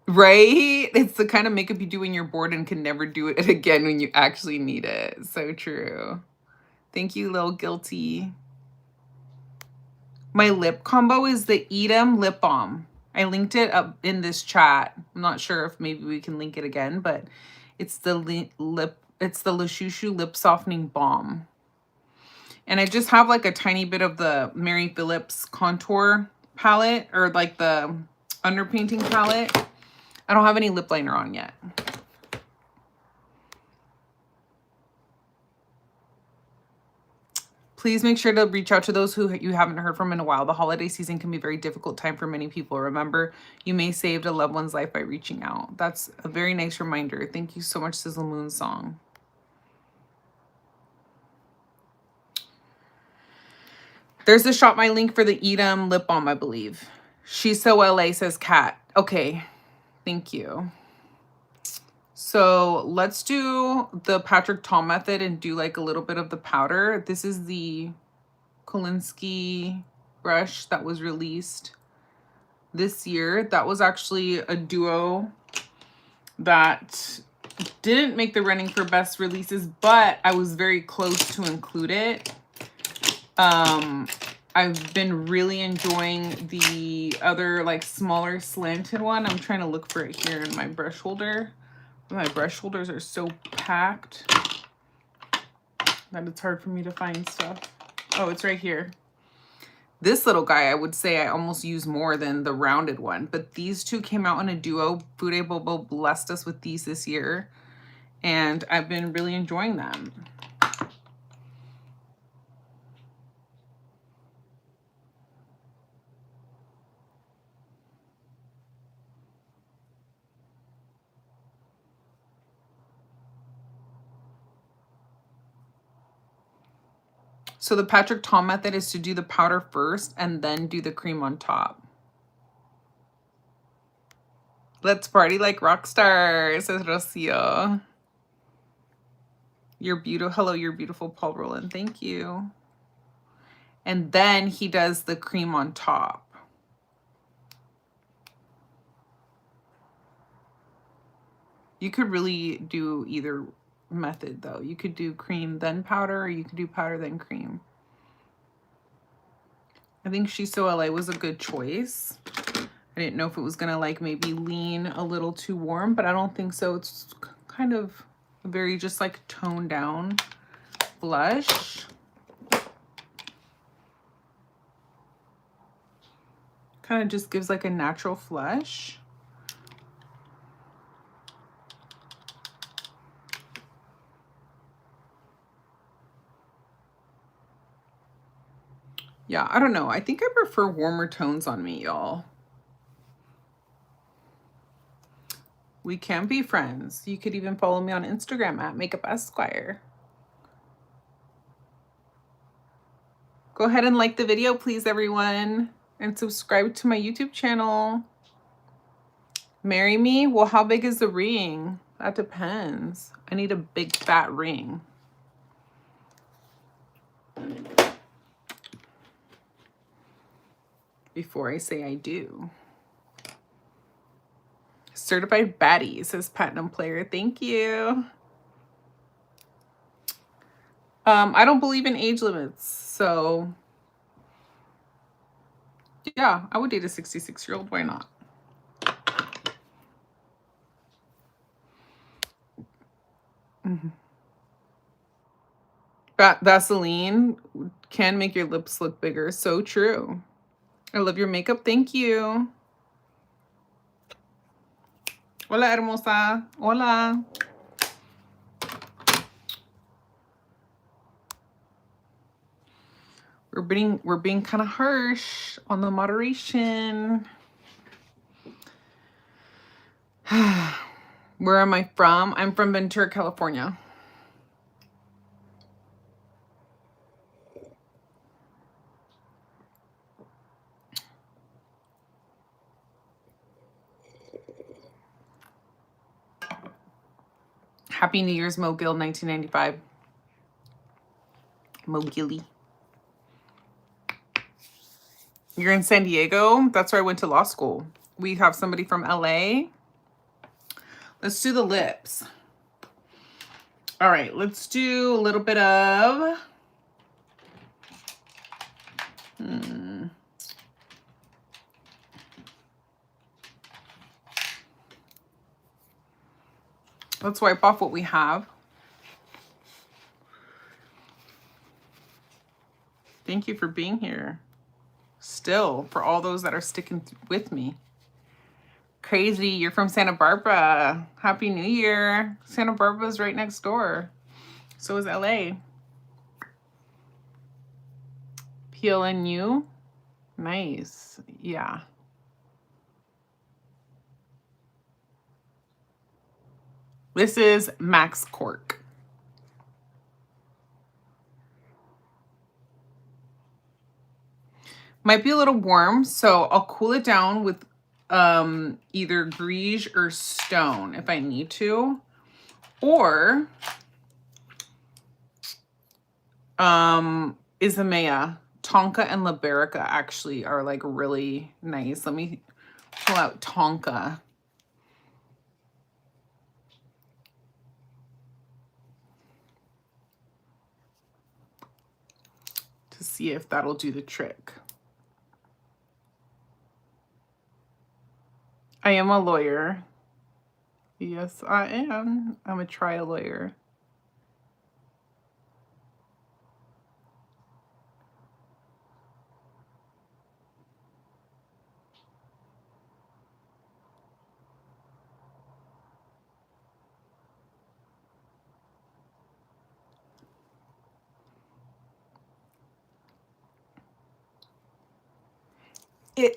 Right? It's the kind of makeup you do when you're bored and can never do it again when you actually need it. So true. Thank you, Lil Guilty. My lip combo is the EADEM lip balm. I linked it up in this chat. I'm not sure if maybe we can link it again, but it's the it's the Le Chouchou lip softening balm. And I just have like a tiny bit of the Mary Phillips contour palette, or like the underpainting palette. I don't have any lip liner on yet. Please make sure to reach out to those who you haven't heard from in a while. The holiday season can be a very difficult time for many people. Remember, you may save a loved one's life by reaching out. That's a very nice reminder. Thank you so much, Sizzle Moon Song. There's the Shop My link for the EADEM lip balm, I believe. She.E.O LA, says Kat. Okay, thank you. So let's do the Patrick Ta method and do like a little bit of the powder. This is the Kolinsky brush that was released this year. That was actually a duo that didn't make the running for best releases, but I was very close to include it. I've been really enjoying the other like smaller slanted one. I'm trying to look for it here in my brush holder. My brush holders are so packed that it's hard for me to find stuff. Oh, it's right here. This little guy, I would say I almost use more than the rounded one, but these two came out in a duo. Fude Bobo blessed us with these this year, and I've been really enjoying them. So the Patrick Ta method is to do the powder first and then do the cream on top. Let's party like rock stars, says Rocio. You're beautiful. Hello, you're beautiful, Paul Roland. Thank you. And then he does the cream on top. You could really do either method though. You could do cream then powder, or you could do powder then cream. I think She.E.O LA was a good choice. I didn't know if it was gonna like maybe lean a little too warm, but I don't think so. It's kind of a very just like toned down blush. Kind of just gives like a natural flush. Yeah, I don't know. I think I prefer warmer tones on me, y'all. We can be friends. You could even follow me on Instagram at MakeupEsquire. Go ahead and like the video, please, everyone. And subscribe to my YouTube channel. Marry me? Well, how big is the ring? That depends. I need a big fat ring. Before I say I do. Certified baddie, says Platinum Player. Thank you. I don't believe in age limits, so yeah, I would date a 66-year-old. Why not? Vaseline can make your lips look bigger. So true. I love your makeup. Thank you. Hola, hermosa. Hola. We're being kind of harsh on the moderation. Where am I from? I'm from Ventura, California. Happy New Year's, Mo Gill, 1995. Mo Gilly. You're in San Diego? That's where I went to law school. We have somebody from LA. Let's do the lips. All right, let's do a little bit of... Let's wipe off what we have. Thank you for being here. Still, for all those that are sticking with me. Crazy, you're from Santa Barbara. Happy New Year. Santa Barbara's right next door. So is LA. PLNU. Nice. Yeah. This is Max Cork. Might be a little warm, so I'll cool it down with either Greige or Stone if I need to. Or Isamaya. Tonka and Liberica actually are like really nice. Let me pull out Tonka. To see if that'll do the trick. I am a lawyer. Yes, I am. I'm a trial lawyer.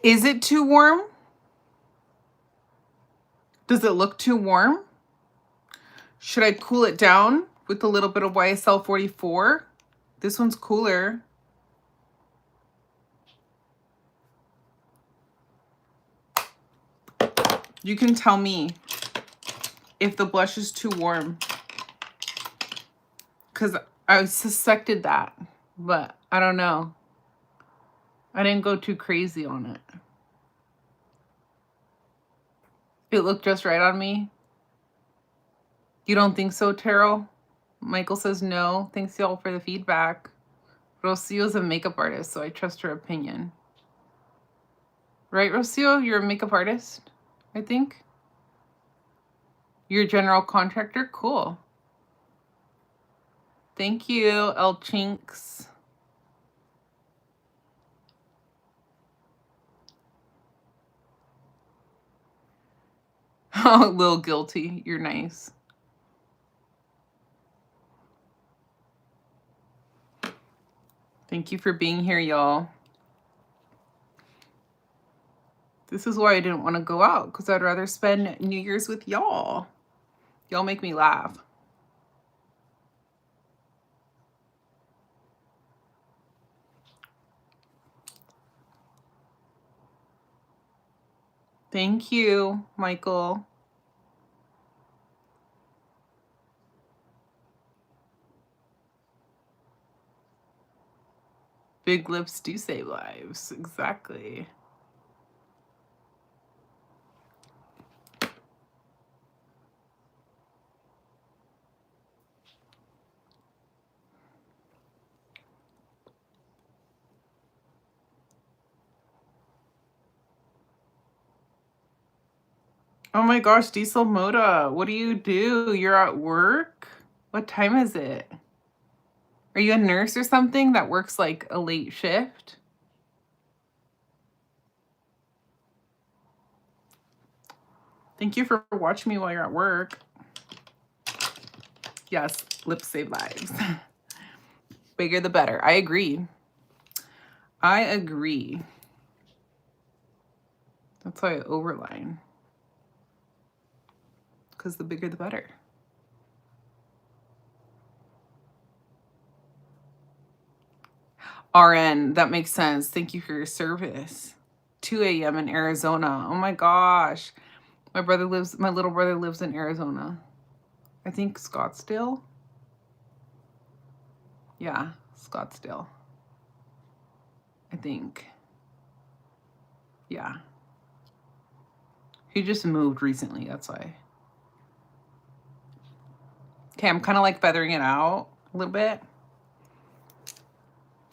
Is it too warm? Does it look too warm? Should I cool it down with a little bit of YSL 44? This one's cooler. You can tell me if the blush is too warm. Because I suspected that, but I don't know. I didn't go too crazy on it. It looked just right on me. You don't think so, Terrell? Michael says no. Thanks y'all for the feedback. Rocio's a makeup artist, so I trust her opinion. Right, Rocio? You're a makeup artist, I think. You're a general contractor? Cool. Thank you, El Chinks. Oh, a little guilty. You're nice. Thank you for being here, y'all. This is why I didn't want to go out, because I'd rather spend New Year's with y'all. Y'all make me laugh. Thank you, Michael. Big lips do save lives. Exactly. Oh my gosh, Diesel Moda, what do you do? You're at work? What time is it? Are you a nurse or something that works like a late shift? Thank you for watching me while you're at work. Yes, lips save lives. Bigger the better. I agree. I agree. That's why I overline. Because the bigger the better. RN, that makes sense. Thank you for your service. 2 a.m. in Arizona. Oh my gosh. My little brother lives in Arizona. I think Scottsdale. Yeah, Scottsdale. I think. Yeah. He just moved recently, that's why. Okay, I'm kind of like feathering it out a little bit.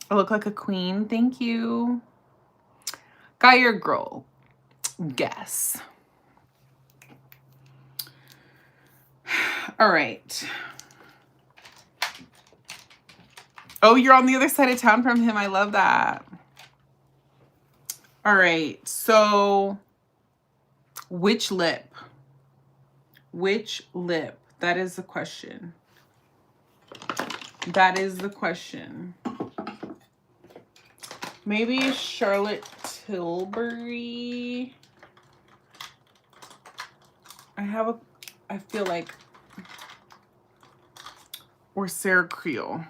I look like a queen. Thank you. Guy or girl? Guess. All right. Oh, you're on the other side of town from him. I love that. All right. So, which lip? Which lip? That is the question. That is the question. Maybe Charlotte Tilbury. I feel like, or Sarah Creal.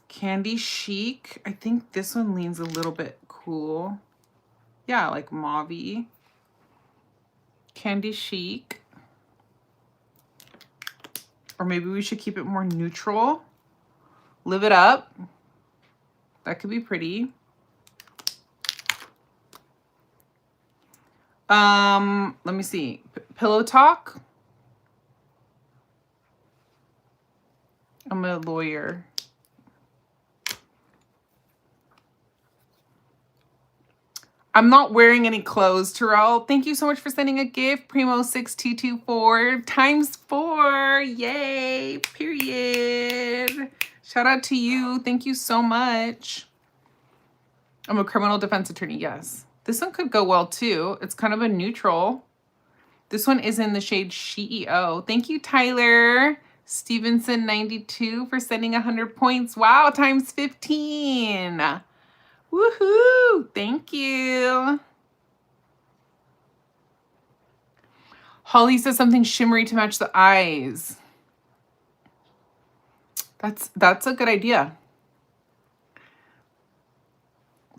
Candy Chic. I think this one leans a little bit cool. Yeah, like mauve-y. Candy Chic. Or maybe we should keep it more neutral. Live It Up. That could be pretty. Let me see. Pillow Talk. I'm a lawyer. I'm not wearing any clothes, Terrell. Thank you so much for sending a gift. Primo6224 times 4. Yay. Period. Shout out to you. Thank you so much. I'm a criminal defense attorney. Yes. This one could go well too. It's kind of a neutral. This one is in the shade She.E.O. Thank you, Tyler Stevenson 92 for sending 100 points. Wow, times 15. Woohoo! Thank you. Holly says something shimmery to match the eyes. That's a good idea.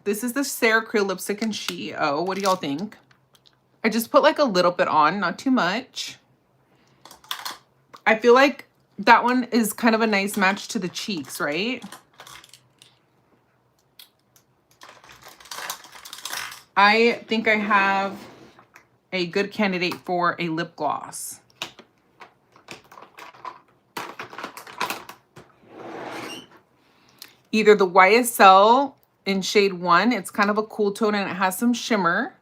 This is the Sarah Creal lipstick in She.E.O. What do y'all think? I just put like a little bit on, not too much. I feel like that one is kind of a nice match to the cheeks, right? I think I have a good candidate for a lip gloss. Either the YSL in shade 1, it's kind of a cool tone and it has some shimmer.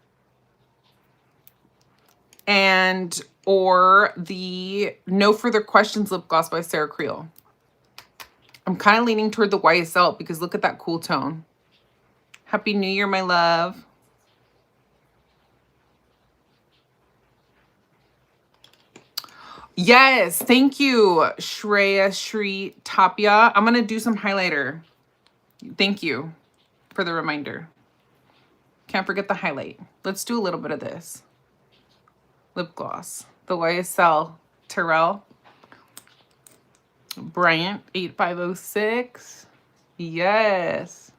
And or the No Further Questions lip gloss by Sarah Creal. I'm kind of leaning toward the YSL because look at that cool tone. Happy New Year, my love. Yes, thank you, Shreya Shri Tapia. I'm going to do some highlighter. Thank you for the reminder. Can't forget the highlight. Let's do a little bit of this. Lip gloss. The YSL Terrell Bryant 8506. Yes.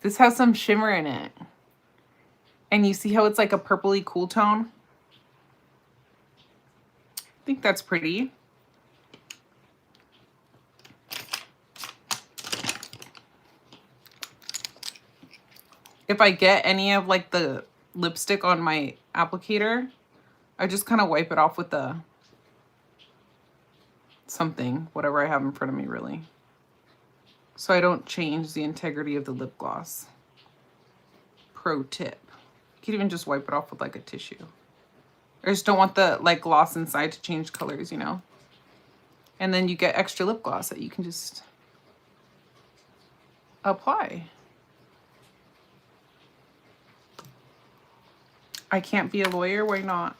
This has some shimmer in it. And you see how it's like a purpley cool tone? I think that's pretty. If I get any of like the lipstick on my applicator, I just kind of wipe it off with the something, whatever I have in front of me really. So I don't change the integrity of the lip gloss. Pro tip. You can even just wipe it off with like a tissue. I just don't want the like gloss inside to change colors, you know? And then you get extra lip gloss that you can just apply. I can't be a lawyer, why not?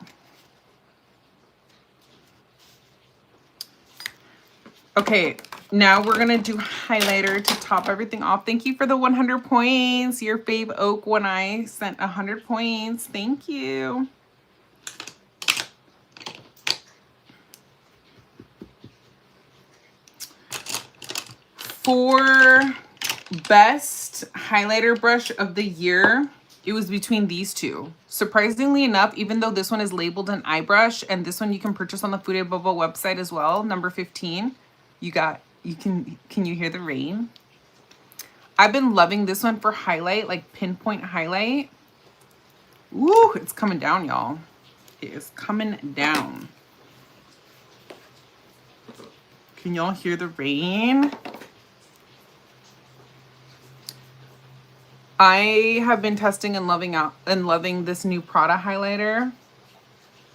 Okay, now we're gonna do highlighter to top everything off. Thank you for the 100 points. Your fave oak when I sent 100 points. Thank you. For best highlighter brush of the year, it was between these two. Surprisingly enough, even though this one is labeled an eye brush and this one you can purchase on the Food & Bubble website as well, number 15, can you hear the rain? I've been loving this one for highlight, like pinpoint highlight. Ooh, it's coming down, y'all. It is coming down. Can y'all hear the rain? I have been testing and loving this new Prada highlighter.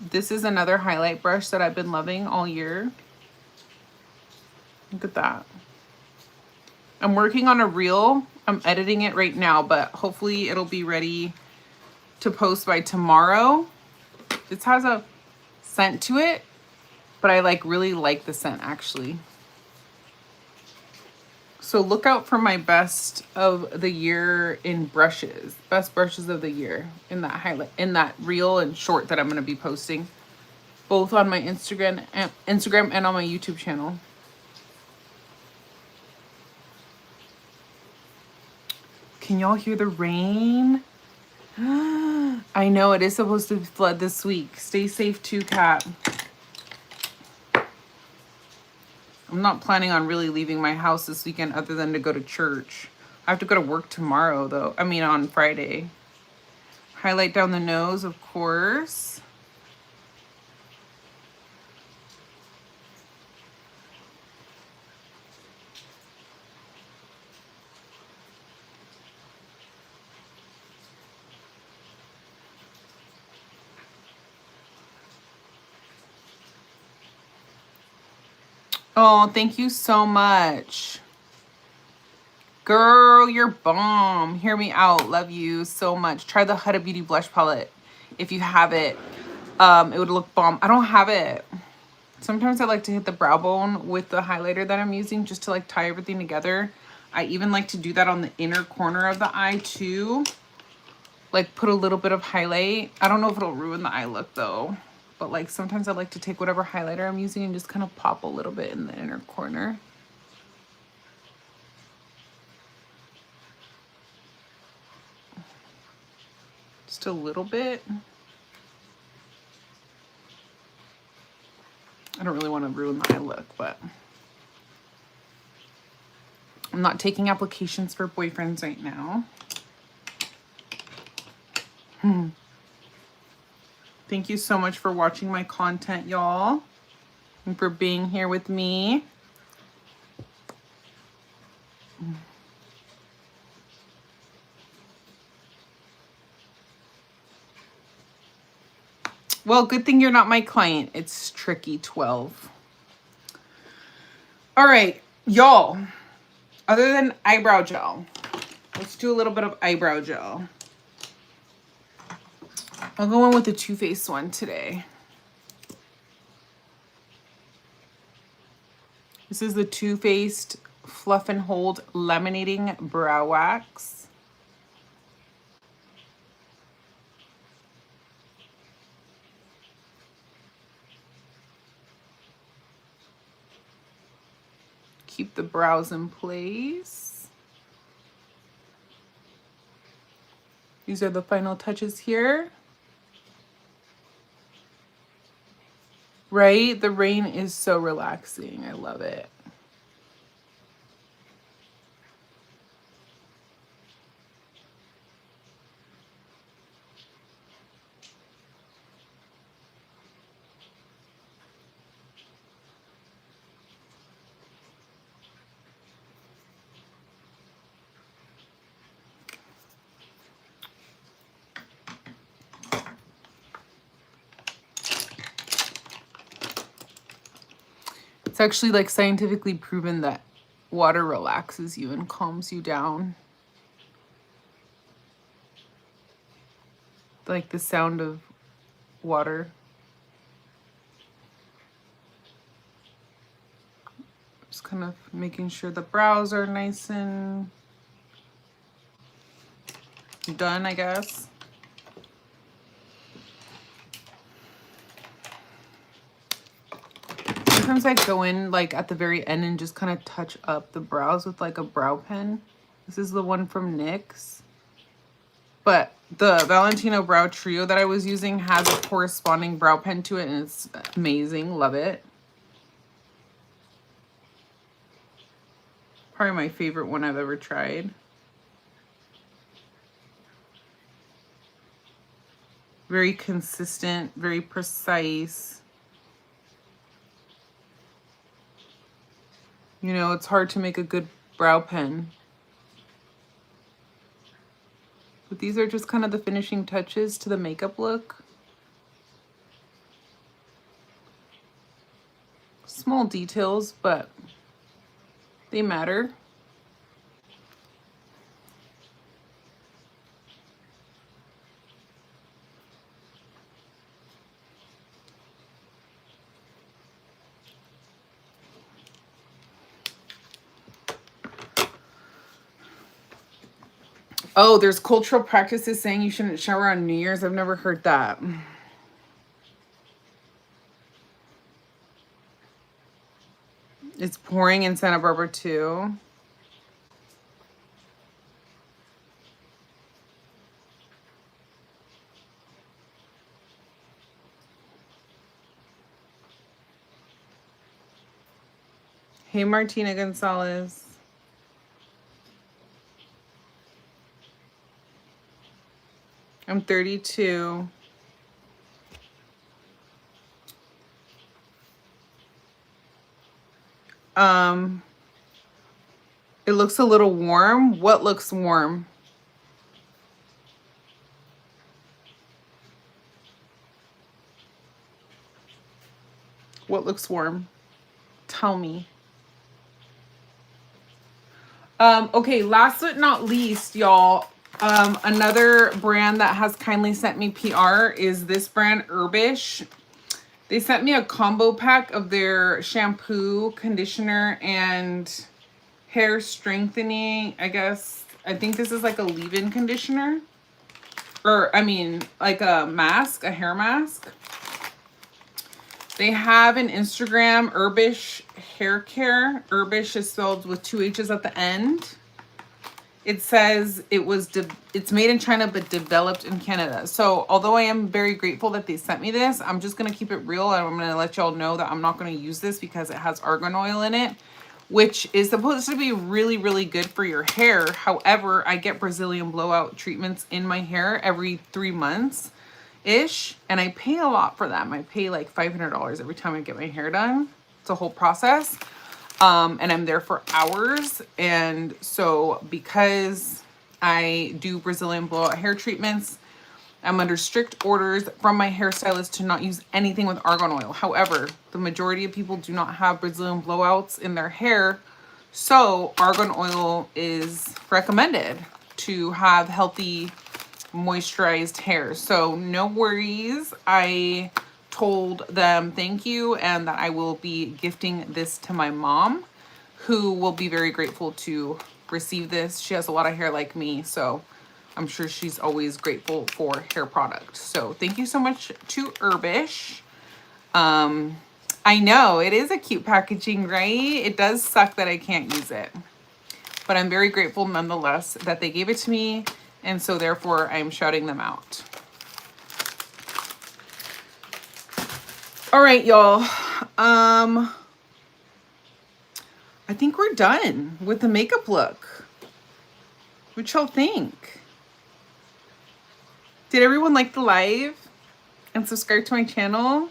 This is another highlight brush that I've been loving all year. Look at that. I'm working on a reel. I'm editing it right now, but hopefully it'll be ready to post by tomorrow. This has a scent to it, but I really like the scent actually. So look out for my best of the year in brushes, best brushes of the year in that highlight, in that reel and short that I'm going to be posting, both on my Instagram and on my YouTube channel. Can y'all hear the rain? I know it is supposed to flood this week. Stay safe too, Kat. I'm not planning on really leaving my house this weekend other than to go to church. I have to go to work tomorrow though. I mean on Friday. Highlight down the nose, of course. Oh, thank you so much. Girl, you're bomb. Hear me out. Love you so much. Try the Hudda Beauty blush palette if you have it. It would look bomb. I don't have it. Sometimes I like to hit the brow bone with the highlighter that I'm using just to tie everything together. I even like to do that on the inner corner of the eye too. Put a little bit of highlight. I don't know if it'll ruin the eye look though. But sometimes I like to take whatever highlighter I'm using and just kind of pop a little bit in the inner corner. Just a little bit. I don't really want to ruin the eye look, but I'm not taking applications for boyfriends right now. Thank you so much for watching my content, y'all, and for being here with me. Well, good thing you're not my client. It's Tricky 12. All right, y'all, other than eyebrow gel, let's do a little bit of eyebrow gel. I'll go in with the Too Faced one today. This is the Too Faced Fluff and Hold Laminating Brow Wax. Keep the brows in place. These are the final touches here. Right? The rain is so relaxing. I love it. It's actually like scientifically proven that water relaxes you and calms you down. Like the sound of water. Just kind of making sure the brows are nice and done, I guess. Sometimes I go in like at the very end and just kind of touch up the brows with like a brow pen. This is the one from NYX. But the Valentino Brow Trio that I was using has a corresponding brow pen to it, and it's amazing. Love it. Probably my favorite one I've ever tried. Very consistent, very precise. You know, it's hard to make a good brow pen. But these are just kind of the finishing touches to the makeup look. Small details, but they matter. Oh, there's cultural practices saying you shouldn't shower on New Year's. I've never heard that. It's pouring in Santa Barbara too. Hey, Martina Gonzalez. I'm 32. It looks a little warm. What looks warm? What looks warm? Tell me. Okay, last but not least, y'all, another brand that has kindly sent me PR is this brand, Herbish. They sent me a combo pack of their shampoo, conditioner, and hair strengthening, I guess. I think this is like a leave-in conditioner. Or, I mean, like a mask, a hair mask. They have an Instagram, Herbish Hair Care. Herbish is spelled with 2 H's at the end. It says it's made in China but developed in Canada. So although I am very grateful that they sent me this, I'm just going to keep it real. I'm going to let y'all know that I'm not going to use this because it has argan oil in it, which is supposed to be really, really good for your hair. However, I get Brazilian blowout treatments in my hair every 3 months-ish, and I pay a lot for them. I pay like $500 every time I get my hair done. It's a whole process. And I'm there for hours. And so because I do Brazilian blowout hair treatments, I'm under strict orders from my hairstylist to not use anything with argan oil. However, the majority of people do not have Brazilian blowouts in their hair. So argan oil is recommended to have healthy, moisturized hair. So no worries. I told them thank you and that I will be gifting this to my mom, who will be very grateful to receive this. She has a lot of hair like me, so I'm sure she's always grateful for hair products. So thank you so much to Herbish. I know it is a cute packaging, right? It does suck that I can't use it, but I'm very grateful nonetheless that they gave it to me, and so therefore I'm shouting them out. All right, y'all. I think we're done with the makeup look. What y'all think? Did everyone like the live and subscribe to my channel?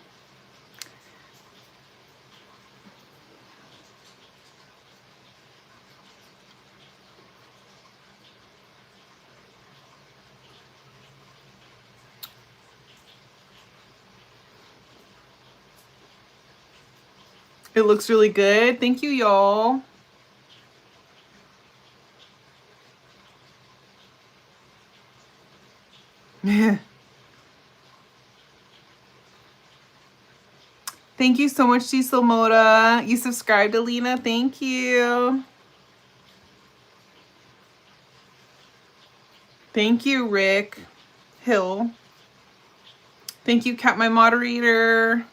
It looks really good. Thank you, y'all. Thank you so much, Cecil Moda. You subscribed, Alina. Thank you. Thank you, Rick Hill. Thank you, Kat, my moderator.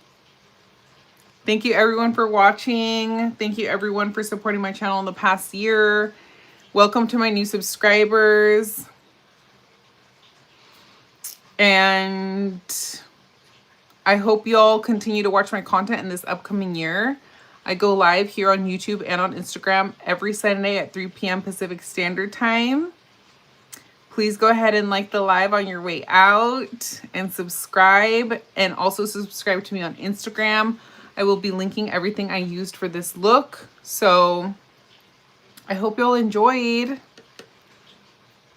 Thank you, everyone, for watching. Thank you, everyone, for supporting my channel in the past year. Welcome to my new subscribers. And I hope y'all continue to watch my content in this upcoming year. I go live here on YouTube and on Instagram every Sunday at 3 p.m. Pacific Standard Time. Please go ahead and like the live on your way out and subscribe, and also subscribe to me on Instagram. I will be linking everything I used for this look. So I hope y'all enjoyed.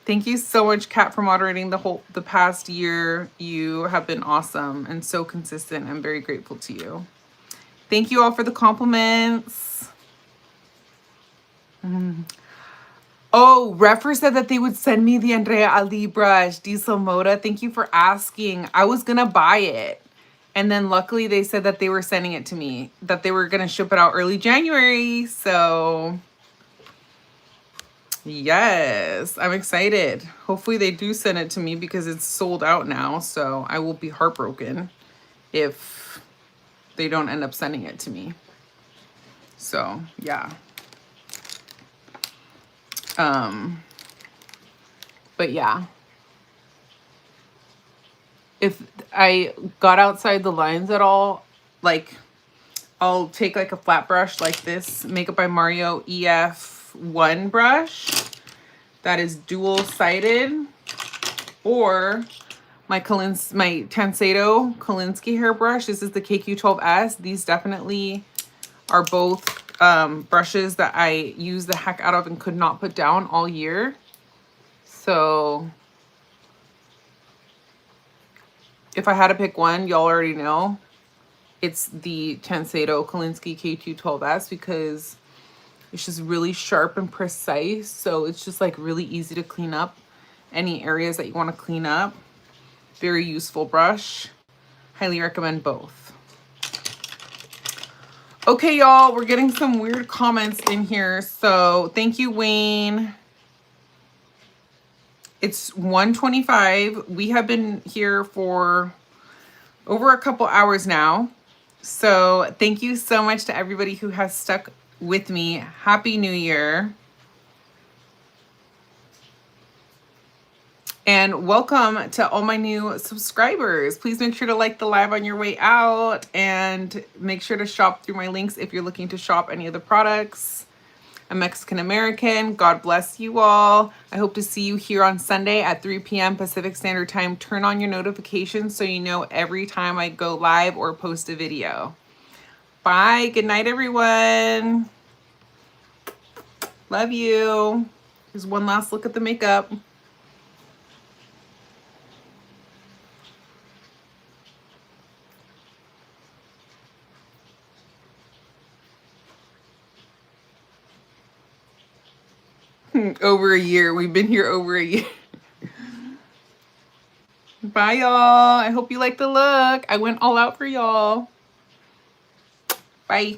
Thank you so much, Kat, for moderating the past year. You have been awesome and so consistent. I'm very grateful to you. Thank you all for the compliments. Oh, Refer said that they would send me the Andrea Ali brush. Diesel Moda, thank you for asking. I was gonna buy it, and then luckily they said that they were sending it to me, that they were gonna ship it out early January. So yes, I'm excited. Hopefully they do send it to me because it's sold out now. So I will be heartbroken if they don't end up sending it to me. So yeah. But yeah, if I got outside the lines at all, like I'll take like a flat brush like this Makeup by Mario EF1 brush that is dual-sided, or my Chantecaille Kolinsky hair brush. This is the KQ12S. These definitely are both brushes that I use the heck out of and could not put down all year. So if I had to pick one, y'all already know it's the Chantecaille Kolinsky KQ12S, because it's just really sharp and precise. So it's just like really easy to clean up any areas that you want to clean up. Very useful brush. Highly recommend both. Okay, y'all, we're getting some weird comments in here. So thank you, Wayne. It's 1:25. We have been here for over a couple hours now. So thank you so much to everybody who has stuck with me. Happy New Year. And welcome to all my new subscribers. Please make sure to like the live on your way out, and make sure to shop through my links if you're looking to shop any of the products. I'm Mexican American. God bless you all. I hope to see you here on Sunday at 3 p.m. Pacific Standard Time. Turn on your notifications so you know every time I go live or post a video. Bye. Good night, everyone. Love you. Here's one last look at the makeup. Over a year. We've been here over a year. Bye, y'all. I hope you like the look. I went all out for y'all. Bye.